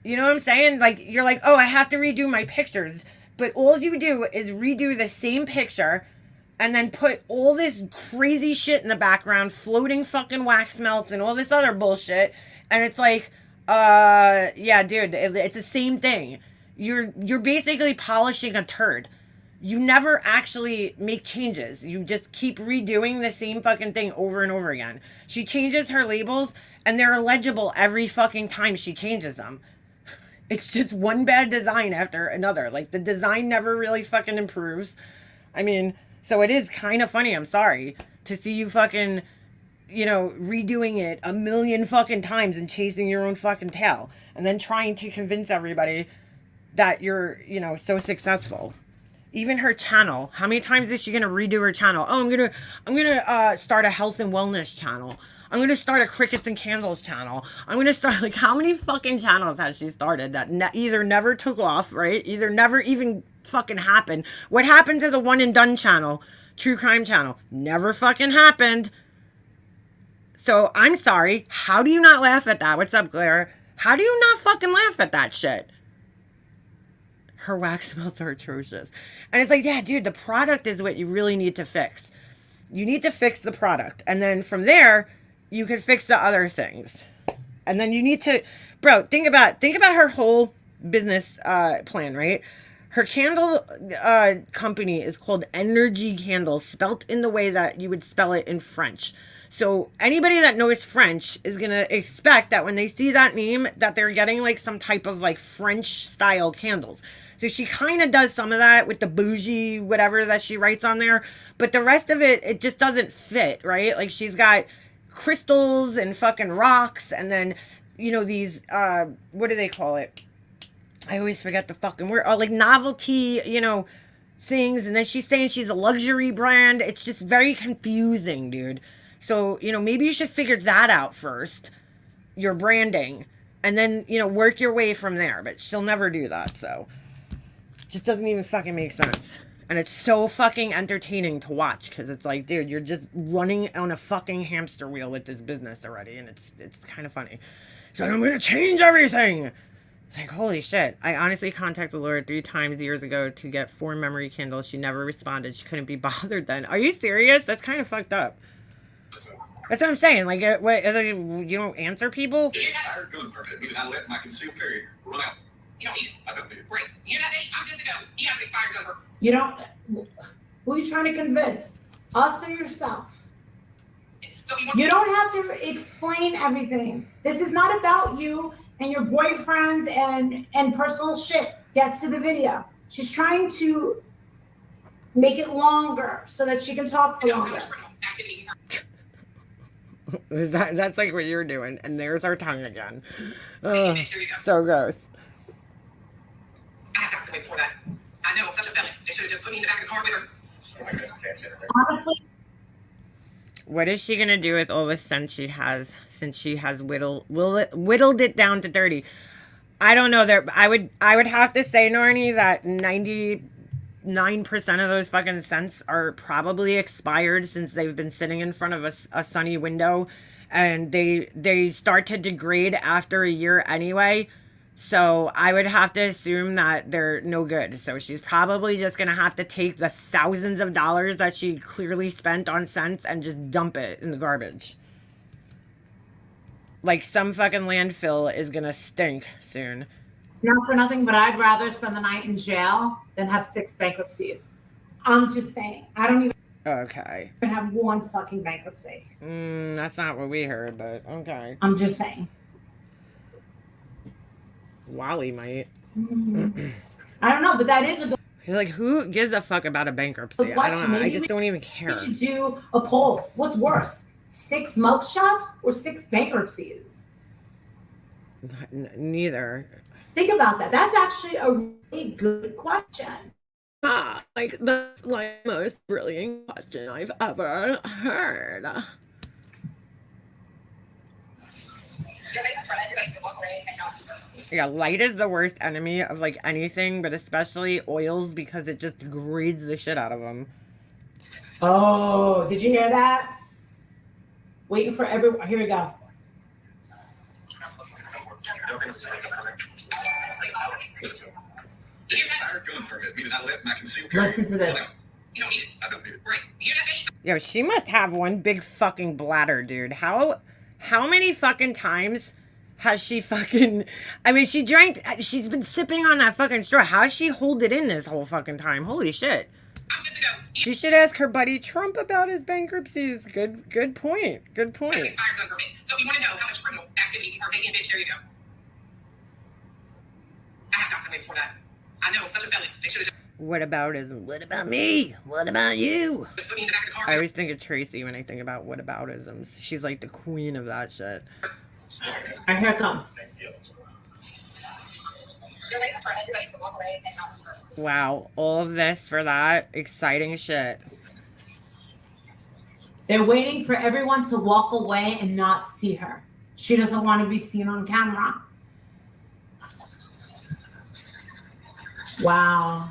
You know what I'm saying? Like, you're like, oh, I have to redo my pictures. But all you do is redo the same picture and then put all this crazy shit in the background, floating fucking wax melts and all this other bullshit. And it's like... yeah, dude, it's the same thing. You're basically polishing a turd. You never actually make changes. You just keep redoing the same fucking thing over and over again. She changes her labels and they're illegible every fucking time she changes them. It's just one bad design after another. Like, the design never really fucking improves. I mean, so it is kind of funny, I'm sorry, to see you fucking... you know, redoing it a million fucking times and chasing your own fucking tail. And then trying to convince everybody that you're, you know, so successful. Even her channel. How many times is she going to redo her channel? Oh, I'm going to start a health and wellness channel. I'm going to start a crickets and candles channel. I'm going to start, like, how many fucking channels has she started that either never took off, right? Either never even fucking happened. What happened to the one and done channel? True crime channel. Never fucking happened. So, I'm sorry. How do you not laugh at that? What's up, Claire? How do you not fucking laugh at that shit? Her wax melts are atrocious. And it's like, yeah, dude, the product is what you really need to fix. You need to fix the product. And then from there, you can fix the other things. And then you need to... Bro, think about her whole business plan, right? Her candle company is called Energy Candles, spelt in the way that you would spell it in French. So anybody that knows French is going to expect that when they see that name, that they're getting like some type of like French style candles. So she kind of does some of that with the bougie, whatever that she writes on there. But the rest of it, it just doesn't fit, right? Like she's got crystals and fucking rocks. And then, you know, these, what do they call it? I always forget the fucking word. Oh, like novelty, you know, things. And then she's saying she's a luxury brand. It's just very confusing, dude. So, you know, maybe you should figure that out first, your branding, and then, you know, work your way from there. But she'll never do that, so. Just doesn't even fucking make sense. And it's so fucking entertaining to watch because it's like, dude, you're just running on a fucking hamster wheel with this business already, and it's kind of funny. So I'm gonna change everything. It's like, holy shit. I honestly contacted Laura 3 times years ago to get 4 memory candles. She never responded. She couldn't be bothered then. Are you serious? That's kind of fucked up. That's what I'm saying. Like, what, you don't answer people? Expired gun permit, meaning I let my concealed carry run out. You don't need it. I don't need it. Great. You know that? I'm good to go. You have an expired number. You don't. Who are you trying to convince? Us or yourself? So we want You don't have to explain everything. This is not about you and your boyfriends and personal shit. Get to the video. She's trying to make it longer so that she can talk for to know how longer. much criminal activity That's like what you're doing. And there's our tongue again. Hey, bitch, here you go. So gross. I have got to wait for that. I know, I'm such a felon. They should have just put me in the back of the car with her. Honestly, What is she gonna do with all the sense she has, since she has whittled it down to 30? I don't know. There, I would have to say, Nornie, that 99% of those fucking scents are probably expired since they've been sitting in front of a sunny window, and they start to degrade after a year anyway. So I would have to assume that they're no good. So she's probably just going to have to take the thousands of dollars that she clearly spent on scents and just dump it in the garbage. Like some fucking landfill is going to stink soon. not for nothing, but I'd rather spend the night in jail than have 6 bankruptcies. I'm just saying. I don't even Okay. have 1 fucking bankruptcy. That's not what we heard, but okay. I'm just saying. Wally might. I don't know, but that is a good You're like, who gives a fuck about a bankruptcy? I don't question. know. I Maybe just don't even we care. should do a poll. What's worse, 6 mugshots or 6 bankruptcies? Neither. Think about that. That's actually a really good question. Ah, like that's like the most brilliant question I've ever heard. Yeah, light is the worst enemy of like anything, but especially oils because it just degrades the shit out of them. Oh, did you hear that? Waiting for everyone. Here we go. Expired gun permit, meaning I let my concealed carry Listen to this. run out. You don't need it. I don't need it. Great. You know that? Yo, she must have one big fucking bladder, dude. How many fucking times has she fucking... I mean, she's been sipping on that fucking straw. How's she hold it in this whole fucking time? Holy shit. I'm good to go. She should ask her buddy Trump about his bankruptcies. Good point. Good point. Expired gun permit. So we want to know how much criminal activity you partake in, bitch. Here you go. I have got to wait for that. I know, I'm such a felon. They should have What aboutism? What about me? What about you? just put me in the back of the car I with always think of Tracy when I think about what aboutisms. She's like the queen of that shit. All right, here it comes. You're waiting for everybody to walk away and not see her. Wow, all of this for that exciting shit. They're waiting for everyone to walk away and not see her. She doesn't want to be seen on camera. Wow.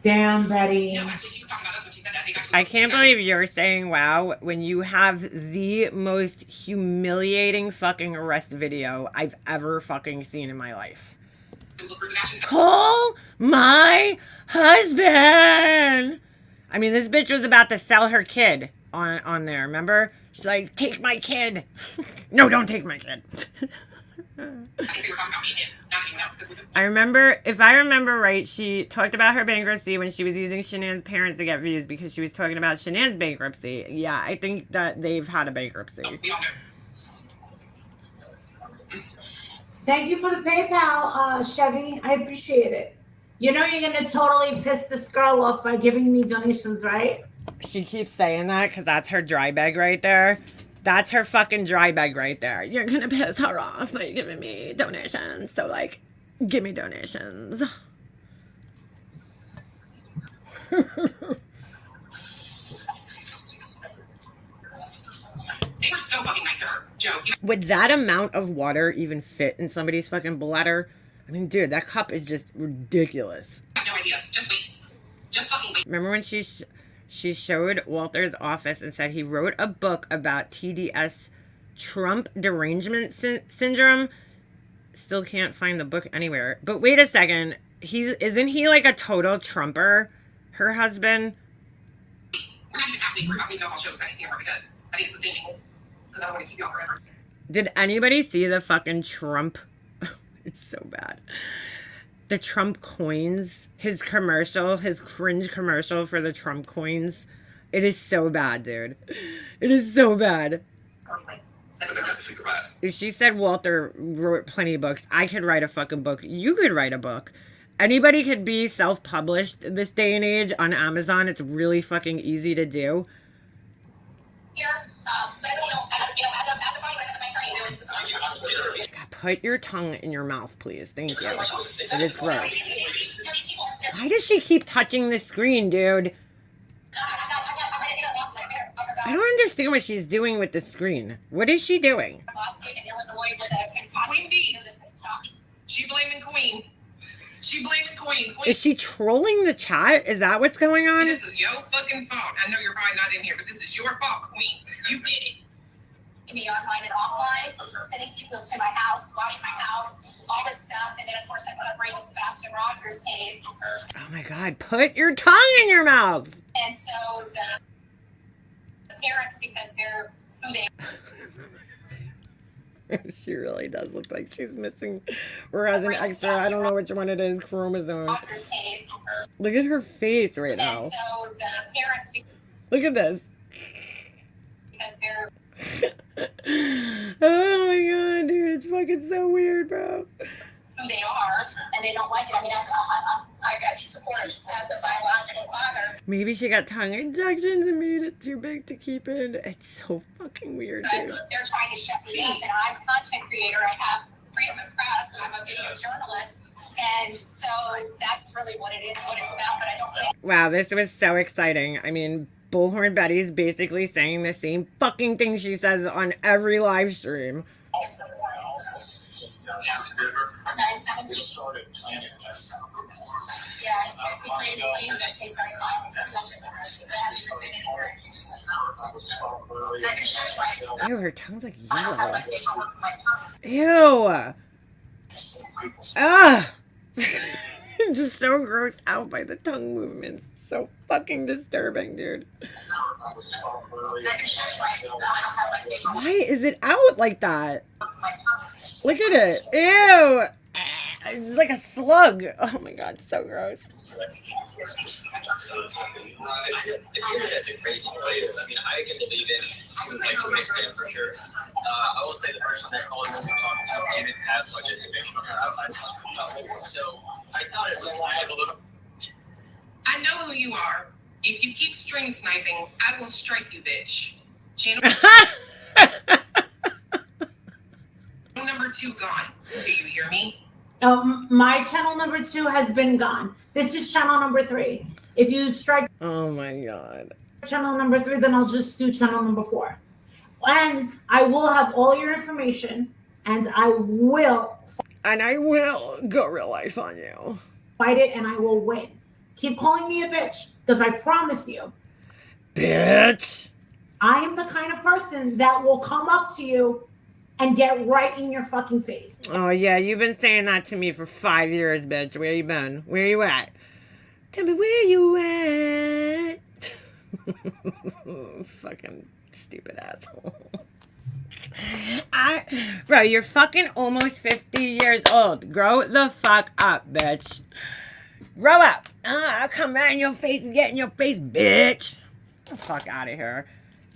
Damn, Betty. No, actually, she was talking about us when she said that. They actually I can't believe you're saying wow when you have the most humiliating fucking arrest video I've ever fucking seen in my life. Call my husband. I mean, this bitch was about to sell her kid on there, remember? She's like, take my kid. No, don't take my kid. I think they were talking about me and him, not anyone else. 'Cause we I remember, if I remember right, she talked about her bankruptcy when she was using Shanann's parents to get views because she was talking about Shanann's bankruptcy. Yeah, I think that they've had a bankruptcy. we all know. Thank you for the PayPal, Chevy. I appreciate it. You know you're going to totally piss this girl off by giving me donations, right? She keeps saying that because that's her dry bag right there. That's her fucking dry bag right there. You're gonna piss her off by giving me donations. So, like, give me donations. They were so fucking nice to her, Joe. Would that amount of water even fit in somebody's fucking bladder? I mean, dude, that cup is just ridiculous. I have no idea. Just wait. Just fucking wait. Remember when she showed Walter's office and said he wrote a book about TDS, Trump derangement syndrome? Still can't find the book anywhere. But wait a second. Isn't he like a total Trumper? Her husband? We're not even happy. We're not even know if I'll show this anything ever because I think it's the thing. Because I don't want to keep y'all forever. Did anybody see the fucking Trump? It's so bad. The Trump coins, his commercial, his cringe commercial for the Trump coins. It is so bad, dude. It is so bad. But then I have to think about it. She said Walter wrote plenty of books. I could write a fucking book. You could write a book. Anybody could be self-published this day and age on Amazon. It's really fucking easy to do. Here, but as a body like my train, it was. God, put your tongue in your mouth, please. Thank you. It is gross. Why does she keep touching the screen, dude? I don't understand what she's doing with the screen. What is she doing? Queen Bee. She blaming Queen. She blaming Queen. Is she trolling the chat? Is that what's going on? This is your fucking fault. I know you're probably not in here, but this is your fault, Queen. You did it. Me online and offline, sending people to my house, swatting my house, all this stuff, and then of course I covering the Sebastian Rogers case. Oh my God, put your tongue in your mouth. And so the parents, because they're who they She really does look like she's missing or has an extra, I don't know which one it is, chromosome. Rogers case. Look at her face right And now. so the parents, Look at this. because they're Oh my God, dude, it's fucking so weird, bro. who they are, and they don't like it. I mean, I got support of the biological father. Maybe she got tongue injections and made it too big to keep in. It's so fucking weird, But dude. they're trying to shut me up, and I'm a content creator. I have freedom of press. I'm a video journalist, and so that's really what it is, what it's about. But I don't think Wow, this was so exciting. I mean, Bullhorn Betty's basically saying the same fucking thing she says on every live stream. we started planning this. Yeah, I supposed to plan to leave this. They started buying this. Ew, her tongue's like yellow. Ew. Ugh. Just so grossed out by the tongue movements. So fucking disturbing, dude. Why is it out like that? Look at it. Ew. It's like a slug. Oh my God, so gross. The internet's a crazy place. I mean, I can believe it like to an extent for sure. I will say the person that called me talking to didn't have much information on her outside of school. So I thought it was kind of a little. I know who you are. If you keep string sniping, I will strike you, bitch. Channel number 2 gone. Do you hear me? My channel number 2 has been gone. This is channel number 3. If you strike Oh my God. channel number 3, then I'll just do channel number 4. And I will have all your information, and I will go real life on you. fight it, and I will win. Keep calling me a bitch, because I promise you, Bitch. I am the kind of person that will come up to you and get right in your fucking face. Oh yeah, you've been saying that to me for 5 years, bitch. Where you been? Where you at? Tell me where you at. Fucking stupid asshole. Bro, you're fucking almost 50 years old. Grow the fuck up, bitch. Grow up. I'll come right in your face and get in your face, bitch. Get the fuck out of here.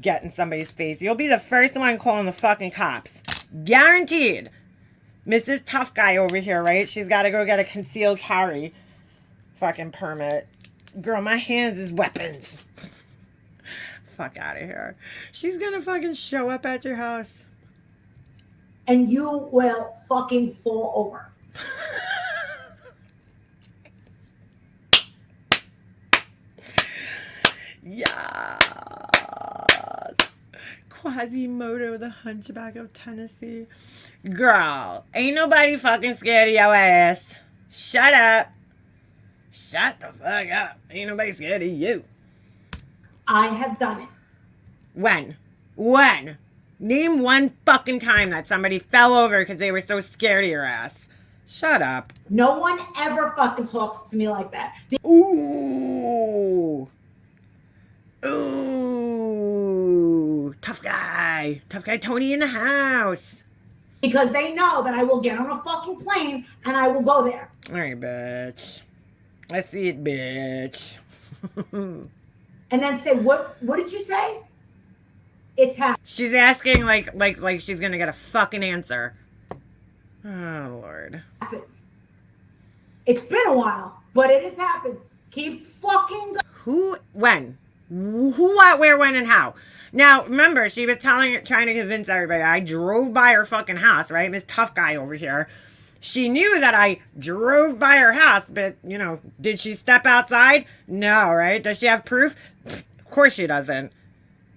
Get in somebody's face. You'll be the first one calling the fucking cops. Guaranteed. Mrs. Tough Guy over here, right? She's got to go get a concealed carry fucking permit. Girl, my hands is weapons. fuck out of here. She's gonna fucking show up at your house. And you will fucking fall over. Yeah. Quasimodo, the Hunchback of Tennessee. Girl, ain't nobody fucking scared of your ass. Shut up. Shut the fuck up. Ain't nobody scared of you. I have done it. When? When? Name one fucking time that somebody fell over because they were so scared of your ass. Shut up. No one ever fucking talks to me like that. Ooh. Ooh. Tough guy. Tough guy Tony in the house. Because they know that I will get on a fucking plane and I will go there. All right, bitch. I see it, bitch. And then say, what did you say? It's happening. She's asking like she's gonna get a fucking answer. Oh, Lord. It's been a while, but it has happened. Keep fucking going. Who, when? Who, what, where, when, and how? Now, remember, she was trying to convince everybody. I drove by her fucking house, right? This tough guy over here. She knew that I drove by her house, but, you know, did she step outside? No, right? Does she have proof? Pfft, of course she doesn't.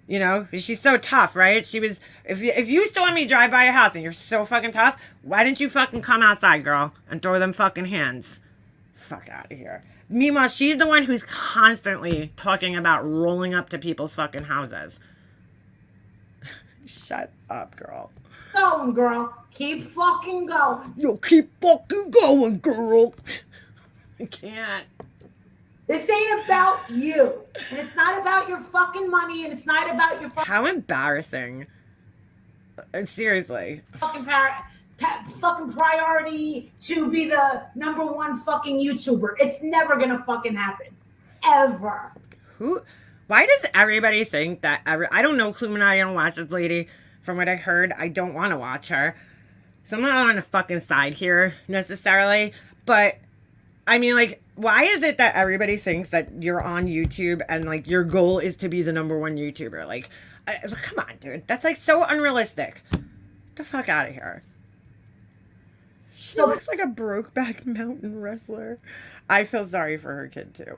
You know, she's so tough, right? She was, if you saw me drive by your house and you're so fucking tough, why didn't you fucking come outside, girl, and throw them fucking hands? Fuck out of here. Meanwhile, she's the one who's constantly talking about rolling up to people's fucking houses. Shut up, girl. Going, girl. Keep fucking going. Yo, keep fucking going, girl. I can't. This ain't about you. And it's not about your fucking money. And it's not about your How embarrassing. Seriously. fucking priority to be the number one fucking YouTuber. It's never gonna fucking happen. Ever. Why does everybody think that I don't know Illuminati, I don't watch this lady. From what I heard, I don't want to watch her. So I'm not on a fucking side here necessarily. But I mean, like, why is it that everybody thinks that you're on YouTube and like your goal is to be the number one YouTuber? Like, come on, dude. That's like so unrealistic. Get the fuck out of here. She looks like a Brokeback Mountain wrestler. I feel sorry for her kid too.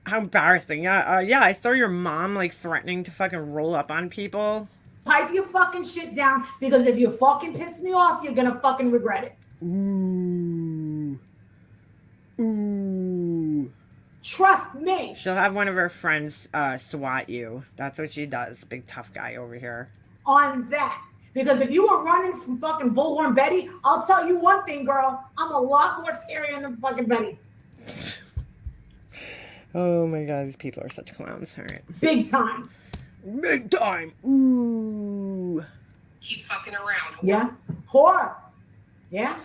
How embarrassing. Yeah, I saw your mom like threatening to fucking roll up on people. Pipe your fucking shit down, because if you fucking piss me off, you're gonna fucking regret it. Ooh. Ooh. Trust me. She'll have one of her friends swat you. That's what she does. Big tough guy over here. On that. Because if you were running from fucking Bullhorn Betty, I'll tell you one thing, girl. I'm a lot more scarier than fucking Betty. Oh my god, these people are such clowns. All right. Big time. Big time. Ooh. Keep fucking around. Yeah. Whore. Yeah.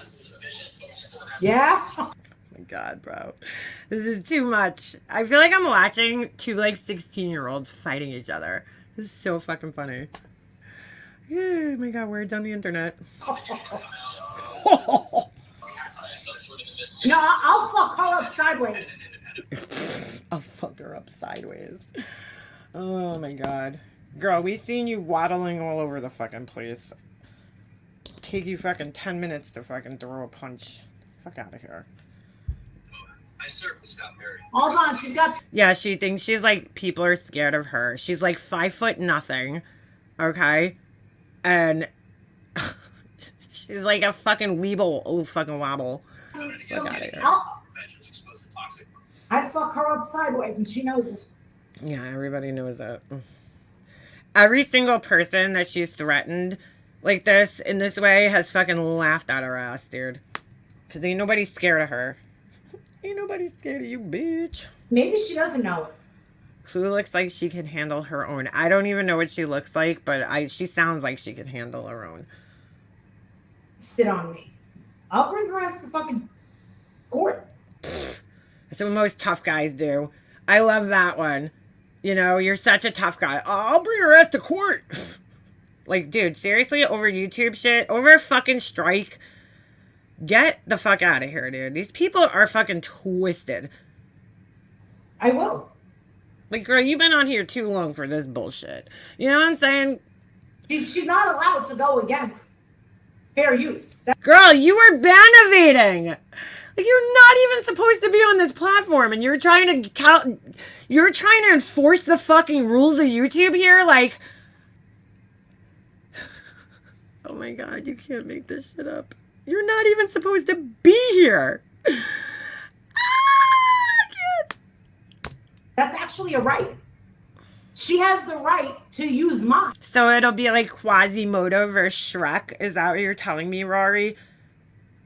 Yeah. Oh my god, bro. This is too much. I feel like I'm watching two like 16-year-olds fighting each other. This is so fucking funny. Yeah, oh my god, words on the internet. No, I'll fuck her up sideways. I'll fuck her up sideways. Oh my god. Girl, we seen you waddling all over the fucking place. Take you fucking 10 minutes to fucking throw a punch. Fuck out of here. I served with Scott Perry. Hold on, she's got... Yeah, she thinks she's like, people are scared of her. She's like 5'0". Okay? And she's like a fucking weeble. Oh, fucking wobble. Fuck out of here. I'd fuck her up sideways, and she knows it. Yeah, everybody knows that. Every single person that she's threatened like this, in this way, has fucking laughed at her ass, dude. Because ain't nobody scared of her. Ain't nobody scared of you, bitch. Maybe she doesn't know it. Clue looks like she can handle her own. I don't even know what she looks like, but she sounds like she can handle her own. Sit on me. I'll bring her ass to fucking court. That's what most tough guys do. I love that one. You know, you're such a tough guy. I'll bring her ass to court. Like, dude, seriously, over YouTube shit, over a fucking strike. Get the fuck out of here, dude. These people are fucking twisted. I will. Like, girl, you've been on here too long for this bullshit. You know what I'm saying? She's not allowed to go against fair use. Girl, you are ban evading. Like, you're not even supposed to be on this platform, and you're trying to enforce the fucking rules of YouTube here. Like, oh my god, you can't make this shit up. You're not even supposed to be here. That's actually a right. She has the right to use mine. So it'll be like Quasimodo versus Shrek. Is that what you're telling me, Rory?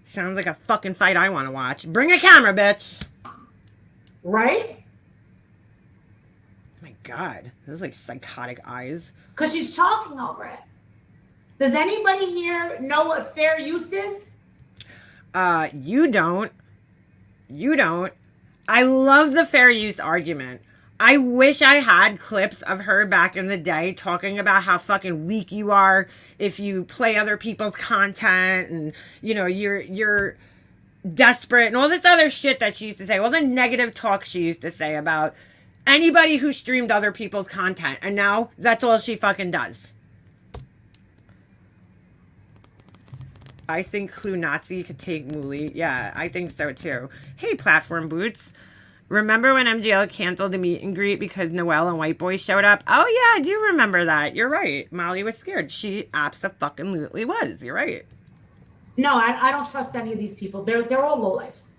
Sounds like a fucking fight I want to watch. Bring a camera, bitch. Right? My god, this is like psychotic eyes. Because she's talking over it. Does anybody here know what fair use is? You don't. You don't. I love the fair use argument. I wish I had clips of her back in the day talking about how fucking weak you are if you play other people's content and, you know, you're desperate and all this other shit that she used to say. All the negative talk she used to say about anybody who streamed other people's content. And now that's all she fucking does. I think Clue Nazi could take Mooly. Yeah, I think so too. Hey, Platform Boots. Remember when MGL canceled the meet and greet because Noelle and White Boy showed up? Oh yeah, I do remember that. You're right. Molly was scared. She abso-fucking-lutely was. You're right. No, I don't trust any of these people. They're all lowlifes.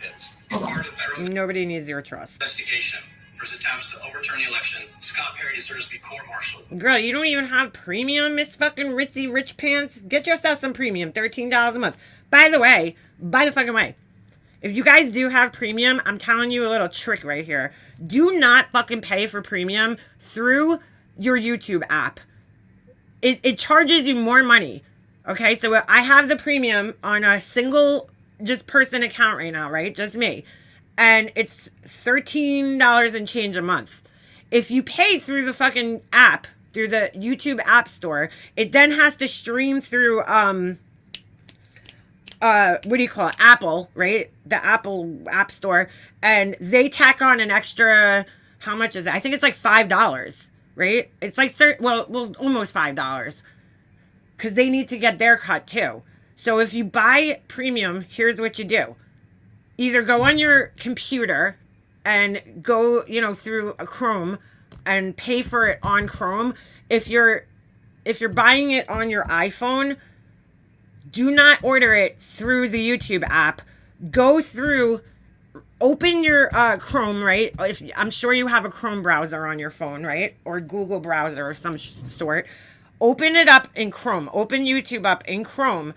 It's part of federal Nobody needs your trust. investigation for his attempts to overturn the election. Scott Perry deserves to be court-martialed. Girl, you don't even have premium, Miss fucking Ritzy Rich Pants. Get yourself some premium. $13 a month. By the fucking way, if you guys do have premium, I'm telling you a little trick right here. Do not fucking pay for premium through your YouTube app. It charges you more money. Okay, so I have the premium on a single just person account right now, right? Just me. And it's $13 and change a month. If you pay through the fucking app, through the YouTube app store, it then has to stream through, what do you call it? Apple, right? The Apple App Store. And they tack on an extra, how much is it? I think it's like $5, right? It's like, almost $5. Because they need to get their cut too. So if you buy premium, here's what you do. Either go on your computer and go, you know, through a Chrome and pay for it on Chrome. If you're buying it on your iPhone, do not order it through the YouTube app. Go through, open your Chrome, right? I'm sure you have a Chrome browser on your phone, right? Or Google browser or some sort. Open it up in Chrome. Open YouTube up in Chrome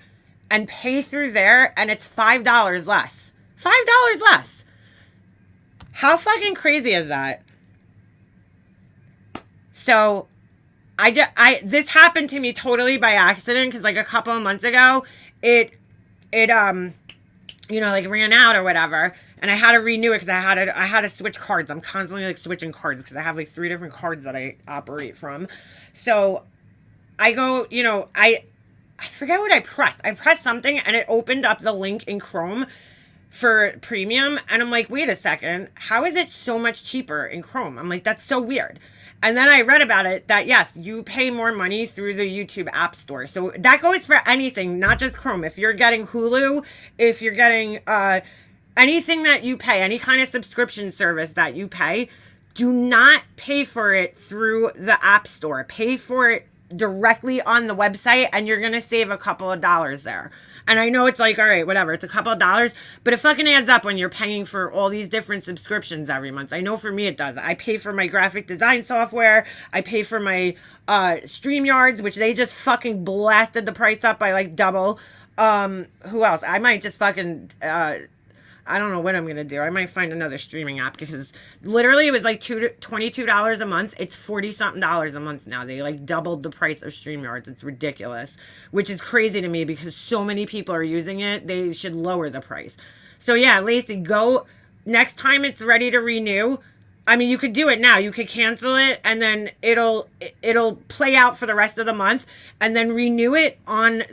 and pay through there, and it's $5 less. $5 less. How fucking crazy is that? So, this happened to me totally by accident, because like a couple of months ago, it you know, like ran out or whatever, and I had to renew it because I had to switch cards. I'm constantly like switching cards because I have like 3 different cards that I operate from. So I go, you know, I forget what I pressed. I pressed something and it opened up the link in Chrome for premium, and I'm like, wait a second, how is it so much cheaper in Chrome? I'm like, that's so weird. And then I read about it that yes, you pay more money through the YouTube App Store. So that goes for anything, not just Chrome. If you're getting Hulu, if you're getting anything that you pay, any kind of subscription service that you pay, do not pay for it through the App Store. Pay for it directly on the website, and you're gonna save a couple of dollars there. And I know it's like, all right, whatever, it's a couple of dollars, but it fucking adds up when you're paying for all these different subscriptions every month. I know for me it does. I pay for my graphic design software. I pay for my StreamYards, which they just fucking blasted the price up by like double. Who else? I might just fucking I don't know what I'm gonna do. I might find another streaming app, because literally it was like $22 a month. It's $40-something a month now. They like doubled the price of StreamYards. It's ridiculous, which is crazy to me because so many people are using it. They should lower the price. So yeah, Lacey, go next time it's ready to renew. I mean, you could do it now. You could cancel it, and then it'll play out for the rest of the month, and then renew it on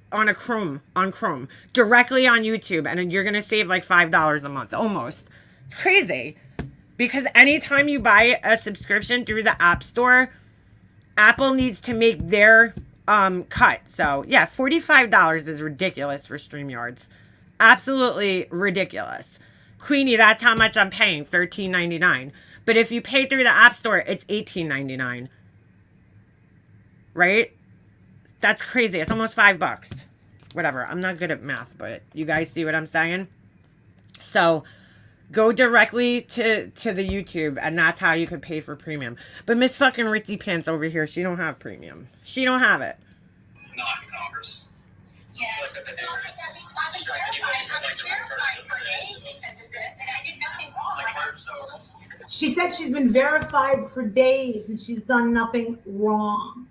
Chrome directly on YouTube, and then you're gonna save like $5 a month almost. It's crazy. Because anytime you buy a subscription through the App Store, Apple needs to make their cut. So, yeah, $45 is ridiculous for StreamYards. Absolutely ridiculous. Queenie, that's how much I'm paying, $13.99. But if you pay through the App Store, it's $18.99. Right? That's crazy. It's almost $5. Whatever. I'm not good at math, but you guys see what I'm saying? So, go directly to the YouTube, and that's how you could pay for premium. But Miss fucking Ritzy Pants over here, she don't have premium. She don't have it. Not in Congress. Yeah, I was verified for days because of this, and I did nothing wrong. She said she's been verified for days and she's done nothing wrong.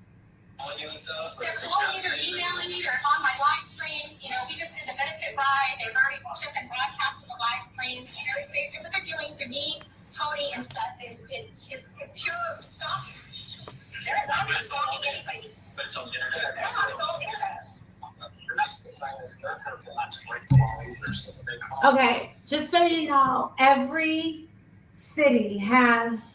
They're calling me, they're emailing me, they're on my live streams. You know, we just did the benefit ride. They've already took and broadcasted the live streams. You know, what they're doing to me, Tony, and Seth is pure stuff. They're not stalking anybody. But it's on the internet. Yeah, it's all internet. Okay, just so you know, every city has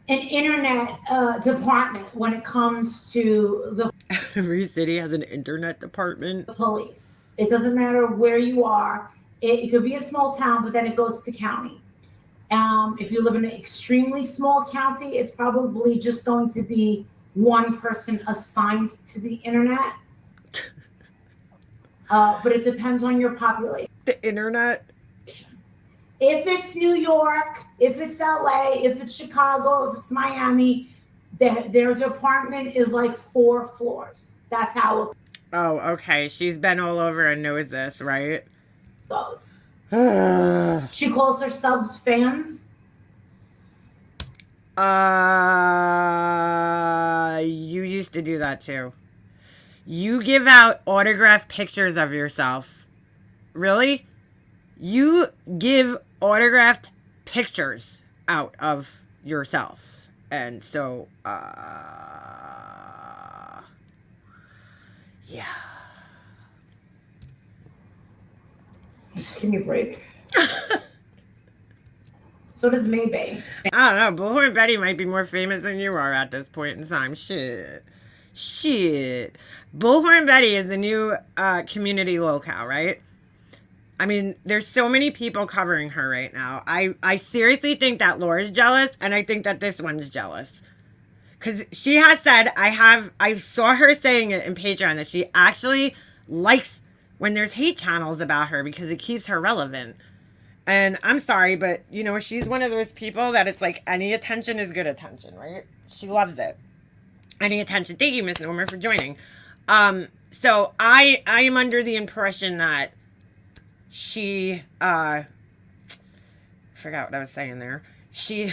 an internet department when it comes to the Every city has an internet department. police. It doesn't matter where you are. It could be a small town, but then it goes to county. If you live in an extremely small county, it's probably just going to be one person assigned to the internet. But it depends on your population. The internet? If it's New York, if it's LA, if it's Chicago, if it's Miami, their department is like 4 floors. That's how it Oh, okay. She's been all over and knows this, right? goes. She calls her subs fans. You used to do that too. You give out autographed pictures of yourself. Really? You give autographed pictures out of yourself. And so, yeah. Give me a break. So does Maybe. I don't know. Bullhorn Betty might be more famous than you are at this point in time. Shit. Bullhorn Betty is the new community locale, right? I mean, there's so many people covering her right now. I seriously think that Laura's jealous, and I think that this one's jealous. Because she has said, I saw her saying it in Patreon, that she actually likes when there's hate channels about her because it keeps her relevant. And I'm sorry, but, you know, she's one of those people that it's like any attention is good attention, right? She loves it. Any attention. Thank you, Miss Norma, for joining. So I am under the impression that she, forgot what I was saying there. She's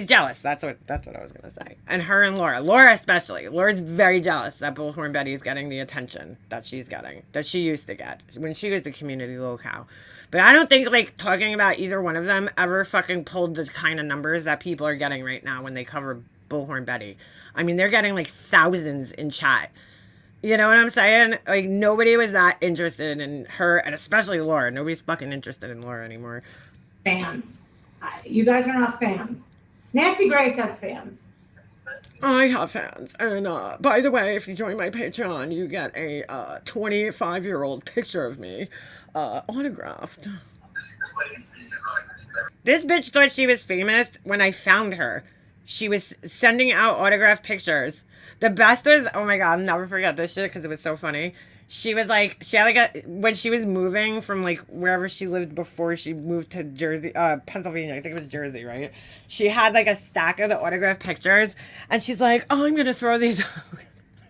jealous. That's what I was going to say. And her and Laura especially. Laura's very jealous that Bullhorn Betty is getting the attention that she's getting, that she used to get when she was the community locale. But I don't think, like, talking about either one of them ever fucking pulled the kind of numbers that people are getting right now when they cover Bullhorn Betty. I mean, they're getting, like, thousands in chat. You know what I'm saying? Like, nobody was that interested in her, and especially Laura. Nobody's fucking interested in Laura anymore. Fans. You guys are not fans. Nancy Grace has fans. I have fans. And by the way, if you join my Patreon, you get a 25-year-old picture of me autographed. This bitch thought she was famous when I found her. She was sending out autographed pictures. The best was, oh my God, I'll never forget this shit because it was so funny. She was like, she had like when she was moving from like wherever she lived before she moved to Jersey, Pennsylvania, I think it was Jersey, right? She had like a stack of the autographed pictures and she's like, oh, I'm going to throw these out.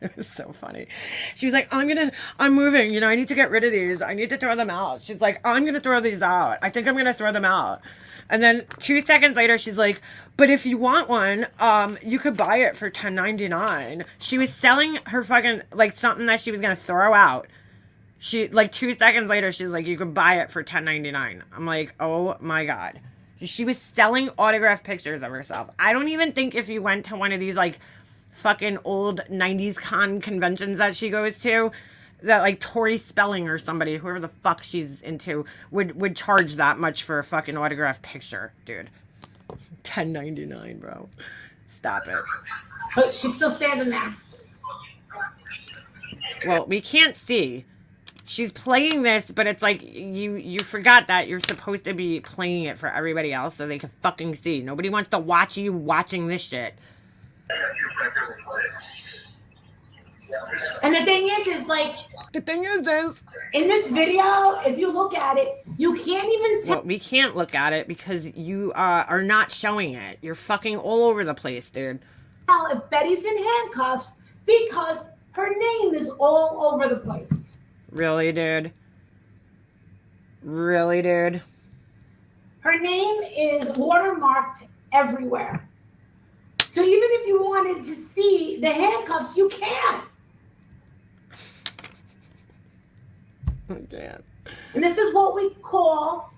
It was so funny. She was like, I'm moving, you know, I need to get rid of these. I need to throw them out. She's like, I'm going to throw these out. I think I'm going to throw them out. And then 2 seconds later, she's like, but if you want one, you could buy it for $10.99. She was selling her fucking, like, something that she was going to throw out. She, like, 2 seconds later, she's like, you could buy it for $10.99. I'm like, oh my God. She was selling autographed pictures of herself. I don't even think if you went to one of these, like, fucking old 90s con conventions that she goes to, that like Tori Spelling or somebody, whoever the fuck she's into, would charge that much for a fucking autographed picture, dude. $10.99, bro. Stop it. But she's still standing there. Well, we can't see. She's playing this, but it's like you forgot that you're supposed to be playing it for everybody else so they can fucking see. Nobody wants to watch you watching this shit. And the thing is like... The thing is this. In this video, if you look at it, you can't even tell... Well, we can't look at it because you are not showing it. You're fucking all over the place, dude. If Betty's in handcuffs because her name is all over the place. Really, dude? Really, dude? Her name is watermarked everywhere. So even if you wanted to see the handcuffs, you can't. I can't. And this is what we call,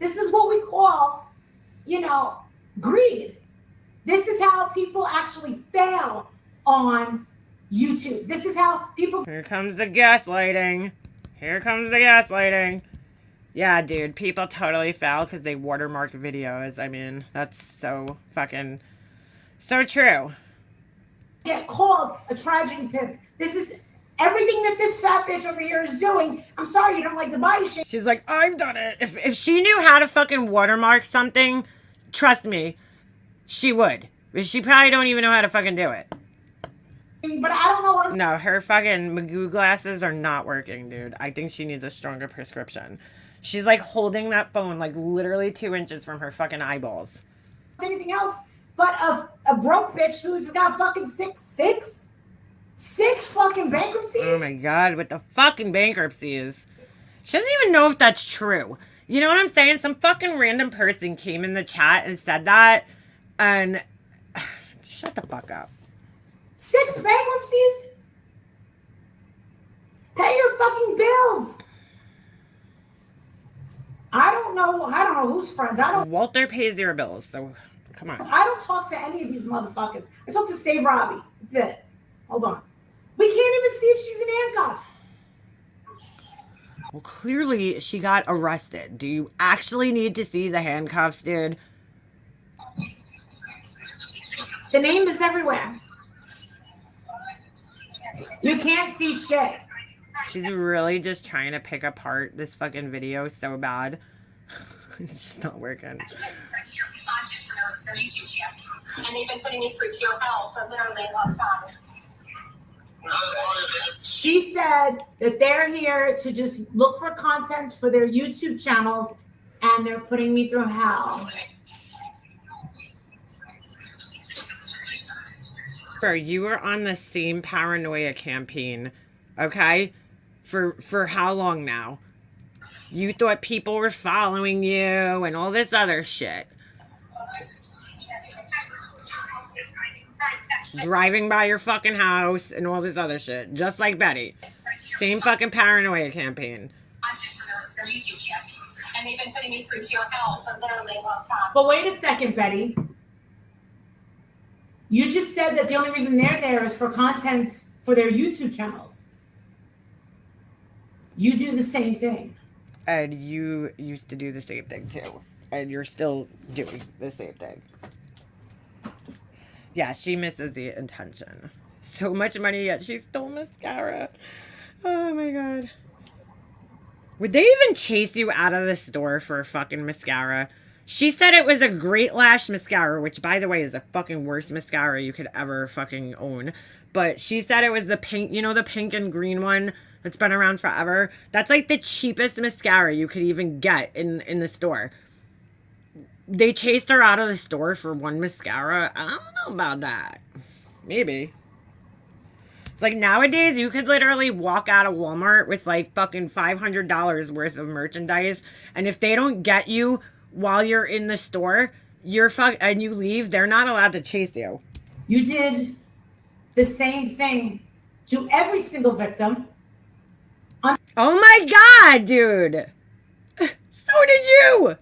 you know, greed. This is how people actually fail on YouTube. This is how people... Here comes the gaslighting. Here comes the gaslighting. Yeah, dude, people totally fail because they watermark videos. I mean, that's so fucking... so true. Get called a tragedy pimp. This is everything that this fat bitch over here is doing. I'm sorry you don't like the body shape. She's like, I've done it. If she knew how to fucking watermark something, trust me, she would. But she probably don't even know how to fucking do it. But I don't know what... No, her fucking Magoo glasses are not working, dude. I think she needs a stronger prescription. She's like holding that phone like literally 2 inches from her fucking eyeballs. Anything else but a broke bitch who's got fucking six fucking bankruptcies. Oh my god, with the fucking bankruptcies. She doesn't even know if that's true. You know what I'm saying? Some fucking random person came in the chat and said that, and shut the fuck up. 6 bankruptcies? Pay your fucking bills. I don't know who's friends. Walter pays your bills, so come on. I don't talk to any of these motherfuckers. I talk to Save Robbie. That's it. Hold on. We can't even see if she's in handcuffs. Well, clearly she got arrested. Do you actually need to see the handcuffs, dude? The name is everywhere. You can't see shit. She's really just trying to pick apart this fucking video so bad. It's just not working. And they've been putting me through pure hell for literally a long time. She said that they're here to just look for content for their YouTube channels, and they're putting me through hell. Bro, you were on the same paranoia campaign, okay? For how long now? You thought people were following you and all this other shit. Driving by your fucking house and all this other shit. Just like Betty. Same fucking paranoia campaign. And they've been putting me through pure hell for literally a long time. But wait a second, Betty. You just said that the only reason they're there is for content for their YouTube channels. You do the same thing. And you used to do the same thing too. And you're still doing the same thing. Yeah, she misses the intention. So much money, yet she stole mascara. Oh my god. Would they even chase you out of the store for a fucking mascara? She said it was a Great Lash mascara, which, by the way, is the fucking worst mascara you could ever fucking own. But she said it was the pink, you know, the pink and green one that's been around forever? That's like the cheapest mascara you could even get in the store. They chased her out of the store for one mascara? I don't know about that. Maybe. Like, nowadays, you could literally walk out of Walmart with, like, fucking $500 worth of merchandise. And if they don't get you while you're in the store, and you leave, they're not allowed to chase you. You did the same thing to every single victim. Oh my god, dude! So did you!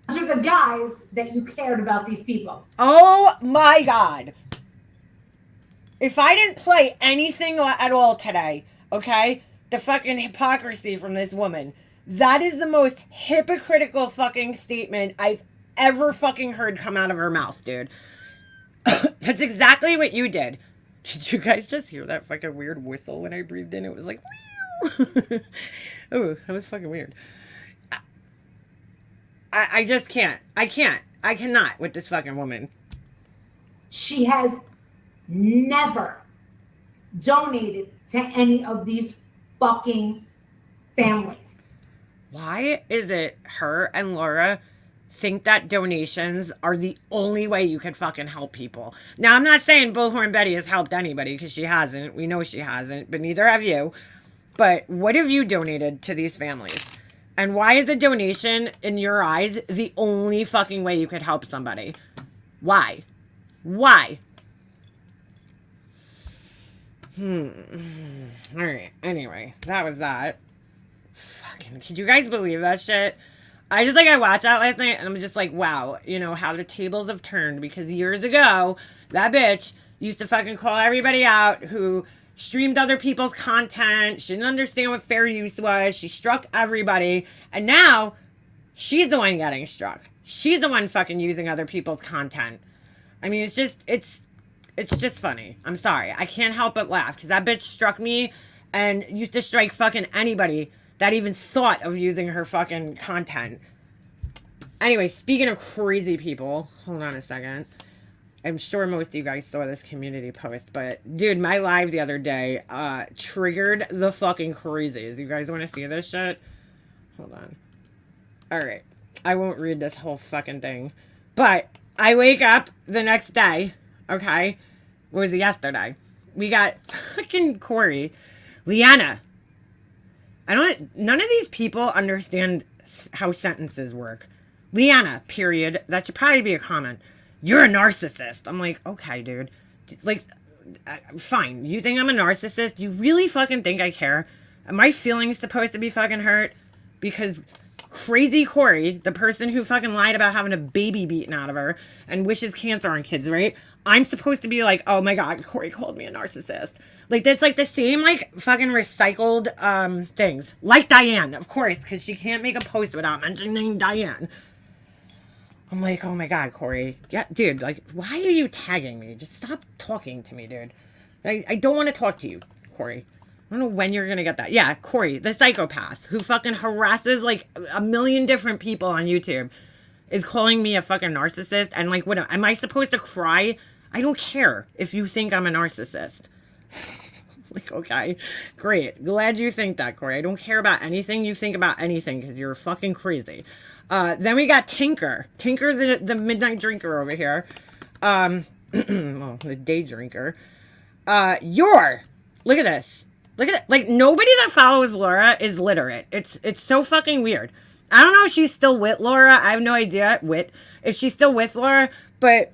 Under the guise that you cared about these people. Oh my god. If I didn't play anything at all today, okay, the fucking hypocrisy from this woman. That is the most hypocritical fucking statement I've ever fucking heard come out of her mouth, dude. That's exactly what you did. Did you guys just hear that fucking weird whistle when I breathed in? It was like, oh, that was fucking weird. I just can't. I cannot with this fucking woman. She has never donated to any of these fucking families. Why is it her and Laura think that donations are the only way you could fucking help people? Now, I'm not saying Bullhorn Betty has helped anybody, because she hasn't. We know she hasn't, but neither have you. But what have you donated to these families? And why is a donation, in your eyes, the only fucking way you could help somebody? Why? Why? All right. Anyway, that was that. Fucking, could you guys believe that shit? I watched that last night and I'm just like, wow, you know, how the tables have turned, because years ago, that bitch used to fucking call everybody out who streamed other people's content. She didn't understand what fair use was. She struck everybody. And now she's the one getting struck. She's the one fucking using other people's content. I mean, it's just funny. I'm sorry. I can't help but laugh, because that bitch struck me and used to strike fucking anybody that even thought of using her fucking content. Anyway, speaking of crazy people, hold on a second. I'm sure most of you guys saw this community post, but dude, my live the other day triggered the fucking crazies. You guys want to see this shit? Hold on. All right. I won't read this whole fucking thing, but I wake up the next day, okay? What was it, yesterday? We got fucking Corey, Leanna. None of these people understand how sentences work. Leanna, period. That should probably be a comment. You're a narcissist. I'm like, okay, dude. Like, fine. You think I'm a narcissist? Do you really fucking think I care? Are my feelings supposed to be fucking hurt? Because crazy Corey, the person who fucking lied about having a baby beaten out of her and wishes cancer on kids, right? I'm supposed to be like, oh my God, Corey called me a narcissist. Like, that's like the same, like, fucking recycled things. Like Diane, of course, because she can't make a post without mentioning Diane. I'm like, oh my God, Corey. Yeah, dude, like, why are you tagging me? Just stop talking to me, dude. I don't want to talk to you, Corey. I don't know when you're going to get that. Yeah, Corey, the psychopath who fucking harasses, like, a million different people on YouTube is calling me a fucking narcissist. And, like, what am I supposed to cry? I don't care if you think I'm a narcissist. Like, okay, great. Glad you think that, Corey. I don't care about anything you think about anything, because you're fucking crazy. Then we got Tinker. Tinker, the midnight drinker over here. Well, the day drinker. Look at this. Look at it. Like, nobody that follows Laura is literate. It's so fucking weird. I don't know if she's still with Laura. I have no idea if she's still with Laura, but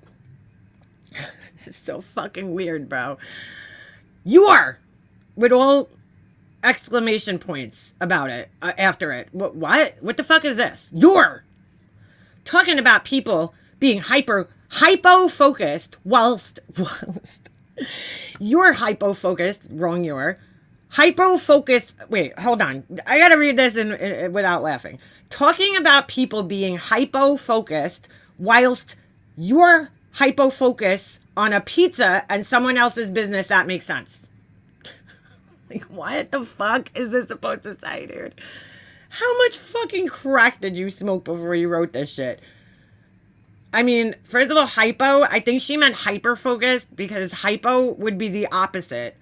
this is so fucking weird, bro. With all exclamation points about it, after it. What the fuck is this? You're talking about people being hypo-focused whilst you're hypo-focused, wrong you're. Hypo-focused, wait, hold on. I gotta read this without laughing. Talking about people being hypo-focused whilst you're hypo-focused on a pizza and someone else's business, that makes sense. Like, what the fuck is this supposed to say, dude? How much fucking crack did you smoke before you wrote this shit? I mean, first of all, hypo, I think she meant hyper-focused, because hypo would be the opposite.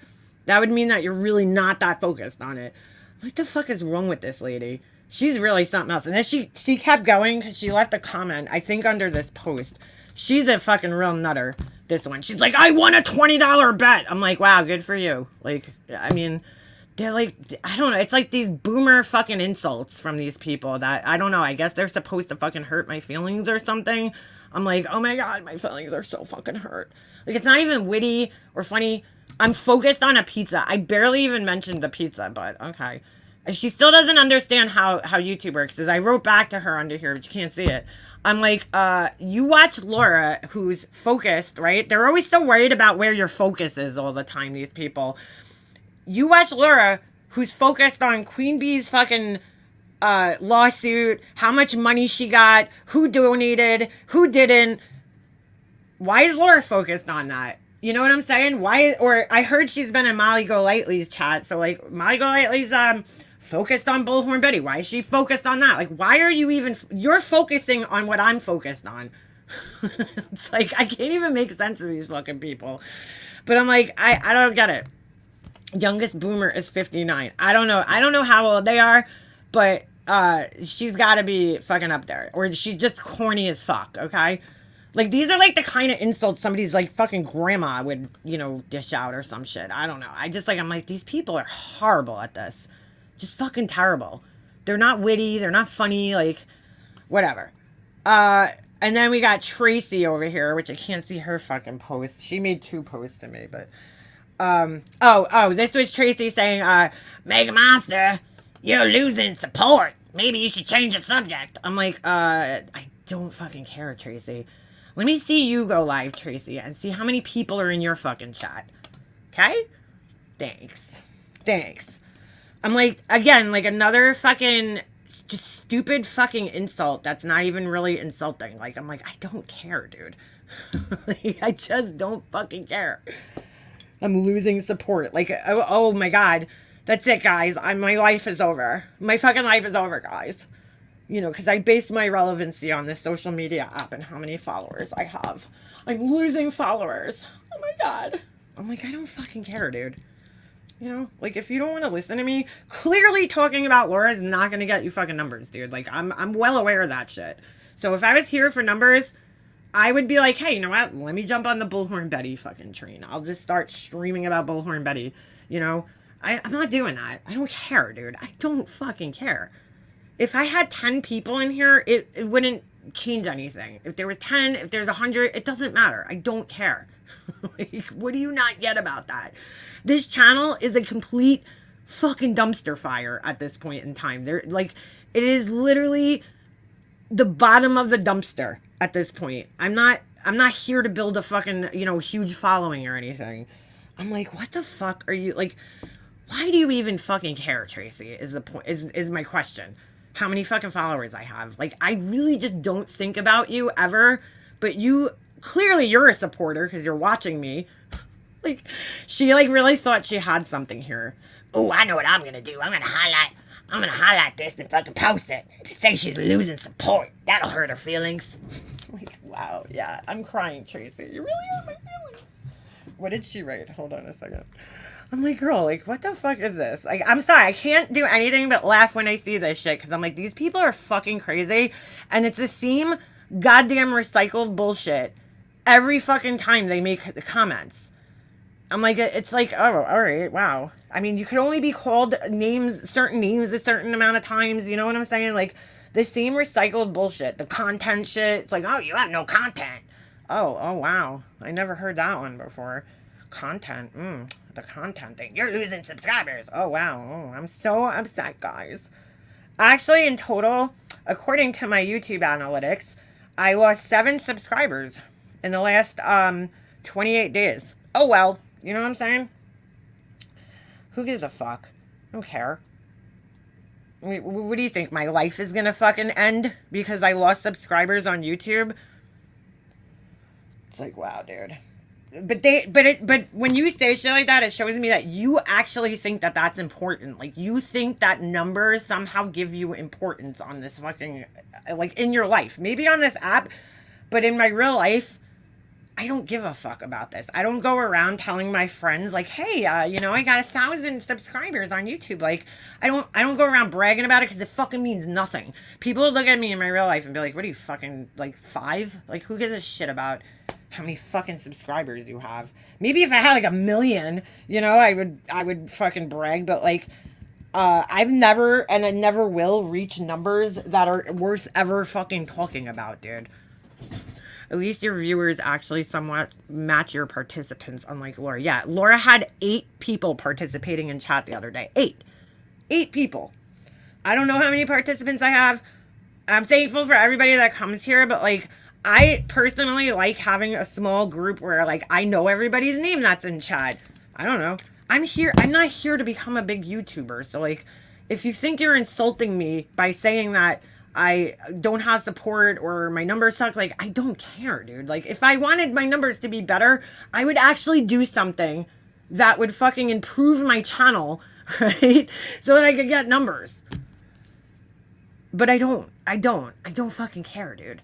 That would mean that you're really not that focused on it. What the fuck is wrong with this lady? She's really something else. And then she kept going, because she left a comment, I think, under this post. She's a fucking real nutter, this one. She's like, I won a $20 bet. I'm like, wow, good for you. Like, I mean, they're like, I don't know. It's like these boomer fucking insults from these people that, I don't know. I guess they're supposed to fucking hurt my feelings or something. I'm like, oh my God, my feelings are so fucking hurt. Like, it's not even witty or funny. I'm focused on a pizza. I barely even mentioned the pizza, but okay. And she still doesn't understand how YouTube works. Because I wrote back to her under here, but you can't see it. I'm like, you watch Laura, who's focused, right? They're always so worried about where your focus is all the time, these people. You watch Laura, who's focused on Queen Bee's fucking lawsuit, how much money she got, who donated, who didn't. Why is Laura focused on that? You know what I'm saying? Why? Or I heard she's been in Molly Golightly's chat. So like Molly Golightly's focused on Bullhorn Betty. Why is she focused on that? Like, why are you even? You're focusing on what I'm focused on. It's like I can't even make sense of these fucking people. But I'm like, I don't get it. Youngest boomer is 59. I don't know how old they are, but she's got to be fucking up there, or she's just corny as fuck. Okay. Like, these are, like, the kind of insults somebody's, like, fucking grandma would, you know, dish out or some shit. I don't know. I'm like, these people are horrible at this. Just fucking terrible. They're not witty. They're not funny. Like, whatever. And then we got Tracy over here, which I can't see her fucking post. She made 2 posts to me, but... this was Tracy saying, Mega Monster, you're losing support. Maybe you should change the subject. I'm like, I don't fucking care, Tracy. Let me see you go live, Tracy, and see how many people are in your fucking chat. Okay? Thanks. I'm like, again, like another fucking just stupid fucking insult that's not even really insulting. Like, I'm like, I don't care, dude. Like, I just don't fucking care. I'm losing support. Like, oh my God. That's it, guys. My life is over. My fucking life is over, guys. You know, because I base my relevancy on this social media app and how many followers I have. I'm losing followers. Oh my God. I'm like, I don't fucking care, dude. You know, like, if you don't want to listen to me, clearly talking about Laura is not going to get you fucking numbers, dude. Like, I'm well aware of that shit. So if I was here for numbers, I would be like, hey, you know what? Let me jump on the Bullhorn Betty fucking train. I'll just start streaming about Bullhorn Betty. You know, I'm not doing that. I don't care, dude. I don't fucking care. If I had 10 people in here, it wouldn't change anything. If there was 10, if there's 100, it doesn't matter. I don't care. Like, what do you not get about that? This channel is a complete fucking dumpster fire at this point in time. It is literally the bottom of the dumpster at this point. I'm not here to build a fucking, you know, huge following or anything. I'm like, what the fuck are you, like, why do you even fucking care, Tracy, is the point, is my question. How many fucking followers I have. Like, I really just don't think about you ever, but clearly you're a supporter because you're watching me. Like, she, like, really thought she had something here. Oh, I know what I'm gonna do. I'm gonna highlight this and fucking post it to say she's losing support. That'll hurt her feelings. Like, wow, yeah, I'm crying, Tracy. You really hurt my feelings. What did she write? Hold on a second. I'm like, girl, like, what the fuck is this? Like, I'm sorry, I can't do anything but laugh when I see this shit, because I'm like, these people are fucking crazy, and it's the same goddamn recycled bullshit every fucking time they make the comments. I'm like, it's like, oh, all right, wow. I mean, you could only be called certain names a certain amount of times, you know what I'm saying? Like, the same recycled bullshit, the content shit, it's like, oh, you have no content. Oh, wow. I never heard that one before. Content, the content thing. You're losing subscribers. Oh, wow. Oh, I'm so upset, guys. Actually, in total, according to my YouTube analytics, I lost 7 subscribers in the last 28 days. Oh, well. You know what I'm saying? Who gives a fuck? I don't care. What do you think? My life is gonna fucking end because I lost subscribers on YouTube? It's like, wow, dude. But when you say shit like that, it shows me that you actually think that that's important. Like, you think that numbers somehow give you importance on this fucking, like, in your life. Maybe on this app, but in my real life, I don't give a fuck about this. I don't go around telling my friends, like, hey, you know, I got 1,000 subscribers on YouTube. Like, I don't go around bragging about it because it fucking means nothing. People look at me in my real life and be like, what are you, fucking, like, 5? Like, who gives a shit about how many fucking subscribers you have? Maybe if I had, like, 1 million, you know, I would fucking brag. But, like, I've never, and I never will, reach numbers that are worth ever fucking talking about, dude. At least your viewers actually somewhat match your participants, unlike Laura. Yeah, Laura had 8 people participating in chat the other day. 8 people. I don't know how many participants I have. I'm thankful for everybody that comes here, but, like, I personally like having a small group where, like, I know everybody's name that's in chat. I don't know. I'm not here to become a big YouTuber. So like, if you think you're insulting me by saying that I don't have support or my numbers suck, like, I don't care, dude. Like, if I wanted my numbers to be better, I would actually do something that would fucking improve my channel, right? So that I could get numbers. But I don't fucking care, dude.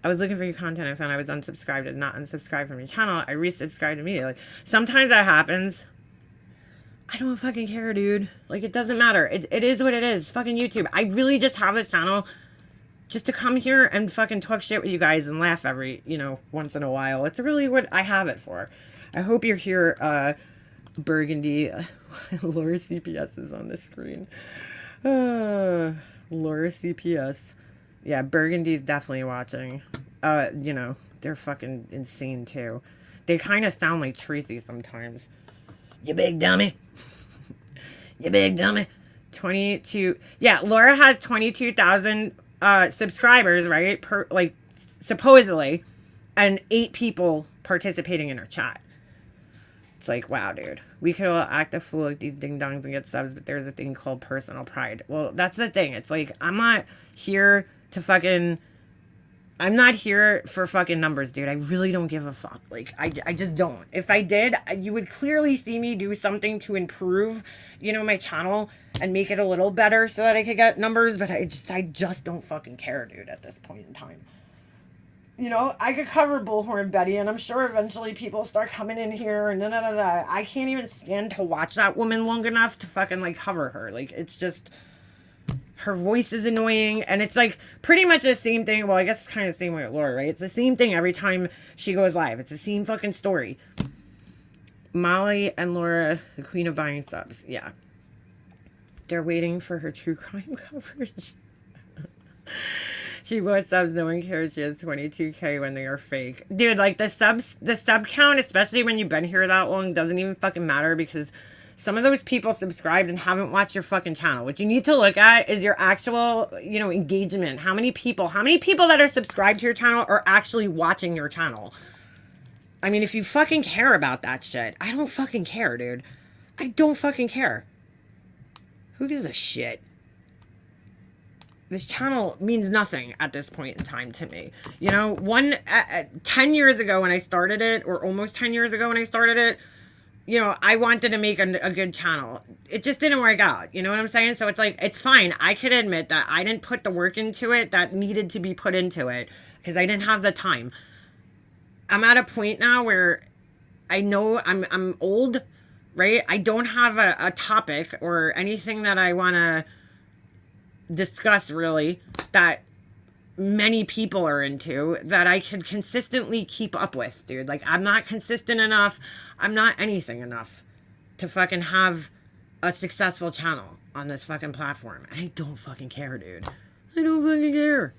I was looking for your content. I found I was unsubscribed and not unsubscribed from your channel. I resubscribed immediately. Sometimes that happens. I don't fucking care, dude. Like, it doesn't matter. It is what it is. Fucking YouTube. I really just have this channel just to come here and fucking talk shit with you guys and laugh every, once in a while. It's really what I have it for. I hope you're here, Burgundy. Laura CPS is on the screen. Laura CPS. Yeah, Burgundy's definitely watching. They're fucking insane too. They kind of sound like Tracy sometimes. You big dummy. You big dummy. 22. Yeah, Laura has 22,000 subscribers, right? Supposedly. And 8 people participating in her chat. It's like, wow, dude. We could all act a fool like these ding-dongs and get subs, but there's a thing called personal pride. Well, that's the thing. It's like, I'm not here for fucking numbers, dude. I really don't give a fuck. Like, I just don't. If I did, you would clearly see me do something to improve, my channel and make it a little better so that I could get numbers, but I just don't fucking care, dude, at this point in time. I could cover Bullhorn Betty, and I'm sure eventually people start coming in here and da-da-da-da. I can't even stand to watch that woman long enough to fucking, like, cover her. Like, it's just... Her voice is annoying, and it's like pretty much the same thing. Well, I guess it's kind of the same way with Laura, right? It's the same thing every time she goes live. It's the same fucking story. Molly and Laura, the queen of buying subs. Yeah. They're waiting for her true crime coverage. She bought subs, no one cares. She has 22K when they are fake. Dude, like the sub count, especially when you've been here that long, doesn't even fucking matter because some of those people subscribed and haven't watched your fucking channel. What you need to look at is your actual, engagement. How many people that are subscribed to your channel are actually watching your channel? I mean, if you fucking care about that shit, I don't fucking care, dude. I don't fucking care. Who gives a shit? This channel means nothing at this point in time to me. 10 years ago when I started it, or almost 10 years ago when I started it, I wanted to make a good channel. It just didn't work out. You know what I'm saying? So it's like, it's fine. I could admit that I didn't put the work into it that needed to be put into it because I didn't have the time. I'm at a point now where I know I'm old, right? I don't have a topic or anything that I want to discuss really that many people are into that I could consistently keep up with, dude. Like, I'm not consistent enough. I'm not anything enough to fucking have a successful channel on this fucking platform. And I don't fucking care, dude. I don't fucking care.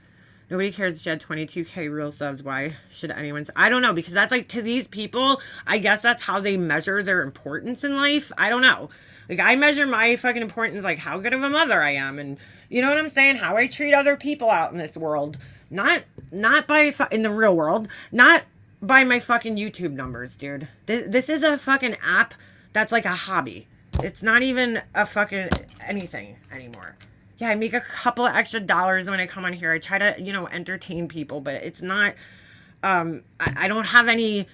Nobody cares she had 22K real subs. Why should anyone? I don't know, because that's like, to these people, I guess that's how they measure their importance in life. I don't know. Like, I measure my fucking importance like how good of a mother I am, and you know what I'm saying? How I treat other people out in this world. Not by, in the real world. Not by my fucking YouTube numbers, dude. This is a fucking app that's like a hobby. It's not even a fucking anything anymore. Yeah, I make a couple of extra dollars when I come on here. I try to, entertain people, but it's not, I don't have any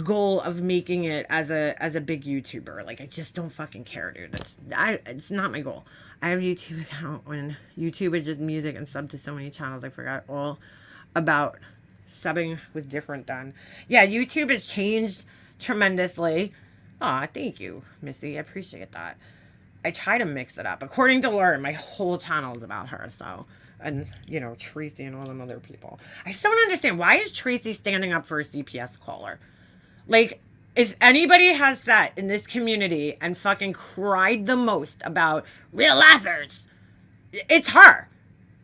goal of making it as a big YouTuber. Like, I just don't fucking care, dude. It's not my goal. I have a YouTube account when YouTube is just music and sub to so many channels. I forgot all about subbing was different then. Yeah, YouTube has changed tremendously. Aw, thank you, Missy. I appreciate that. I try to mix it up. According to Lauren, my whole channel is about her, so. And, Tracy and all them other people. I just don't understand. Why is Tracy standing up for a CPS caller? Like, if anybody has sat in this community and fucking cried the most about real laughers, it's her.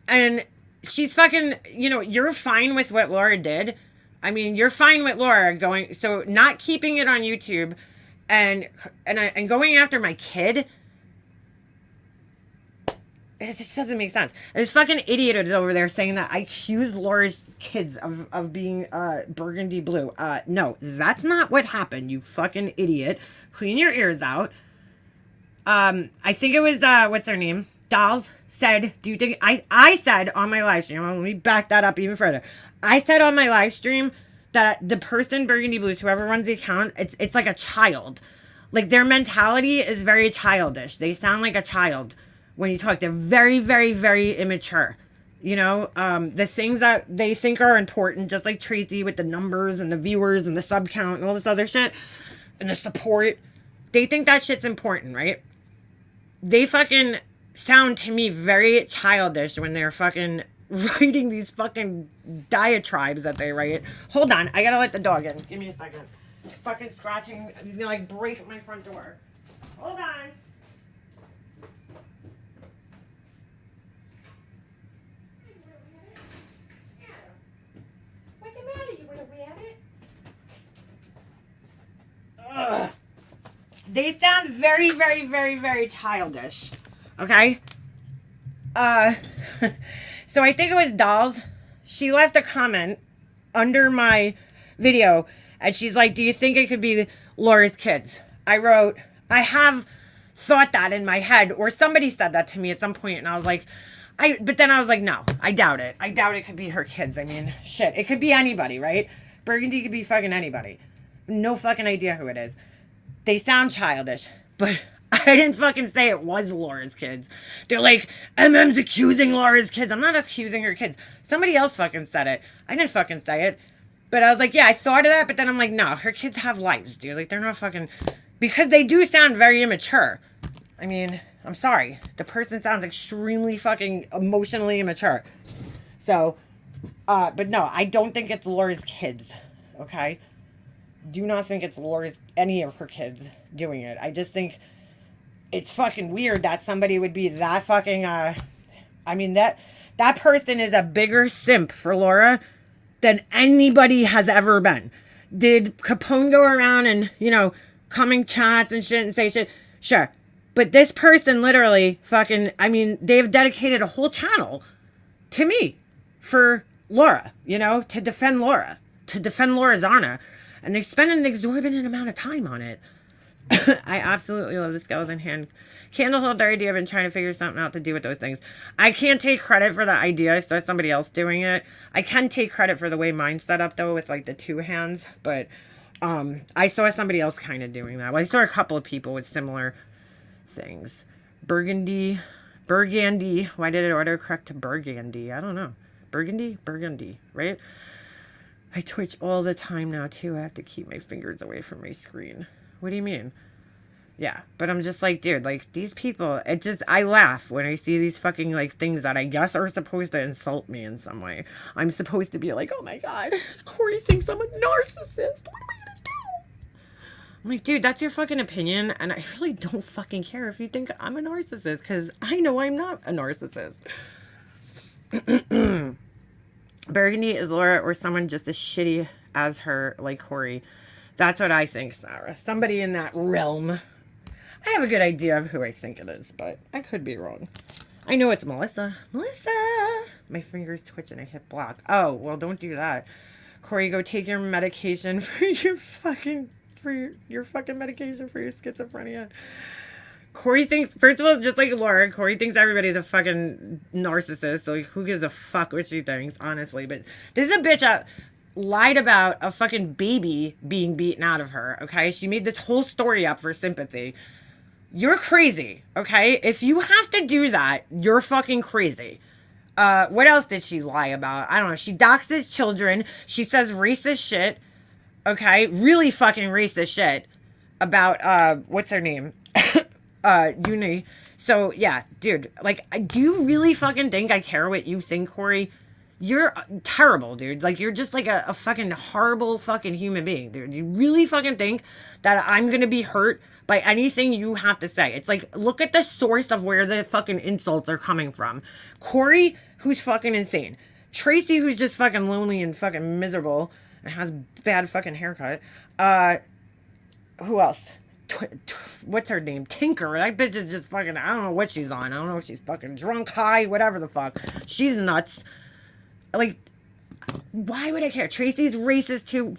And she's fucking, you're fine with what Laura did. I mean, you're fine with Laura so not keeping it on YouTube and going after my kid. it just doesn't make sense. This fucking idiot is over there saying that I accused Laura's kids of being burgundy blue. No, that's not what happened, you fucking idiot. Clean your ears out. I think it was, what's her name? Dolls said, do you think, I said on my live stream, let me back that up even further. I said on my live stream that the person, Burgundy Blues, whoever runs the account, it's like a child. Like, their mentality is very childish. They sound like a child when you talk. They're very, very, very immature. You know, the things that they think are important, just like Tracy with the numbers and the viewers and the sub count and all this other shit and the support. They think that shit's important, right? They fucking sound to me very childish when they're fucking writing these fucking diatribes that they write. Hold on, I gotta let the dog in. Give me a second. Fucking scratching. He's gonna like break my front door. Hold on. What's the matter? You little rabbit? Ugh. They sound very, very, very, very childish. Okay? So I think it was Dolls. She left a comment under my video, and she's like, do you think it could be Laura's kids? I wrote, I have thought that in my head, or somebody said that to me at some point, and I was like, but then I was like, no, I doubt it. I doubt it could be her kids. I mean, shit, it could be anybody, right? Burgundy could be fucking anybody. No fucking idea who it is. They sound childish, but I didn't fucking say it was Laura's kids. They're like, MM's accusing Laura's kids. I'm not accusing her kids. Somebody else fucking said it. I didn't fucking say it. But I was like, yeah, I thought of that, but then I'm like, no, her kids have lives, dude. Like, they're not fucking... Because they do sound very immature. I mean, I'm sorry. The person sounds extremely fucking emotionally immature. So, but no, I don't think it's Laura's kids, okay? Do not think it's Laura's, any of her kids doing it. I just think it's fucking weird that somebody would be that fucking, I mean, that person is a bigger simp for Laura than anybody has ever been. Did Capone go around and, you know, coming chats and shit and say shit? Sure. But this person literally fucking, I mean, they've dedicated a whole channel to me for Laura, you know, to defend Laura's honor. And they spend an exorbitant amount of time on it. I absolutely love the skeleton hand. Candle holder idea. I've been trying to figure something out to do with those things. I can't take credit for the idea. I saw somebody else doing it. I can take credit for the way mine's set up, though, with, like, the two hands. But I saw somebody else kind of doing that. Well, I saw a couple of people with similar things. Burgundy. Why did it autocorrect to Burgundy? I don't know. Burgundy, right? I twitch all the time now, too. I have to keep my fingers away from my screen. What do you mean? Yeah, but I'm just like, dude, like, these people, I laugh when I see these fucking, like, things that I guess are supposed to insult me in some way. I'm supposed to be like, oh my god, Corey thinks I'm a narcissist. What am I gonna do? I'm like, dude, that's your fucking opinion, and I really don't fucking care if you think I'm a narcissist, because I know I'm not a narcissist. Burgundy is Laura or someone just as shitty as her, like Corey. That's what I think, Sarah. Somebody in that realm. I have a good idea of who I think it is, but I could be wrong. I know it's Melissa. My fingers twitch and I hit block. Oh, well, don't do that. Corey, go take your medication for your fucking medication for your schizophrenia. Corey thinks, first of all, just like Laura, Corey thinks everybody's a fucking narcissist. So, like, who gives a fuck what she thinks, honestly? But this is a bitch that lied about a fucking baby being beaten out of her, okay? She made this whole story up for sympathy. You're crazy, okay? If you have to do that, you're fucking crazy. What else did she lie about? I don't know. She doxes children. She says racist shit, okay? Really fucking racist shit about, what's her name? Uni. So, yeah, dude, like, do you really fucking think I care what you think, Corey? You're terrible, dude. Like, you're just like a fucking horrible fucking human being, dude. You really fucking think that I'm gonna be hurt by anything you have to say? It's like, look at the source of where the fucking insults are coming from. Corey, who's fucking insane. Tracy, who's just fucking lonely and fucking miserable and has bad fucking haircut. Who else? what's her name? Tinker. That bitch is just fucking, I don't know what she's on. I don't know if she's fucking drunk, high, whatever the fuck. She's nuts. Like, why would I care? Tracy's racist too.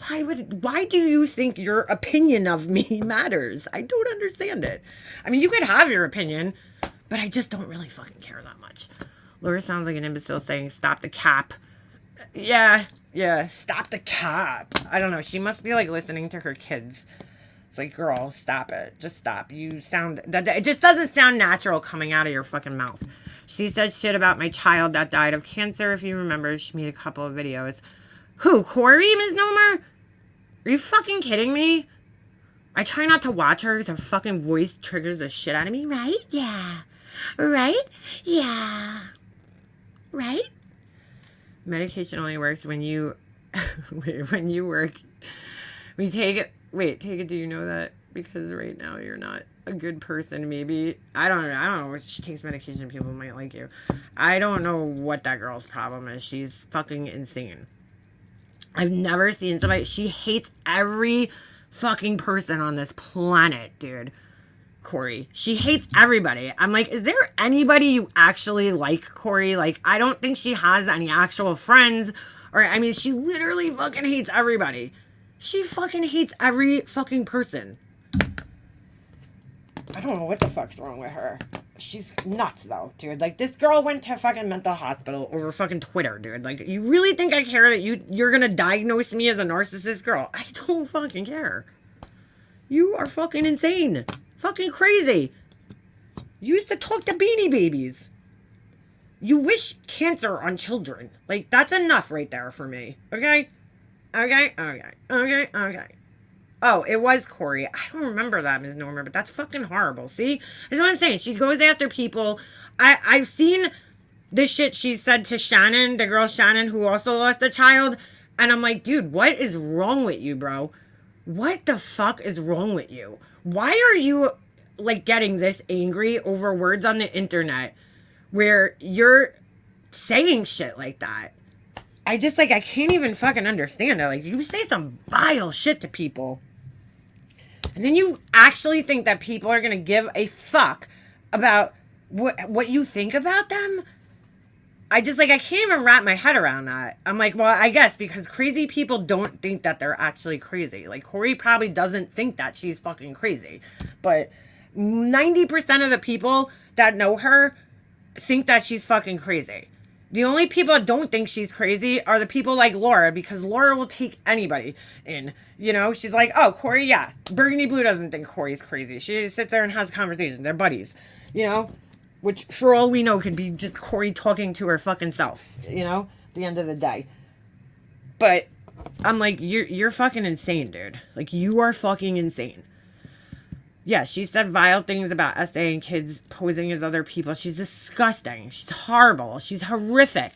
Why do you think your opinion of me matters? I don't understand it. I mean, you could have your opinion, but I just don't really fucking care that much. Laura sounds like an imbecile saying, stop the cap. Yeah, stop the cap. I don't know. She must be like listening to her kids. It's like, girl, stop it. Just stop. You sound, it just doesn't sound natural coming out of your fucking mouth. She said shit about my child that died of cancer. If you remember, she made a couple of videos. Who, Corey, Ms. Nomer? Are you fucking kidding me? I try not to watch her because her fucking voice triggers the shit out of me, right? Yeah. Right? Yeah. Right? Medication only works when you when you work. We take it. Wait, take it. Do you know that? Because right now you're not a good person. Maybe I don't know. She takes medication. People might like you. I don't know what that girl's problem is. She's fucking insane. I've never seen somebody. She hates every fucking person on this planet, dude. Corey. She hates everybody. I'm like, is there anybody you actually like, Corey? Like, I don't think she has any actual friends. Or, I mean, she literally fucking hates everybody. She fucking hates every fucking person. I don't know what the fuck's wrong with her. She's nuts, though, dude. Like, this girl went to fucking mental hospital over fucking Twitter, dude. Like, you really think I care that you're gonna diagnose me as a narcissist? Girl, I don't fucking care. You are fucking insane. Fucking crazy. You used to talk to Beanie Babies. You wish cancer on children. Like, that's enough right there for me. Okay? Okay. Oh, it was Corey. I don't remember that, Ms. Norma, but that's fucking horrible. See? That's what I'm saying. She goes after people. I've seen the shit she said to Shannon, the girl Shannon, who also lost a child. And I'm like, dude, what is wrong with you, bro? What the fuck is wrong with you? Why are you, like, getting this angry over words on the internet where you're saying shit like that? I just, like, I can't even fucking understand it. Like, you say some vile shit to people, and then you actually think that people are going to give a fuck about what you think about them? I just, like, I can't even wrap my head around that. I'm like, well, I guess because crazy people don't think that they're actually crazy. Like, Corey probably doesn't think that she's fucking crazy. But 90% of the people that know her think that she's fucking crazy. The only people that don't think she's crazy are the people like Laura, because Laura will take anybody in. You know, she's like, oh, Corey, yeah. Burgundy Blue doesn't think Corey's crazy. She sits there and has conversations. They're buddies, you know? Which, for all we know, could be just Corey talking to her fucking self, you know? At the end of the day. But I'm like, you're fucking insane, dude. Like, you are fucking insane. Yeah, she said vile things about SA and kids posing as other people. She's disgusting. She's horrible. She's horrific.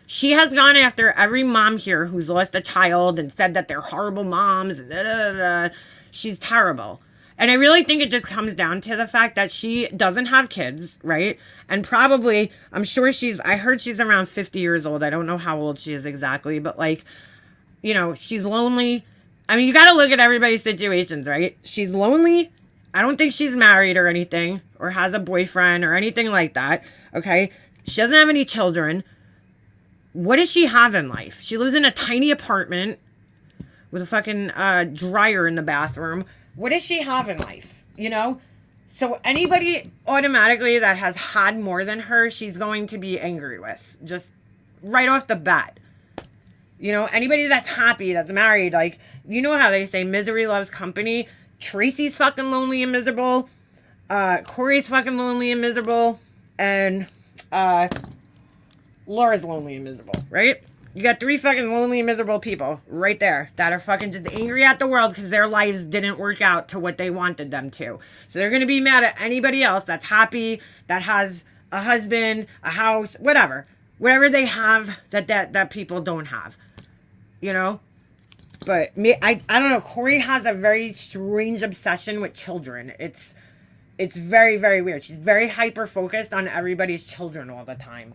She has gone after every mom here who's lost a child and said that they're horrible moms. And da, da, da, da. She's terrible. And I really think it just comes down to the fact that she doesn't have kids, right? And probably, I'm sure I heard she's around 50 years old. I don't know how old she is exactly, but like, you know, she's lonely. I mean, you got to look at everybody's situations, right? She's lonely. I don't think she's married or anything, or has a boyfriend or anything like that, okay? She doesn't have any children. What does she have in life? She lives in a tiny apartment with a fucking dryer in the bathroom. What does she have in life, you know? So anybody automatically that has had more than her, she's going to be angry with. Just right off the bat. You know, anybody that's happy, that's married, like, you know how they say misery loves company. Tracy's fucking lonely and miserable. Corey's fucking lonely and miserable. And Laura's lonely and miserable, right? You got 3 fucking lonely and miserable people right there that are fucking just angry at the world because their lives didn't work out to what they wanted them to. So they're going to be mad at anybody else that's happy, that has a husband, a house, whatever. Whatever they have that people don't have. You know? But me, I don't know. Corey has a very strange obsession with children. It's very, very weird. She's very hyper-focused on everybody's children all the time.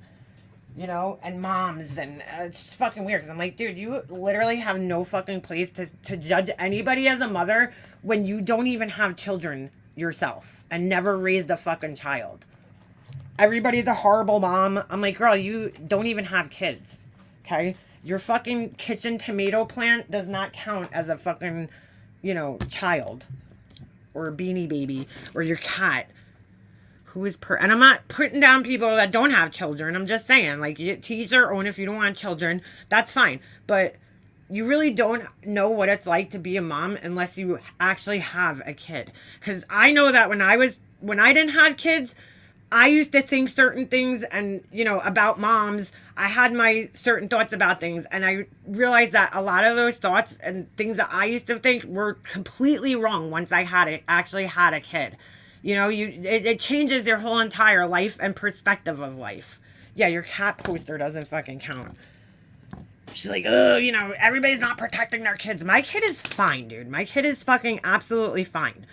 you know, and moms, and it's just fucking weird because I'm like, dude, you literally have no fucking place to judge anybody as a mother when you don't even have children yourself and never raised a fucking child. Everybody's a horrible mom. I'm like, girl, you don't even have kids, okay? Your fucking kitchen tomato plant does not count as a fucking, you know, child or a beanie baby or your cat. Who is and I'm not putting down people that don't have children. I'm just saying, like, to each their own. If you don't want children, that's fine. But you really don't know what it's like to be a mom unless you actually have a kid. Because I know that when I didn't have kids, I used to think certain things and, you know, about moms. I had my certain thoughts about things. And I realized that a lot of those thoughts and things that I used to think were completely wrong once I actually had a kid. You know, it changes your whole entire life and perspective of life. Yeah, your cat poster doesn't fucking count. She's like, oh, you know, everybody's not protecting their kids. My kid is fine, dude. My kid is fucking absolutely fine.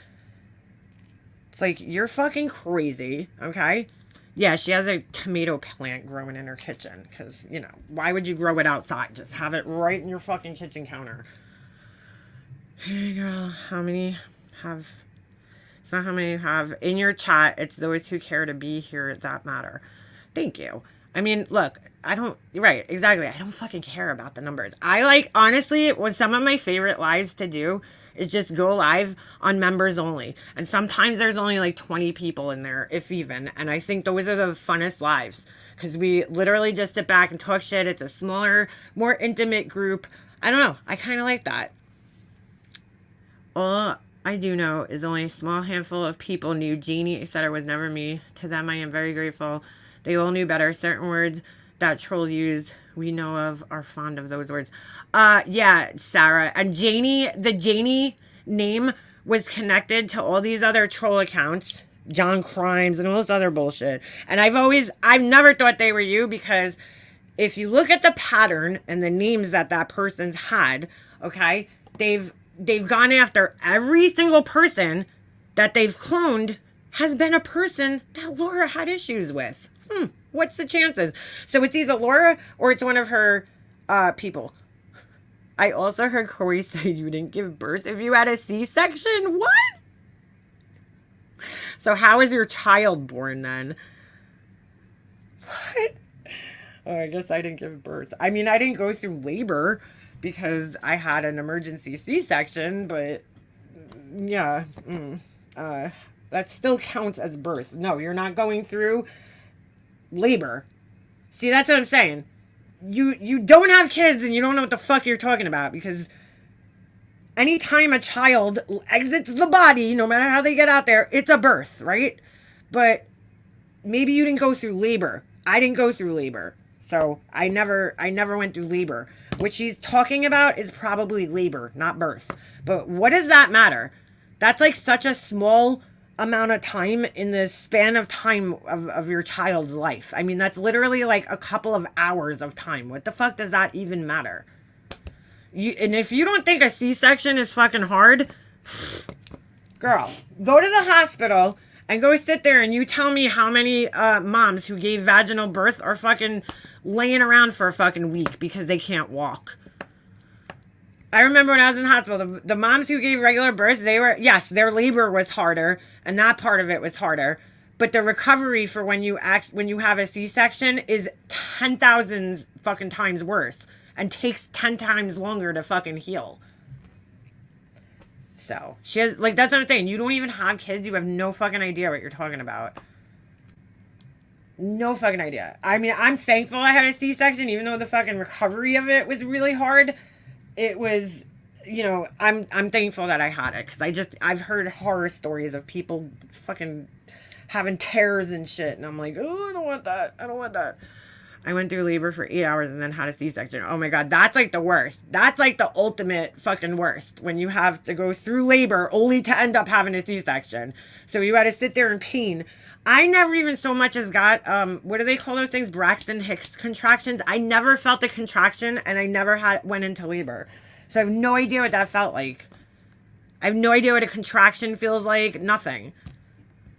It's like, you're fucking crazy, okay? Yeah, she has a tomato plant growing in her kitchen. Because, you know, why would you grow it outside? Just have it right in your fucking kitchen counter. Hey, girl, how many have... It's not how many you have in your chat. It's those who care to be here that matter. Thank you. I mean, look, right, exactly. I don't fucking care about the numbers. I like, honestly, what some of my favorite lives to do is just go live on members only. And sometimes there's only like 20 people in there, if even. And I think those are the funnest lives. Because we literally just sit back and talk shit. It's a smaller, more intimate group. I don't know. I kind of like that. All I do know is only a small handful of people knew Jeannie said it was never me. To them, I am very grateful. They all knew better. Certain words that troll used, we know of, are fond of those words. Yeah, Sarah. And Janie, the Janie name was connected to all these other troll accounts, John Crimes and all this other bullshit. And I've never thought they were you, because if you look at the pattern and the names that person's had, okay, they've gone after every single person that they've cloned has been a person that Laura had issues with. What's the chances? So it's either Laura or it's one of her people. I also heard Corey say you didn't give birth if you had a C-section. What? So how is your child born then? What? Oh, I guess I didn't give birth. I mean, I didn't go through labor because I had an emergency C-section, but yeah, that still counts as birth. No, you're not going through labor. See, that's what I'm saying. You don't have kids and you don't know what the fuck you're talking about, because anytime a child exits the body, no matter how they get out there, it's a birth, right? But maybe you didn't go through labor. I didn't go through labor. So I never went through labor. What she's talking about is probably labor, not birth. But what does that matter? That's like such a small amount of time in the span of time of your child's life. I mean, that's literally like a couple of hours of time. What the fuck does that even matter? And if you don't think a C-section is fucking hard, girl, go to the hospital and go sit there and you tell me how many moms who gave vaginal birth are fucking laying around for a fucking week because they can't walk. I remember when I was in the hospital, the moms who gave regular birth, their labor was harder, and that part of it was harder. But the recovery for when you have a C-section is 10,000 fucking times worse and takes 10 times longer to fucking heal. So she has, like, that's what I'm saying. You don't even have kids. You have no fucking idea what you're talking about. No fucking idea. I mean, I'm thankful I had a C-section, even though the fucking recovery of it was really hard. It was, you know, I'm thankful that I had it, because I've heard horror stories of people fucking having tears and shit, and I'm like, oh, I don't want that. I don't want that. I went through labor for 8 hours and then had a C-section. Oh my God, that's like the worst. That's like the ultimate fucking worst, when you have to go through labor only to end up having a C-section. So you had to sit there in pain. I never even so much as got, what do they call those things? Braxton Hicks contractions. I never felt a contraction, and I never went into labor. So I have no idea what that felt like. I have no idea what a contraction feels like. Nothing.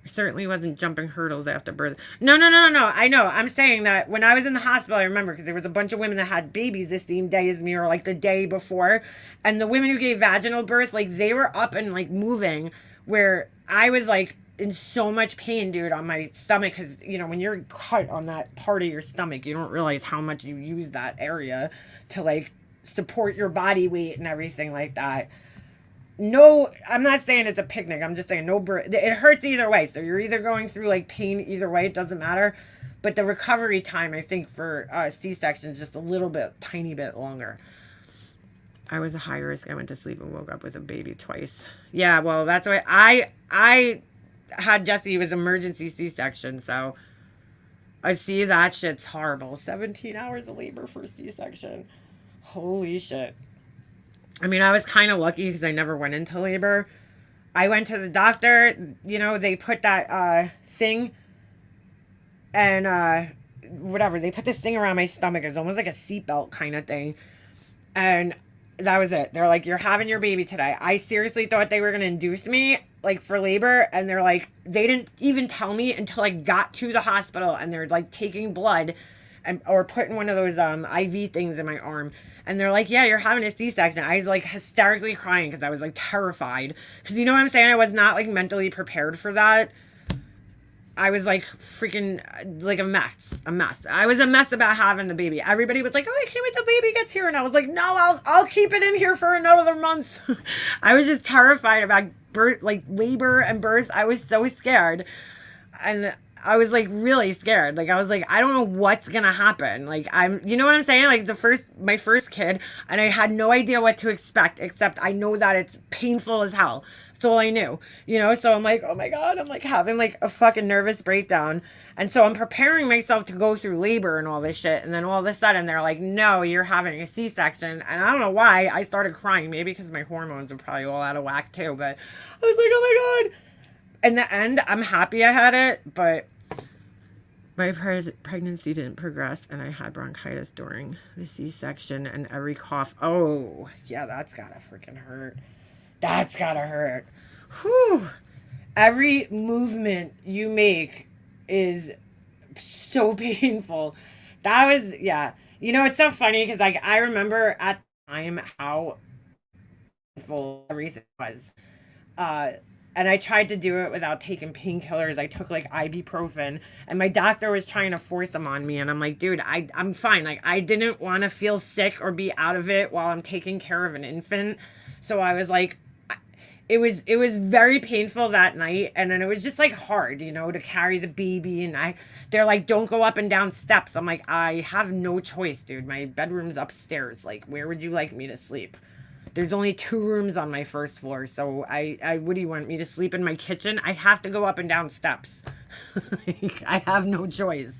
I certainly wasn't jumping hurdles after birth. No, no, no, no, no. I know. I'm saying that when I was in the hospital, I remember because there was a bunch of women that had babies the same day as me or like the day before. And the women who gave vaginal birth, like they were up and like moving where I was like in so much pain, dude, on my stomach. Because, you know, when you're cut on that part of your stomach, you don't realize how much you use that area to like support your body weight and everything like that. No, I'm not saying it's a picnic. I'm just saying it hurts either way. So you're either going through like pain either way. It doesn't matter. But the recovery time, I think, for C-section is just a little bit, tiny bit longer. I was a high risk. I went to sleep and woke up with a baby twice. Yeah, well, that's why I had Jesse with emergency C-section. So I see that shit's horrible. 17 hours of labor for C-section. Holy shit. I mean, I was kind of lucky because I never went into labor. I went to the doctor, you know, they put that thing and whatever. They put this thing around my stomach. It was almost like a seatbelt kind of thing. And that was it. They're like, you're having your baby today. I seriously thought they were going to induce me like for labor. And they're like, they didn't even tell me until I got to the hospital. And they're like taking blood and or putting one of those IV things in my arm. And they're like, yeah, you're having a C-section. I was like hysterically crying because I was like terrified. Because you know what I'm saying? I was not like mentally prepared for that. I was like freaking like a mess. I was a mess about having the baby. Everybody was like, oh, I can't wait till baby gets here. And I was like, no, I'll keep it in here for another month. I was just terrified about birth, like labor and birth. I was so scared. And I was like really scared. Like I was like, I don't know what's gonna happen. Like you know what I'm saying? Like my first kid, and I had no idea what to expect, except I know that it's painful as hell. That's all I knew, you know? So I'm like, oh my God, I'm like having like a fucking nervous breakdown. And so I'm preparing myself to go through labor and all this shit. And then all of a sudden they're like, no, you're having a C-section. And I don't know why I started crying. Maybe because my hormones were probably all out of whack too. But I was like, oh my God. In the end, I'm happy I had it, but my pregnancy didn't progress, and I had bronchitis during the C-section, and every cough. Oh, yeah, that's gotta freaking hurt. That's gotta hurt. Whew. Every movement you make is so painful. That was, yeah. You know, it's so funny because, like, I remember at the time how painful everything was. And I tried to do it without taking painkillers. I took like ibuprofen, and my doctor was trying to force them on me. And I'm like, dude, I'm fine. Like, I didn't want to feel sick or be out of it while I'm taking care of an infant. So I was like, it was very painful that night. And then it was just like hard, you know, to carry the baby. And they're like, don't go up and down steps. I'm like, I have no choice, dude. My bedroom's upstairs. Like, where would you like me to sleep? There's only 2 rooms on my first floor, so what do you want me to sleep in my kitchen? I have to go up and down steps. I have no choice.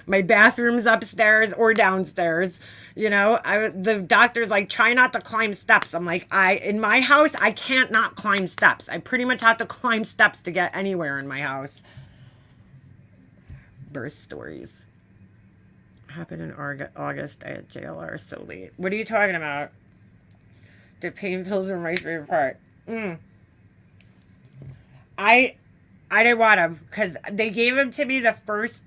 My bathroom's upstairs or downstairs. You know, the doctor's like, try not to climb steps. I'm like, in my house, I can't not climb steps. I pretty much have to climb steps to get anywhere in my house. Birth stories. Happened in August at JLR so late. What are you talking about? The pain pills are my favorite part. I didn't want them because they gave them to me the first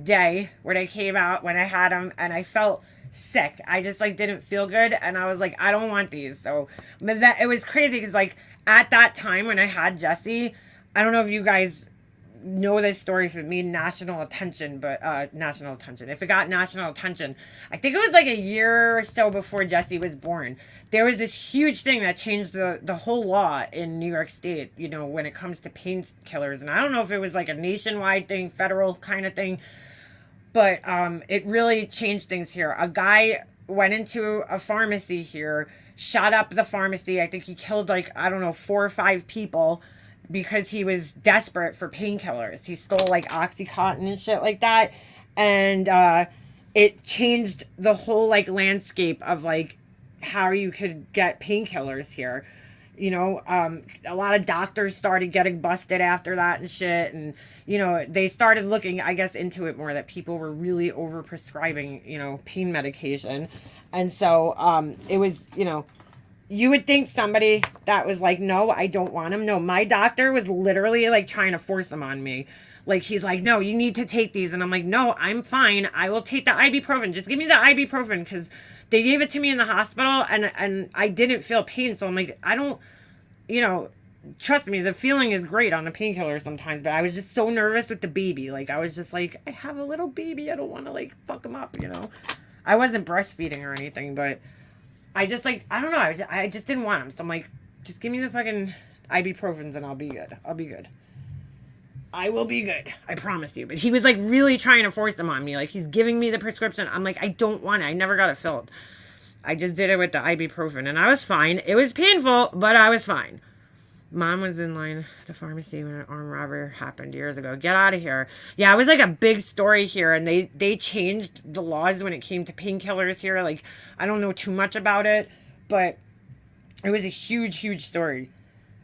day when I came out, when I had them, and I felt sick. I just like didn't feel good, and I was like, I don't want these. So, but it was crazy because like at that time when I had Jesse, I don't know if you guys know this story if it made national attention, but if it got national attention, I think it was like a year or so before Jesse was born. There was this huge thing that changed the whole law in New York State, you know, when it comes to painkillers. And I don't know if it was like a nationwide thing, federal kind of thing, but it really changed things here. A guy went into a pharmacy here, shot up the pharmacy. I think he killed like, I don't know, 4 or 5 people because he was desperate for painkillers. He stole like Oxycontin and shit like that. And it changed the whole like landscape of like how you could get painkillers here. You know, a lot of doctors started getting busted after that and shit. And, you know, they started looking, I guess, into it more, that people were really overprescribing, you know, pain medication. And so it was, you know, you would think somebody that was like, no, I don't want them. No, my doctor was literally like trying to force them on me. Like, he's like, no, you need to take these. And I'm like, no, I'm fine. I will take the ibuprofen. Just give me the ibuprofen, because they gave it to me in the hospital and I didn't feel pain. So I'm like, I don't, you know, trust me, the feeling is great on a painkiller sometimes, but I was just so nervous with the baby. Like, I was just like, I have a little baby. I don't want to like fuck him up, you know? I wasn't breastfeeding or anything, but I just like, I don't know. I just didn't want him. So I'm like, just give me the fucking ibuprofens and I'll be good. I'll be good. I will be good. I promise you. But he was like really trying to force them on me. Like, he's giving me the prescription. I'm like, I don't want it. I never got it filled. I just did it with the ibuprofen and I was fine. It was painful, but I was fine. Mom was in line at the pharmacy when an armed robbery happened years ago. Get out of here. Yeah, it was like a big story here, and they changed the laws when it came to painkillers here. Like, I don't know too much about it, but it was a huge, huge story.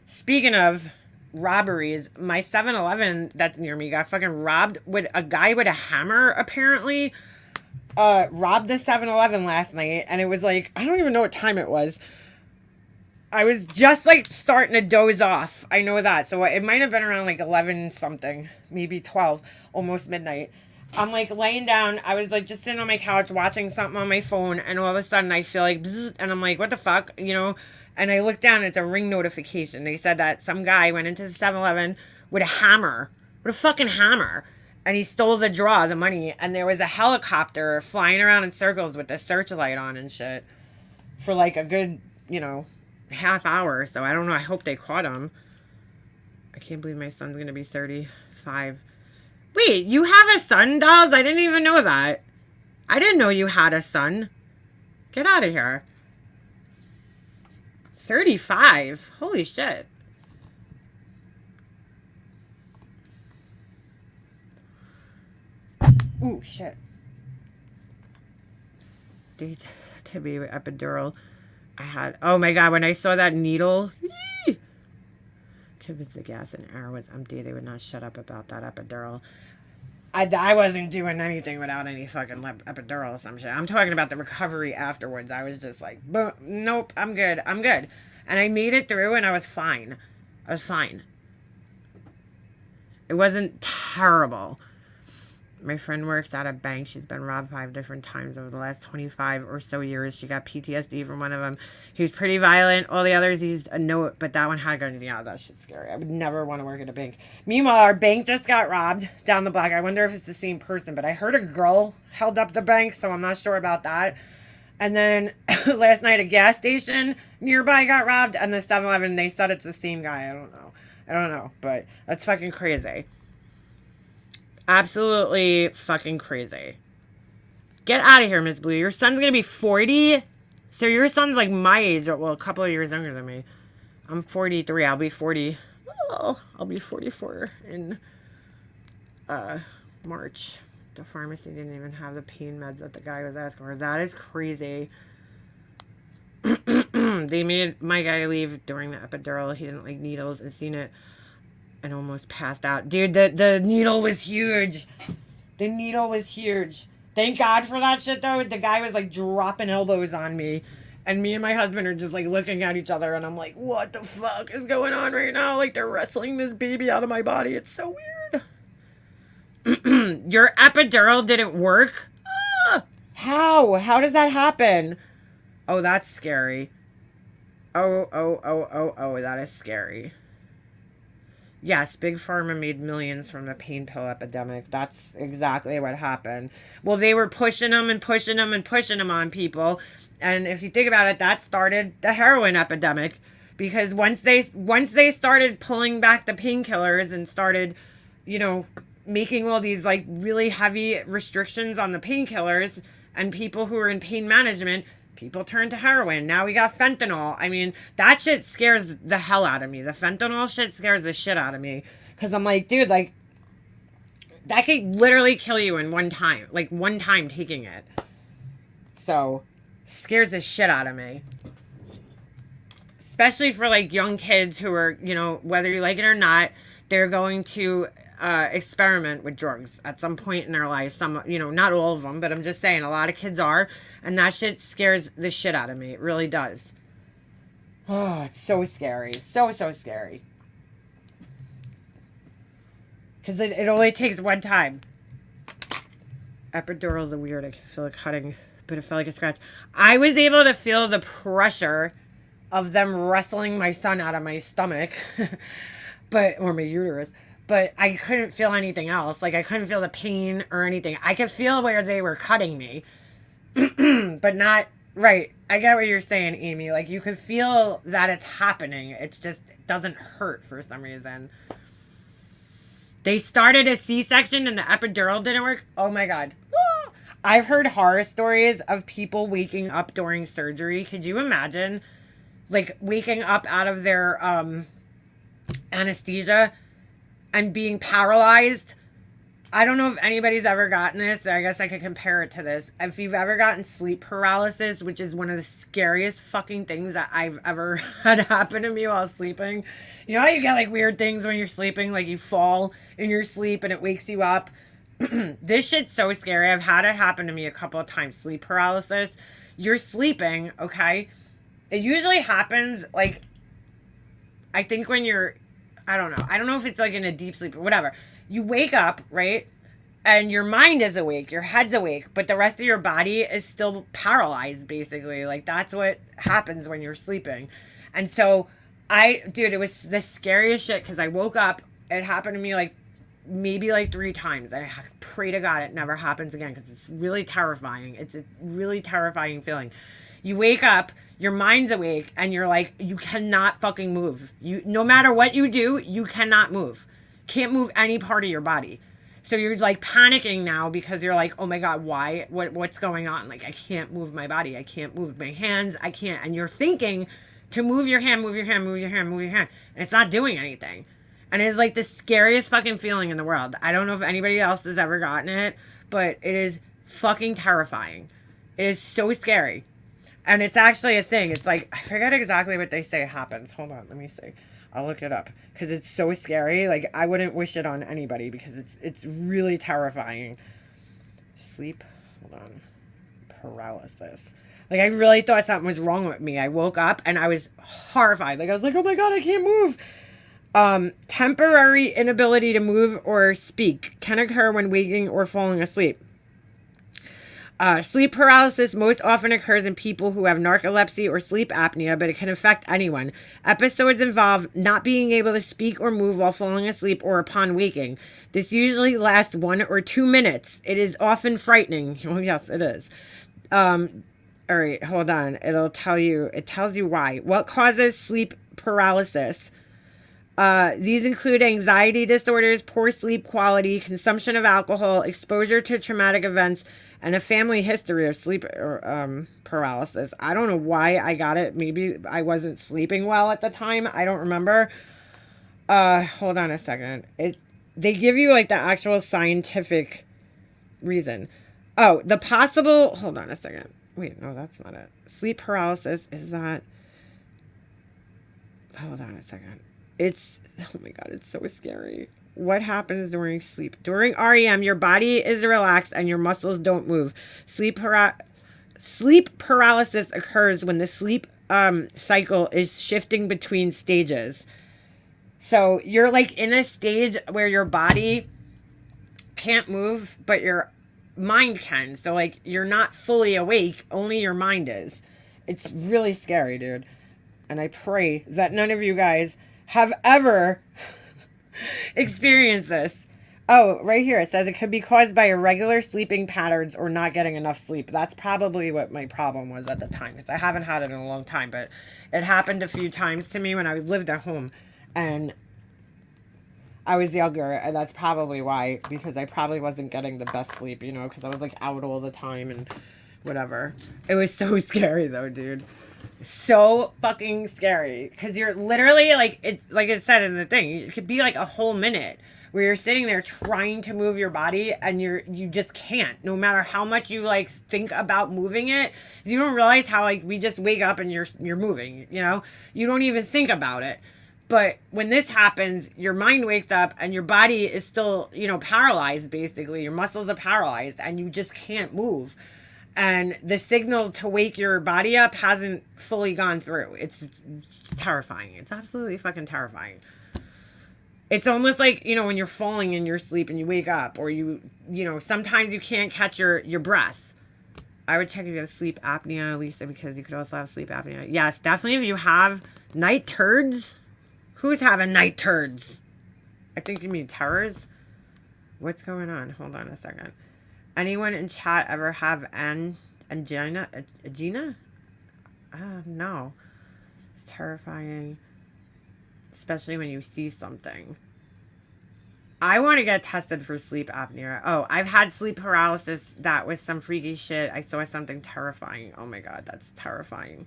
Speaking of robberies, my 7-Eleven that's near me got fucking robbed with a guy with a hammer, apparently. Robbed the 7-Eleven last night, and it was like, I don't even know what time it was. I was just like starting to doze off. I know that. So it might have been around like 11 something, maybe 12, almost midnight. I'm like laying down. I was like just sitting on my couch watching something on my phone, and all of a sudden I feel like bzzz, and I'm like, what the fuck, you know? And I look down, it's a ring notification. They said that some guy went into the 7-Eleven with a hammer, with a fucking hammer, and he stole the draw, the money, and there was a helicopter flying around in circles with the searchlight on and shit for like a good, you know, half hour. So I don't know. I hope they caught him. I can't believe my son's gonna be 35. Wait, you have a son, dolls? I didn't even know that. I didn't know you had a son. Get out of here. 35? Holy shit. Ooh, shit. Date to be epidural. I had, oh my god, when I saw that needle, convinced the gas and air was empty. They would not shut up about that epidural. I wasn't doing anything without any fucking epidural or some shit. I'm talking about the recovery afterwards. I was just like, nope, I'm good. I'm good. And I made it through and I was fine. I was fine. It wasn't terrible. My friend works at a bank. She's been robbed 5 different times over the last 25 or so years. She got PTSD from one of them. He was pretty violent. All the others, he's a note, but that one had guns. Yeah, that shit's scary. I would never want to work at a bank. Meanwhile, our bank just got robbed down the block. I wonder if it's the same person, but I heard a girl held up the bank, so I'm not sure about that. And then last night, a gas station nearby got robbed, and the 7-Eleven, they said it's the same guy. I don't know, but that's fucking crazy. Absolutely fucking crazy. Get out of here, Miss Blue. Your son's gonna be 40? So your son's like my age, well, a couple of years younger than me. I'm 43. I'll be 40. Oh, I'll be 44 in March. The pharmacy didn't even have the pain meds that the guy was asking for. That is crazy. They made my guy leave during the epidural. He didn't like needles and seen it and almost passed out. Dude, the needle was huge. The needle was huge. Thank God for that shit, though. The guy was, like, dropping elbows on me. And me and my husband are just, like, looking at each other. And I'm like, what the fuck is going on right now? Like, they're wrestling this baby out of my body. It's so weird. Your epidural didn't work? Ah, how? How does that happen? Oh, that's scary. Oh, that is scary. Yes, Big Pharma made millions from the pain pill epidemic. That's exactly what happened. Well, they were pushing them and pushing them and pushing them on people. And if you think about it, that started the heroin epidemic. Because once they started pulling back the painkillers and started, you know, making all these like really heavy restrictions on the painkillers and people who are in pain management, people turn to heroin. Now we got fentanyl. I mean, that shit scares the hell out of me. The fentanyl shit scares the shit out of me. Because I'm like, dude, like, that could literally kill you in one time. Like, one time taking it. So, scares the shit out of me. Especially for, like, young kids who are, you know, whether you like it or not, they're going to experiment with drugs at some point in their lives. Some, you know, not all of them, but I'm just saying a lot of kids are, and that shit scares the shit out of me. It really does. Oh, it's so scary. So scary. Because it only takes one time. Epidurals are weird. I feel like cutting, but it felt like a scratch. I was able to feel the pressure of them wrestling my son out of my stomach, or my uterus, but I couldn't feel anything else. Like, I couldn't feel the pain or anything. I could feel where they were cutting me, but not right. I get what you're saying, Amy. Like, you could feel that it's happening. It's just, it doesn't hurt for some reason. They started a C-section and the epidural didn't work. Oh my God. I've heard horror stories of people waking up during surgery. Could you imagine? Like, waking up out of their anesthesia and being paralyzed. I don't know if anybody's ever gotten this. I guess I could compare it to this. If you've ever gotten sleep paralysis, which is one of the scariest fucking things that I've ever had happen to me while sleeping. You know how you get like weird things when you're sleeping? Like you fall in your sleep and it wakes you up. This shit's so scary. I've had it happen to me a couple of times. Sleep paralysis. You're sleeping, okay? It usually happens like, I think when you're, I don't know if it's like in a deep sleep or whatever. You wake up, right? And your mind is awake, your head's awake, but the rest of your body is still paralyzed, basically. Like, that's what happens when you're sleeping. And so, dude, it was the scariest shit because I woke up. It happened to me like maybe like 3 times. I pray to God it never happens again because it's really terrifying. It's a really terrifying feeling. You wake up, your mind's awake, and you're like, you cannot fucking move. No matter what you do, you cannot move. Can't move any part of your body. So you're like panicking now because you're like, oh my God, why? What's going on? Like, I can't move my body. I can't move my hands. I can't. And you're thinking to move your hand, move your hand, move your hand, move your hand. And it's not doing anything. And it's like the scariest fucking feeling in the world. I don't know if anybody else has ever gotten it, but it is fucking terrifying. It is so scary. And it's actually a thing. It's like, I forget exactly what they say happens. Hold on, let me see. I'll look it up because it's so scary. Like, I wouldn't wish it on anybody because it's really terrifying. Sleep, hold on, paralysis. Like, I really thought something was wrong with me. I woke up and I was horrified. Like, I was like, oh my God, I can't move. Temporary inability to move or speak can occur when waking or falling asleep. Sleep paralysis most often occurs in people who have narcolepsy or sleep apnea, but it can affect anyone. Episodes involve not being able to speak or move while falling asleep or upon waking. This usually lasts 1 or 2 minutes. It is often frightening. Oh, yes, it is. All right, hold on. It tells you why. What causes sleep paralysis? These include anxiety disorders, poor sleep quality, consumption of alcohol, exposure to traumatic events, and a family history of sleep paralysis. I don't know why I got it. Maybe I wasn't sleeping well at the time. I don't remember. Hold on a second. They give you like the actual scientific reason. Oh, hold on a second. Wait, no, that's not it. Sleep paralysis is that. Hold on a second. Oh my God, it's so scary. What happens during sleep? During REM, your body is relaxed and your muscles don't move. Sleep paralysis occurs when the sleep cycle is shifting between stages. So you're like in a stage where your body can't move, but your mind can. So like you're not fully awake, only your mind is. It's really scary, dude. And I pray that none of you guys have ever experienced this. Oh, right here it says it could be caused by irregular sleeping patterns or not getting enough sleep. That's probably what my problem was at the time because I haven't had it in a long time, but it happened a few times to me when I lived at home and I was younger, and that's probably why, because I probably wasn't getting the best sleep, you know, because I was like out all the time and whatever. It was so scary though, dude. So fucking scary because you're literally like it said in the thing, it could be like a whole minute where you're sitting there trying to move your body and you just can't, no matter how much you like think about moving it. You don't realize how like we just wake up and you're moving, you know, you don't even think about it. But when this happens, your mind wakes up and your body is still, you know, paralyzed. Basically your muscles are paralyzed and you just can't move. and the signal to wake your body up hasn't fully gone through. It's terrifying. It's absolutely fucking terrifying. It's almost like, you know, when you're falling in your sleep and you wake up, or you know, sometimes you can't catch your breath. I would check if you have sleep apnea, Lisa, because you could also have sleep apnea. Yes, definitely if you have night turds. Who's having night turds? I think you mean terrors. What's going on? Hold on a second. Anyone in chat ever have angina? No. It's terrifying. Especially when you see something. I want to get tested for sleep apnea. Oh, I've had sleep paralysis. That was some freaky shit. I saw something terrifying. Oh my God, that's terrifying.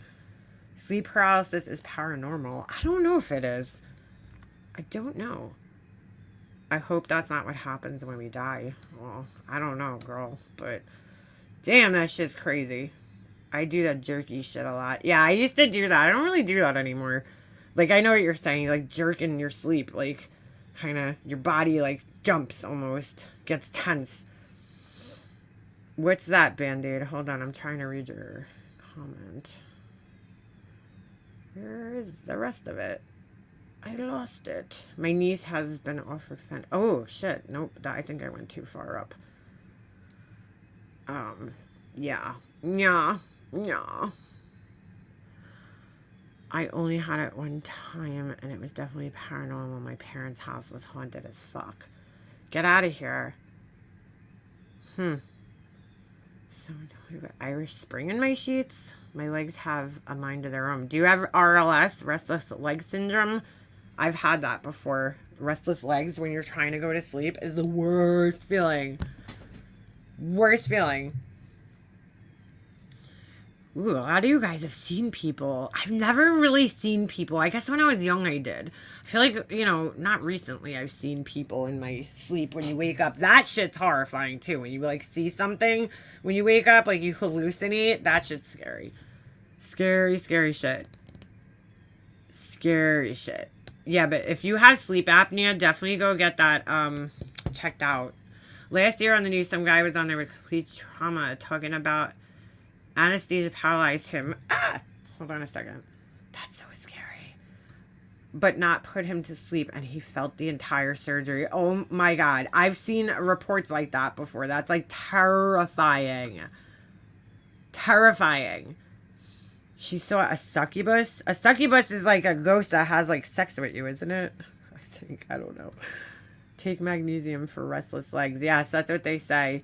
Sleep paralysis is paranormal. I don't know if it is. I don't know. I hope that's not what happens when we die. Well, I don't know, girl. But damn, that shit's crazy. I do that jerky shit a lot. Yeah, I used to do that. I don't really do that anymore. Like, I know what you're saying. Like, jerk in your sleep. Like, kind of, your body, like, jumps almost. Gets tense. What's that, Band-Aid? Hold on, I'm trying to read your comment. Where is the rest of it? I lost it. My niece has been offered oh, shit. Nope, I think I went too far up. Yeah. I only had it one time, and it was definitely paranormal. My parents' house was haunted as fuck. Get out of here. So, Irish Spring in my sheets? My legs have a mind of their own. Do you have RLS, restless leg syndrome? I've had that before. Restless legs when you're trying to go to sleep is the worst feeling. Worst feeling. Ooh, a lot of you guys have seen people. I've never really seen people. I guess when I was young I did. I feel like, you know, not recently I've seen people in my sleep when you wake up. That shit's horrifying too. When you like see something, when you wake up, like you hallucinate, that shit's scary. Scary, scary shit. Scary shit. Yeah, but if you have sleep apnea, definitely go get that checked out. Last year on the news, some guy was on there with complete trauma talking about anesthesia paralyzed him. Hold on a second. That's so scary. But not put him to sleep, and he felt the entire surgery. Oh my God. I've seen reports like that before. That's like terrifying. Terrifying. She saw a succubus. A succubus is like a ghost that has like sex with you, isn't it? I think. I don't know. Take magnesium for restless legs. Yes, that's what they say.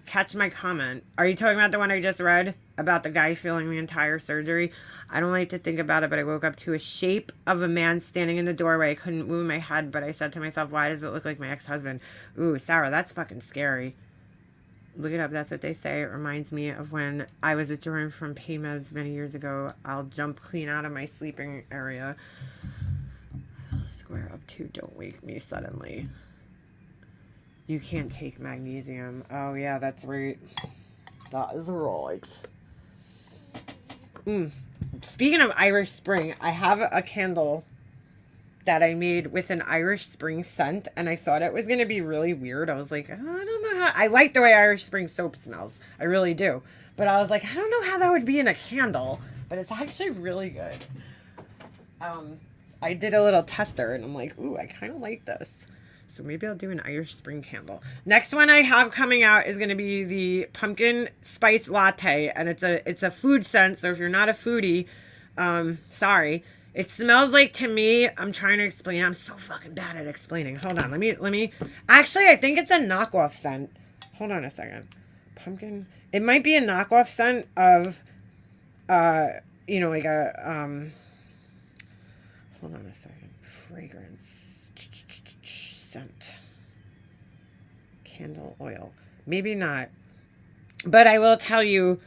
Catch my comment. Are you talking about the one I just read? About the guy feeling the entire surgery? I don't like to think about it, but I woke up to a shape of a man standing in the doorway. I couldn't move my head, but I said to myself, why does it look like my ex-husband? Ooh, Sarah, that's fucking scary. Look it up. That's what they say. It reminds me of when I was withdrawing from pain meds many years ago. I'll jump clean out of my sleeping area. I'll square up too. Don't wake me suddenly. You can't take magnesium. Oh, yeah, that's right. That is right. Speaking of Irish Spring, I have a candle that I made with an Irish Spring scent, and I thought it was going to be really weird. I was like, I don't know how... I like the way Irish Spring soap smells. I really do. But I was like, I don't know how that would be in a candle, but it's actually really good. I did a little tester, and I'm like, ooh, I kind of like this. So maybe I'll do an Irish Spring candle. Next one I have coming out is going to be the pumpkin spice latte, and it's a food scent, so if you're not a foodie, sorry. It smells like, to me, I'm trying to explain. I'm so fucking bad at explaining. Hold on. Let me. Actually, I think it's a knockoff scent. Hold on a second. Pumpkin. It might be a knockoff scent of, you know, like a, hold on a second. Fragrance. Scent. Candle oil. Maybe not. But I will tell you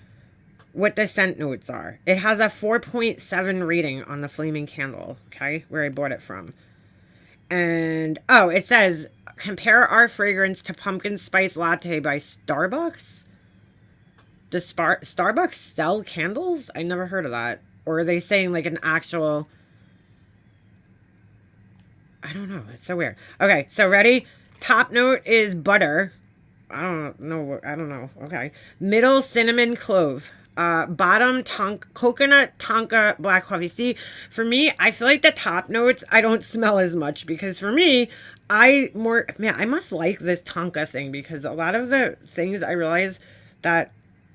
what the scent notes are. It has a 4.7 rating on the Flaming Candle, okay, where I bought it from. And, oh, it says, compare our fragrance to Pumpkin Spice Latte by Starbucks? Does Starbucks sell candles? I never heard of that. Or are they saying like an actual... I don't know. It's so weird. Okay, so ready? Top note is butter. I don't know. I don't know. Okay. Middle, cinnamon clove. Bottom, coconut tonka black coffee. See, for me, I feel like the top notes I don't smell as much, because for me, I must like this tonka thing, because a lot of the things I realize that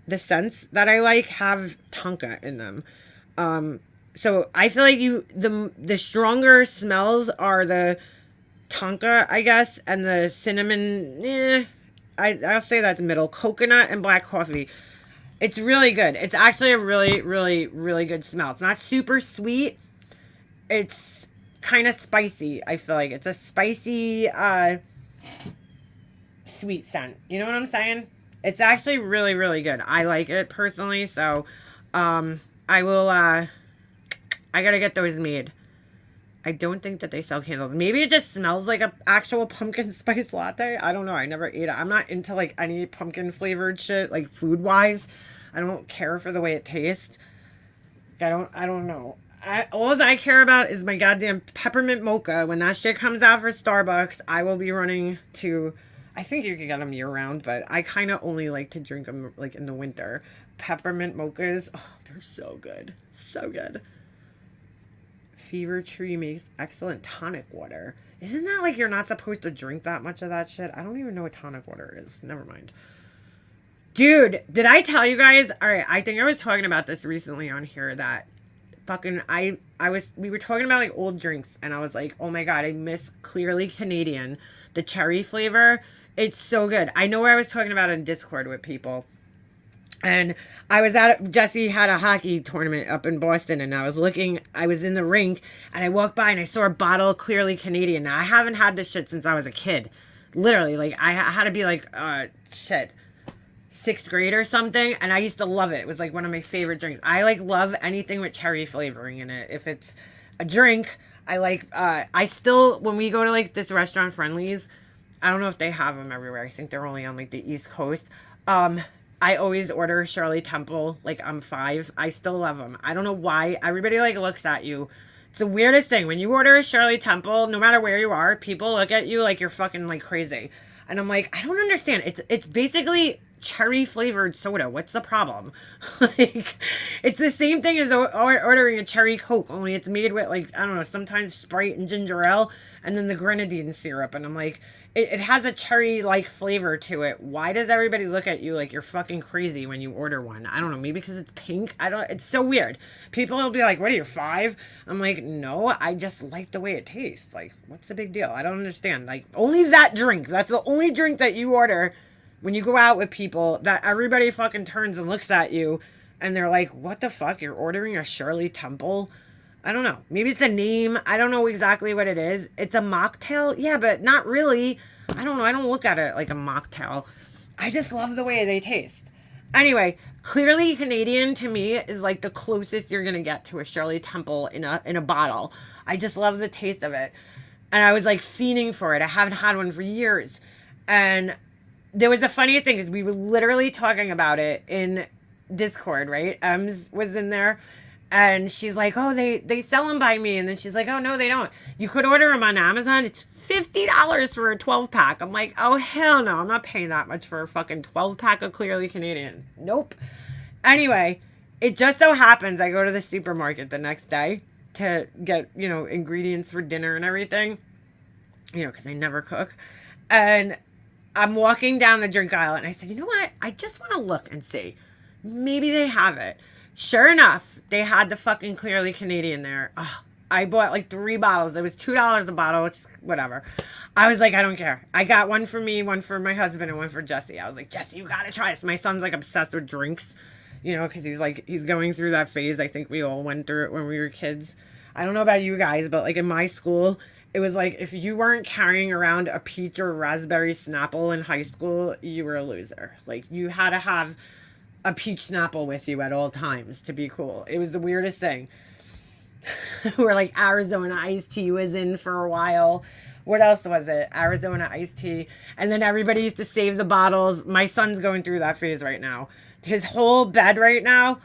the scents that I like have tonka in them. So I feel like the stronger smells are the tonka, I guess, and the cinnamon. I'll say that's middle. Coconut and black coffee. It's really good. It's actually a really, really, really good smell. It's not super sweet. It's kind of spicy. I feel like it's a spicy, sweet scent. You know what I'm saying? It's actually really, really good. I like it personally. So, I will, I gotta get those made. I don't think that they sell candles. Maybe it just smells like a actual pumpkin spice latte. I don't know. I never ate it. I'm not into like any pumpkin flavored shit, like food wise. I don't care for the way it tastes. I don't know. All I care about is my goddamn peppermint mocha. When that shit comes out for Starbucks, I will be running to, I think you can get them year round, but I kind of only like to drink them like in the winter. Peppermint mochas, oh, they're so good. So good. Fever Tree makes excellent tonic water. Isn't that like you're not supposed to drink that much of that shit? I don't even know what tonic water is. Never mind. Dude, did I tell you guys? All right, I think I was talking about this recently on here that fucking we were talking about like old drinks, and I was like, oh my god, I miss Clearly Canadian, the cherry flavor. It's so good. I know where I was talking about in Discord with people. And Jesse had a hockey tournament up in Boston, and I was in the rink, and I walked by and I saw a bottle of Clearly Canadian. Now, I haven't had this shit since I was a kid. Literally, like, I had to be like, 6th grade or something, and I used to love it. It was like one of my favorite drinks. I like love anything with cherry flavoring in it. If it's a drink, I like, when we go to like this restaurant, Friendlies, I don't know if they have them everywhere. I think they're only on like the East Coast. I always order Shirley Temple, like I'm 5. I still love them. I don't know why. Everybody like looks at you. It's the weirdest thing. When you order a Shirley Temple, no matter where you are, people look at you like you're fucking like crazy. And I'm like, I don't understand. It's basically cherry flavored soda. What's the problem? Like, it's the same thing as ordering a cherry Coke, only it's made with like, I don't know, sometimes Sprite and ginger ale and then the grenadine syrup. And I'm like, it has a cherry-like flavor to it. Why does everybody look at you like you're fucking crazy when you order one? I don't know. Maybe because it's pink. It's so weird. People will be like, what are you, 5? I'm like, no, I just like the way it tastes. Like, what's the big deal? I don't understand. Like, only that drink. That's the only drink that you order when you go out with people that everybody fucking turns and looks at you and they're like, what the fuck? You're ordering a Shirley Temple? I don't know. Maybe it's a name. I don't know exactly what it is. It's a mocktail. Yeah, but not really. I don't know. I don't look at it like a mocktail. I just love the way they taste. Anyway, Clearly Canadian to me is like the closest you're going to get to a Shirley Temple in a bottle. I just love the taste of it. And I was like fiending for it. I haven't had one for years. And there was the funniest thing is we were literally talking about it in Discord, right? Ems was in there. And she's like, oh, they sell them by me. And then she's like, oh, no, they don't. You could order them on Amazon. It's $50 for a 12-pack. I'm like, oh, hell no. I'm not paying that much for a fucking 12-pack of Clearly Canadian. Nope. Anyway, it just so happens I go to the supermarket the next day to get, ingredients for dinner and everything. Because I never cook. And I'm walking down the drink aisle and I said, you know what? I just want to look and see. Maybe they have it. Sure enough, they had the fucking Clearly Canadian there. Oh, I bought like 3 bottles. It was $2 a bottle, which is whatever. I was like, I don't care. I got one for me, one for my husband, and one for Jesse. I was like, Jesse, you gotta try this. My son's like obsessed with drinks, because he's going through that phase. I think we all went through it when we were kids. I don't know about you guys, but like in my school, it was like if you weren't carrying around a peach or raspberry Snapple in high school, you were a loser. Like you had to have a peach Snapple with you at all times to be cool. It was the weirdest thing. Where like Arizona iced tea was in for a while. What else was it? Arizona iced tea. And then everybody used to save the bottles. My son's going through that phase right now. His whole bed right now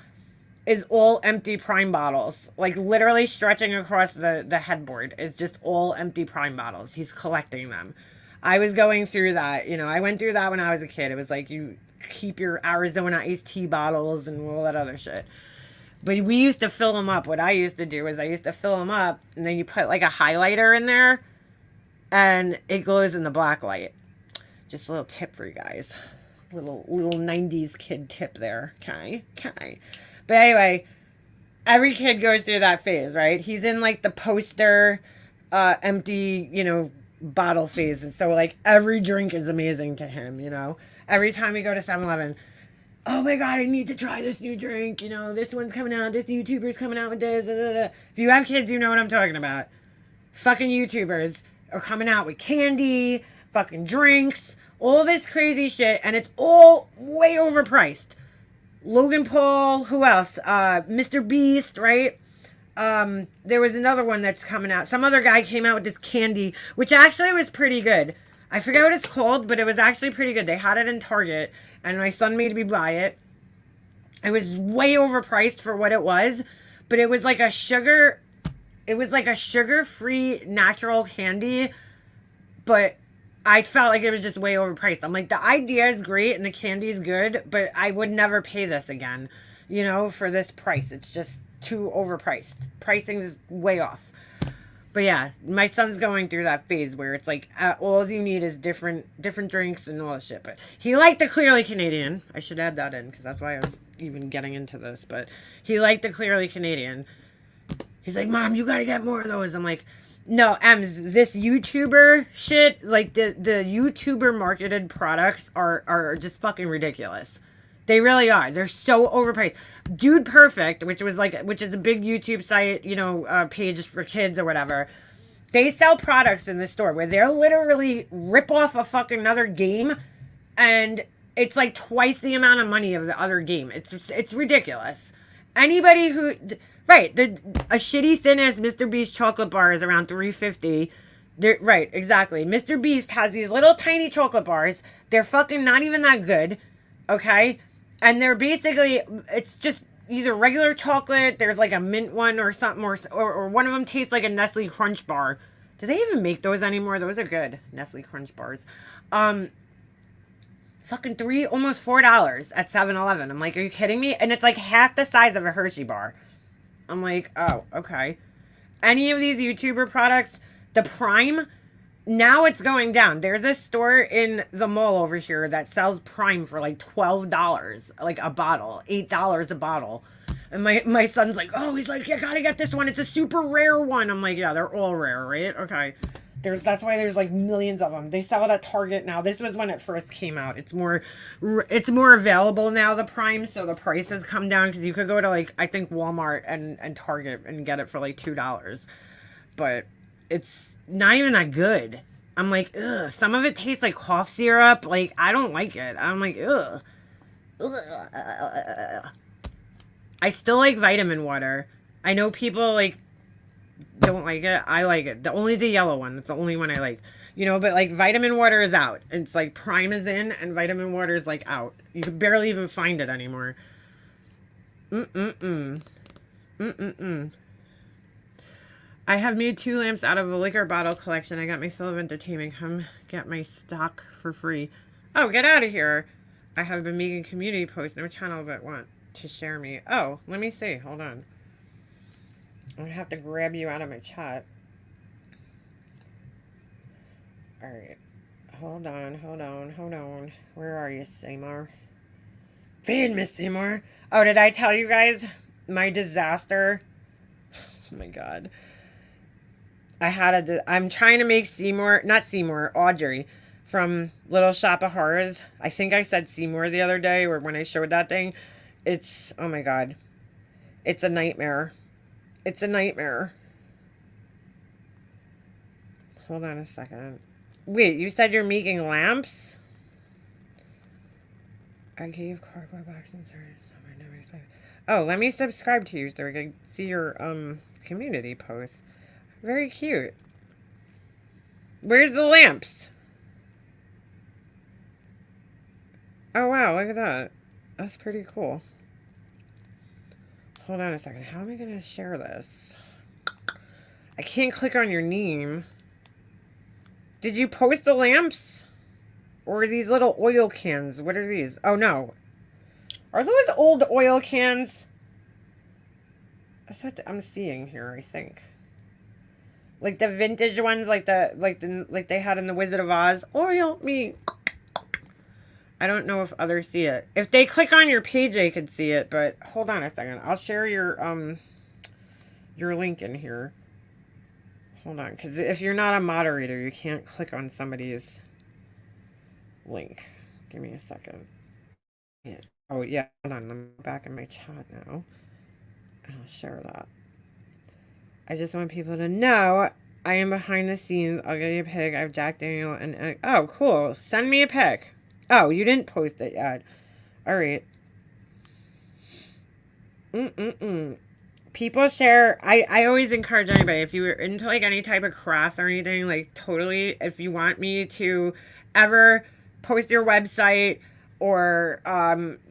is all empty Prime bottles. Like literally stretching across the headboard is just all empty Prime bottles. He's collecting them. I was going through that. You know, I went through that when I was a kid. It was like you keep your Arizona iced tea bottles and all that other shit. But we used to fill them up. What I used to do is I used to fill them up, and then you put like a highlighter in there, and it glows in the black light. Just a little tip for you guys. Little 90s kid tip there. Okay. But anyway, every kid goes through that phase, right? He's in like the poster, empty, you know, bottle phase. And so like every drink is amazing to him, you know? Every time we go to 7-Eleven, oh my God, I need to try this new drink. You know, this one's coming out. This YouTuber's coming out with this. Da, da, da. If you have kids, you know what I'm talking about. Fucking YouTubers are coming out with candy, fucking drinks, all this crazy shit, and it's all way overpriced. Logan Paul, who else? Mr. Beast, right? There was another one that's coming out. Some other guy came out with this candy, which actually was pretty good. I forget what it's called, but it was actually pretty good. They had it in Target, and my son made me buy it. It was way overpriced for what it was, but it was like a sugar... It was like a sugar-free natural candy, but I felt like it was just way overpriced. I'm like, the idea is great and the candy is good, but I would never pay this again, you know, for this price. It's just too overpriced. Pricing is way off. But yeah, my son's going through that phase where it's like all you need is different drinks and all that shit. But he liked the Clearly Canadian. I should add that in because that's why I was even getting into this. But he liked the Clearly Canadian. He's like, Mom, you gotta get more of those. I'm like, no, Ems, this YouTuber shit, like the YouTuber marketed products are just fucking ridiculous. They really are. They're so overpriced. Dude Perfect, which is a big YouTube site, you know, page for kids or whatever. They sell products in the store where they'll literally rip off a fucking another game, and it's like twice the amount of money of the other game. It's ridiculous. Anybody who... Right, a shitty thin ass Mr. Beast chocolate bar is around $3.50. Right, exactly. Mr. Beast has these little tiny chocolate bars. They're fucking not even that good, okay? And they're basically, it's just either regular chocolate. There's like a mint one or something, or one of them tastes like a Nestle Crunch bar. Do they even make those anymore? Those are good, Nestle Crunch bars. Fucking almost $4 at 7-Eleven. I'm like, are you kidding me? And it's like half the size of a Hershey bar. I'm like, oh, okay. Any of these YouTuber products, the Prime, now it's going down. There's a store in the mall over here that sells Prime for like $12, like a bottle, $8 a bottle. And my son's like, oh, he's like, you gotta get this one. It's a super rare one. I'm like, yeah, they're all rare, right? Okay. That's why there's like millions of them. They sell it at Target now. This was when it first came out. It's more available now, the Prime, so the prices come down because you could go to like, I think Walmart and Target and get it for like $2. But it's not even that good. I'm like, ugh. Some of it tastes like cough syrup. Like, I don't like it. I'm like, ugh. I still like vitamin water. I know people like don't like it. I like it. The yellow one. That's the only one I like. You know, but like vitamin water is out. It's like Prime is in and vitamin water is like out. You can barely even find it anymore. I have made 2 lamps out of a liquor bottle collection. I got my fill of entertainment. Come get my stock for free. Oh, get out of here. I have been making community posts. No channel but want to share me. Oh, let me see. Hold on. I'm going to have to grab you out of my chat. Alright. Hold on. Where are you, Seymour? Feed me, Seymour. Oh, did I tell you guys my disaster? Oh my god. I'm trying to make Audrey from Little Shop of Horrors. I think I said Seymour the other day, or when I showed that thing. It's, oh my god. It's a nightmare. It's a nightmare. Hold on a second. Wait, you said you're making lamps? I gave cardboard box inserts. Oh, let me subscribe to you so I can see your community posts. Very cute. Where's the lamps? Oh wow, look at that. That's pretty cool. Hold on a second. How am I going to share this? I can't click on your name. Did you post the lamps? Or are these little oil cans? What are these? Oh, no. Are those old oil cans? That's what I'm seeing here, I think. Like the vintage ones, like they had in the Wizard of Oz. Oil me. I don't know if others see it. If they click on your page, they could see it, but hold on a second. I'll share your link in here. Hold on, because if you're not a moderator, you can't click on somebody's link. Give me a second. Yeah. Oh, yeah. Hold on. I'm back in my chat now. And I'll share that. I just want people to know I am behind the scenes. I'll get you a pic. I have Jack Daniel and oh, cool. Send me a pic. Oh, you didn't post it yet. All right. People share. I always encourage anybody, if you're into like any type of crafts or anything, like totally, if you want me to ever post your website or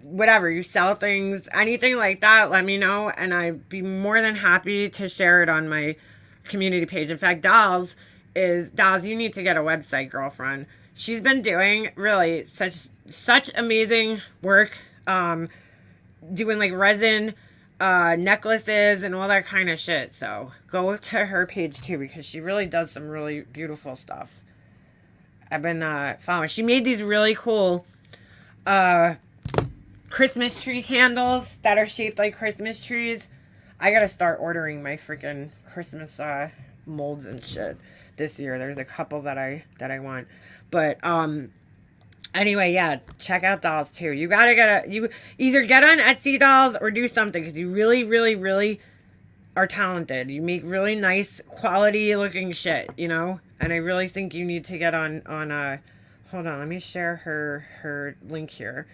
whatever, you sell things, anything like that, let me know, and I'd be more than happy to share it on my community page. In fact, Dolls, you need to get a website, girlfriend. She's been doing really such amazing work, doing like resin necklaces and all that kind of shit. So go to her page too, because she really does some really beautiful stuff. I've been following. She made these really cool Christmas tree candles that are shaped like Christmas trees. I gotta start ordering my freaking Christmas molds and shit this year. There's a couple that I want, but anyway, yeah, check out Dolls too. You gotta you either get on Etsy, Dolls, or do something, because you really are talented. You make really nice quality looking shit, you know. And I really think you need to get on hold on, let me share her link here.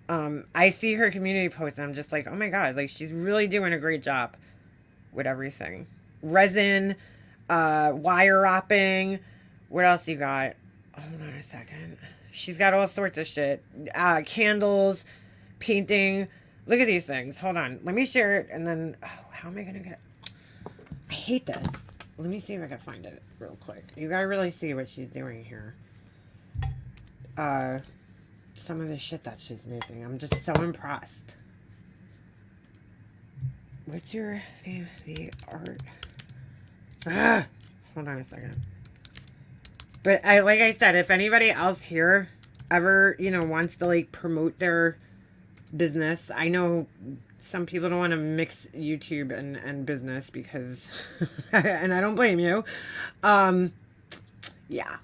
I see her community post and I'm just like, oh my god, like she's really doing a great job with everything. Resin, wire wrapping. What else you got? Hold on a second. She's got all sorts of shit. Candles, painting. Look at these things. Hold on. Let me share it and then how am I gonna get I hate this. Let me see if I can find it real quick. You gotta really see what she's doing here. Some of the shit that she's making. I'm just so impressed. What's your name of the art? Hold on a second. But like I said, if anybody else here ever, you know, wants to like promote their business, I know some people don't want to mix YouTube and business because, and I don't blame you. Yeah.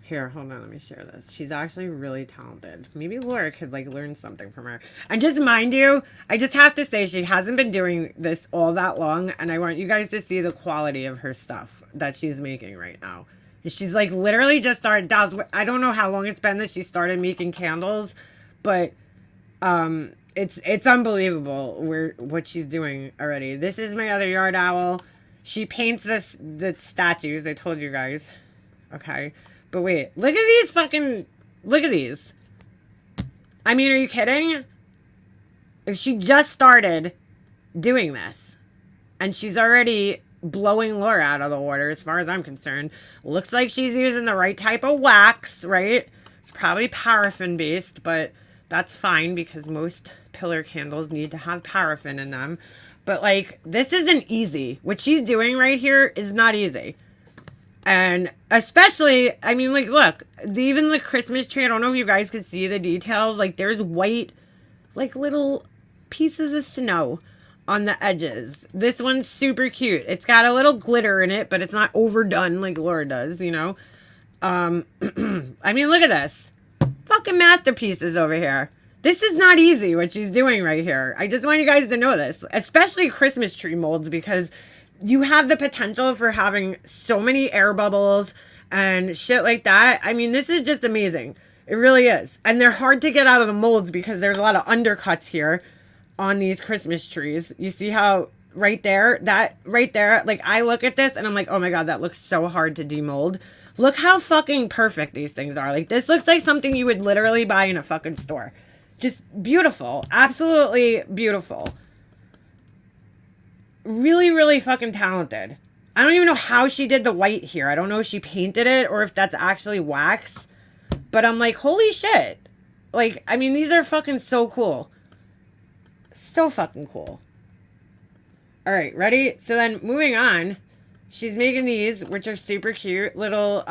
Here, hold on, let me share this. She's actually really talented. Maybe Laura could like learn something from her. And just mind you, I just have to say she hasn't been doing this all that long, and I want you guys to see the quality of her stuff that she's making right now. She's like literally just started. I don't know how long it's been that she started making candles, but it's unbelievable what she's doing already. This is my other yard owl. She paints the statues. I told you guys. Okay. But wait, look at these. I mean, are you kidding? If she just started doing this, and she's already blowing Laura out of the water as far as I'm concerned. Looks like she's using the right type of wax, right? It's probably paraffin based, but that's fine because most pillar candles need to have paraffin in them. But like, this isn't easy. What she's doing right here is not easy. And especially, I mean, like, look, even the Christmas tree, I don't know if you guys could see the details. Like, there's white, like, little pieces of snow on the edges. This one's super cute. It's got a little glitter in it, but it's not overdone like Laura does, you know? I mean, look at this. Fucking masterpieces over here. This is not easy, what she's doing right here. I just want you guys to know this. Especially Christmas tree molds, because you have the potential for having so many air bubbles and shit like that. I mean, this is just amazing. It really is. And they're hard to get out of the molds because there's a lot of undercuts here on these Christmas trees. You see how right there, that right there, like I look at this and I'm like, oh my God, that looks so hard to demold. Look how fucking perfect these things are. Like, this looks like something you would literally buy in a fucking store. Just beautiful. Absolutely beautiful. Really, really fucking talented. I don't even know how she did the white here. I don't know if she painted it or if that's actually wax. But I'm like, holy shit. Like, I mean, these are fucking so cool. So fucking cool. All right, ready? So then moving on, she's making these, which are super cute, little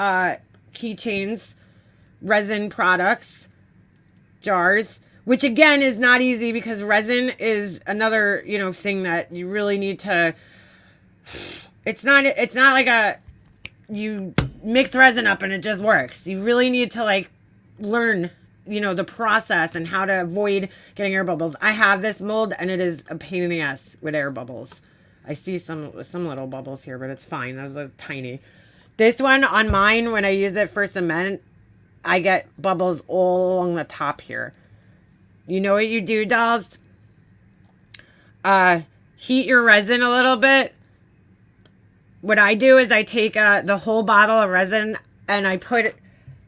keychains, resin products, jars, which again is not easy because resin is another, you know, thing that you really need to, it's not like you mix resin up and it just works. You really need to like learn, you know, the process and how to avoid getting air bubbles. I have this mold and it is a pain in the ass with air bubbles. I see some little bubbles here, but it's fine. Those are tiny. This one on mine, when I use it for cement, I get bubbles all along the top here. You know what you do, dolls? Heat your resin a little bit. What I do is I take the whole bottle of resin and I put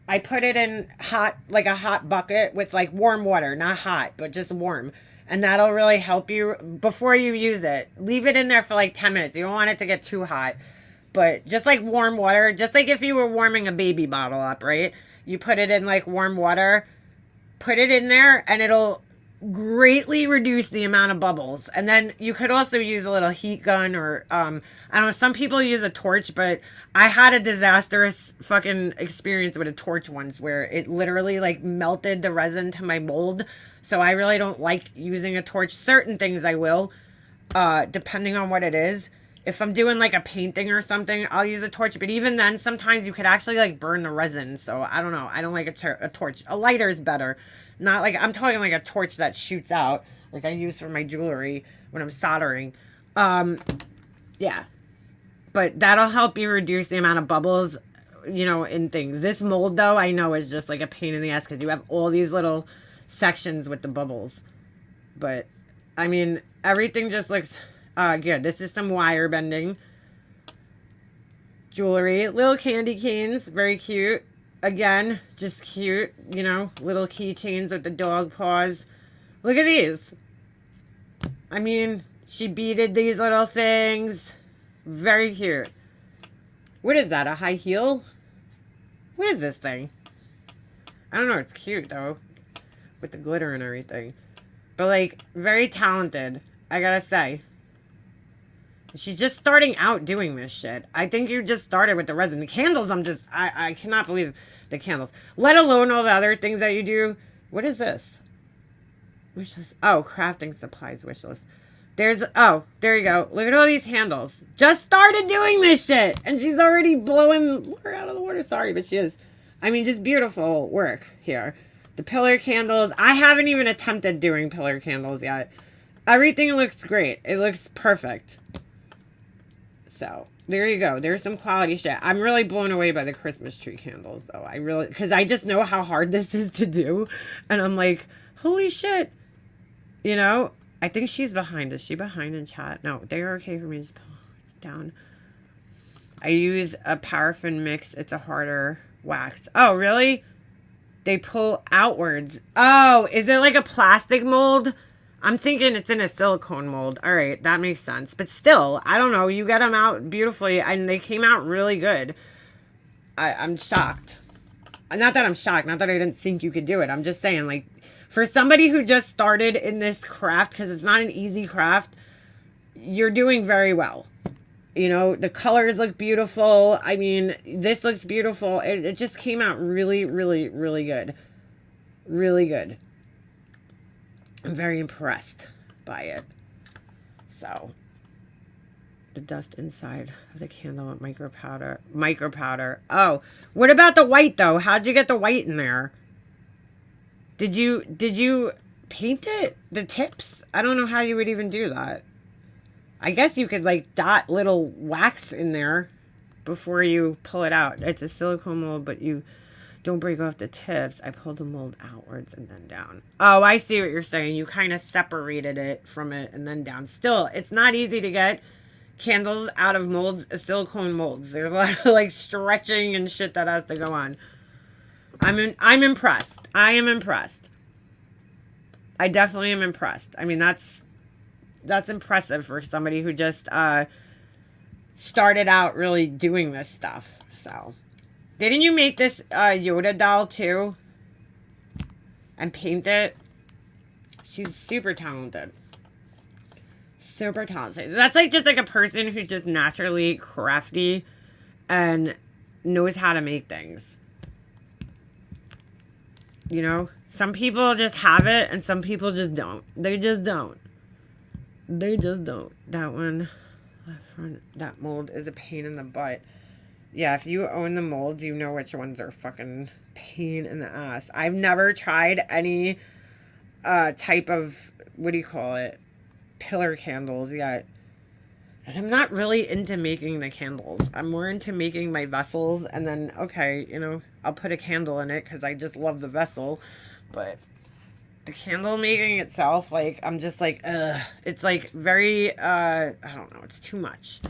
it in hot, like a hot bucket with like warm water, not hot, but just warm. And that'll really help you before you use it. Leave it in there for like 10 minutes. You don't want it to get too hot. But just like warm water, just like if you were warming a baby bottle up, right? You put it in like warm water, put it in there, and it'll greatly reduce the amount of bubbles. And then you could also use a little heat gun or, I don't know, some people use a torch, but I had a disastrous fucking experience with a torch once where it literally like melted the resin to my mold. So I really don't like using a torch. Certain things I will, depending on what it is. If I'm doing like a painting or something, I'll use a torch. But even then, sometimes you could actually like burn the resin. So I don't know. I don't like a torch. A lighter is better. Not like, I'm talking like a torch that shoots out. Like I use for my jewelry when I'm soldering. Yeah. But that'll help you reduce the amount of bubbles, you know, in things. This mold though, I know is just like a pain in the ass because you have all these little sections with the bubbles. But I mean, everything just looks good. This is some wire bending jewelry, little candy canes, very cute. Again, just cute, you know, little keychains with the dog paws. Look at these. I mean, she beaded these little things. Very cute. What is that, a high heel? What is this thing? I don't know, it's cute though. With the glitter and everything. But like, very talented, I gotta say. She's just starting out doing this shit. I think you just started with the resin. The candles, I cannot believe the candles. Let alone all the other things that you do. What is this? Wish list. Oh, crafting supplies wish list. Oh, there you go. Look at all these handles. Just started doing this shit. And she's already blowing her out of the water. Sorry, but she is. I mean, just beautiful work here. The pillar candles. I haven't even attempted doing pillar candles yet. Everything looks great. It looks perfect. So, there you go. There's some quality shit. I'm really blown away by the Christmas tree candles, though. I really, because I just know how hard this is to do. And I'm like, holy shit. You know, I think she's behind. Is she behind in chat? No, they're okay for me to just pull it down. I use a paraffin mix. It's a harder wax. Oh, really? They pull outwards. Oh, is it like a plastic mold? I'm thinking it's in a silicone mold. All right, that makes sense. But still, I don't know. You got them out beautifully, and they came out really good. I'm shocked. Not that I'm shocked. Not that I didn't think you could do it. I'm just saying, like, for somebody who just started in this craft, because it's not an easy craft, you're doing very well. You know, the colors look beautiful. I mean, this looks beautiful. It just came out really, really, really good. Really good. I'm very impressed by it. So, the dust inside of the candle with micro powder. Oh, what about the white though? How'd you get the white in there? Did you paint it? The tips? I don't know how you would even do that. I guess you could like dot little wax in there before you pull it out. It's a silicone mold, but you don't break off the tips. I pulled the mold outwards and then down. Oh, I see what you're saying. You kind of separated it from it and then down. Still, it's not easy to get candles out of molds, silicone molds. There's a lot of like stretching and shit that has to go on. I'm impressed. I am impressed. I definitely am impressed. I mean, that's impressive for somebody who just started out really doing this stuff. So, didn't you make this Yoda doll too? And paint it? She's super talented. Super talented. That's like just like a person who's just naturally crafty and knows how to make things. You know? Some people just have it and some people just don't. They just don't. They just don't. That one, that mold is a pain in the butt. Yeah, if you own the molds, you know which ones are fucking pain in the ass. I've never tried any type of, what do you call it, pillar candles yet. And I'm not really into making the candles. I'm more into making my vessels, and then, okay, you know, I'll put a candle in it because I just love the vessel. But the candle making itself, like, I'm just like, ugh. It's like very, I don't know, it's too much.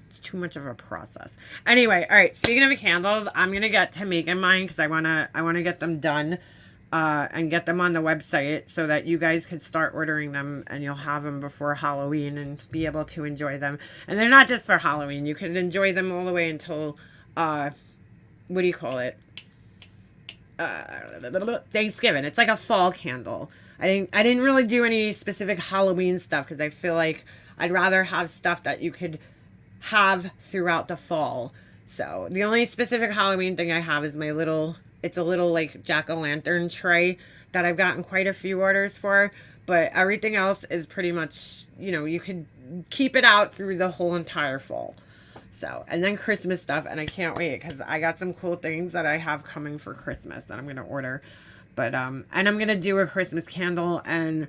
It's too much of a process. Anyway, all right, speaking of candles, I'm going to get to making mine because I want to get them done and get them on the website so that you guys could start ordering them and you'll have them before Halloween and be able to enjoy them. And they're not just for Halloween. You can enjoy them all the way until, what do you call it? Thanksgiving. It's like a fall candle. I didn't really do any specific Halloween stuff because I feel like I'd rather have stuff that you could have throughout the fall. So the only specific Halloween thing I have is my little, it's a little like jack-o'-lantern tray that I've gotten quite a few orders for, but everything else is pretty much, you know, you could keep it out through the whole entire fall. So, and then Christmas stuff, and I can't wait because I got some cool things that I have coming for Christmas that I'm going to order. But, and I'm going to do a Christmas candle, and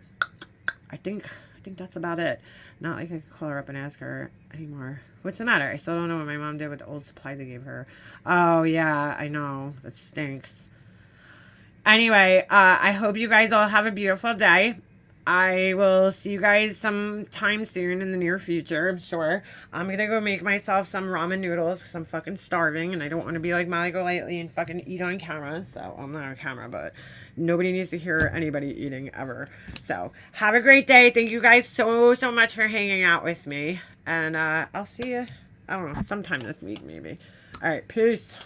I think that's about it. Not like I could call her up and ask her anymore. What's the matter? I still don't know what my mom did with the old supplies I gave her. Oh, yeah, I know. That stinks. Anyway, I hope you guys all have a beautiful day. I will see you guys sometime soon in the near future, I'm sure. I'm going to go make myself some ramen noodles because I'm fucking starving and I don't want to be like Molly Golightly and fucking eat on camera. So, I'm not on camera, but nobody needs to hear anybody eating ever. So, have a great day. Thank you guys so much for hanging out with me. And I'll see you, I don't know, sometime this week maybe. All right, peace.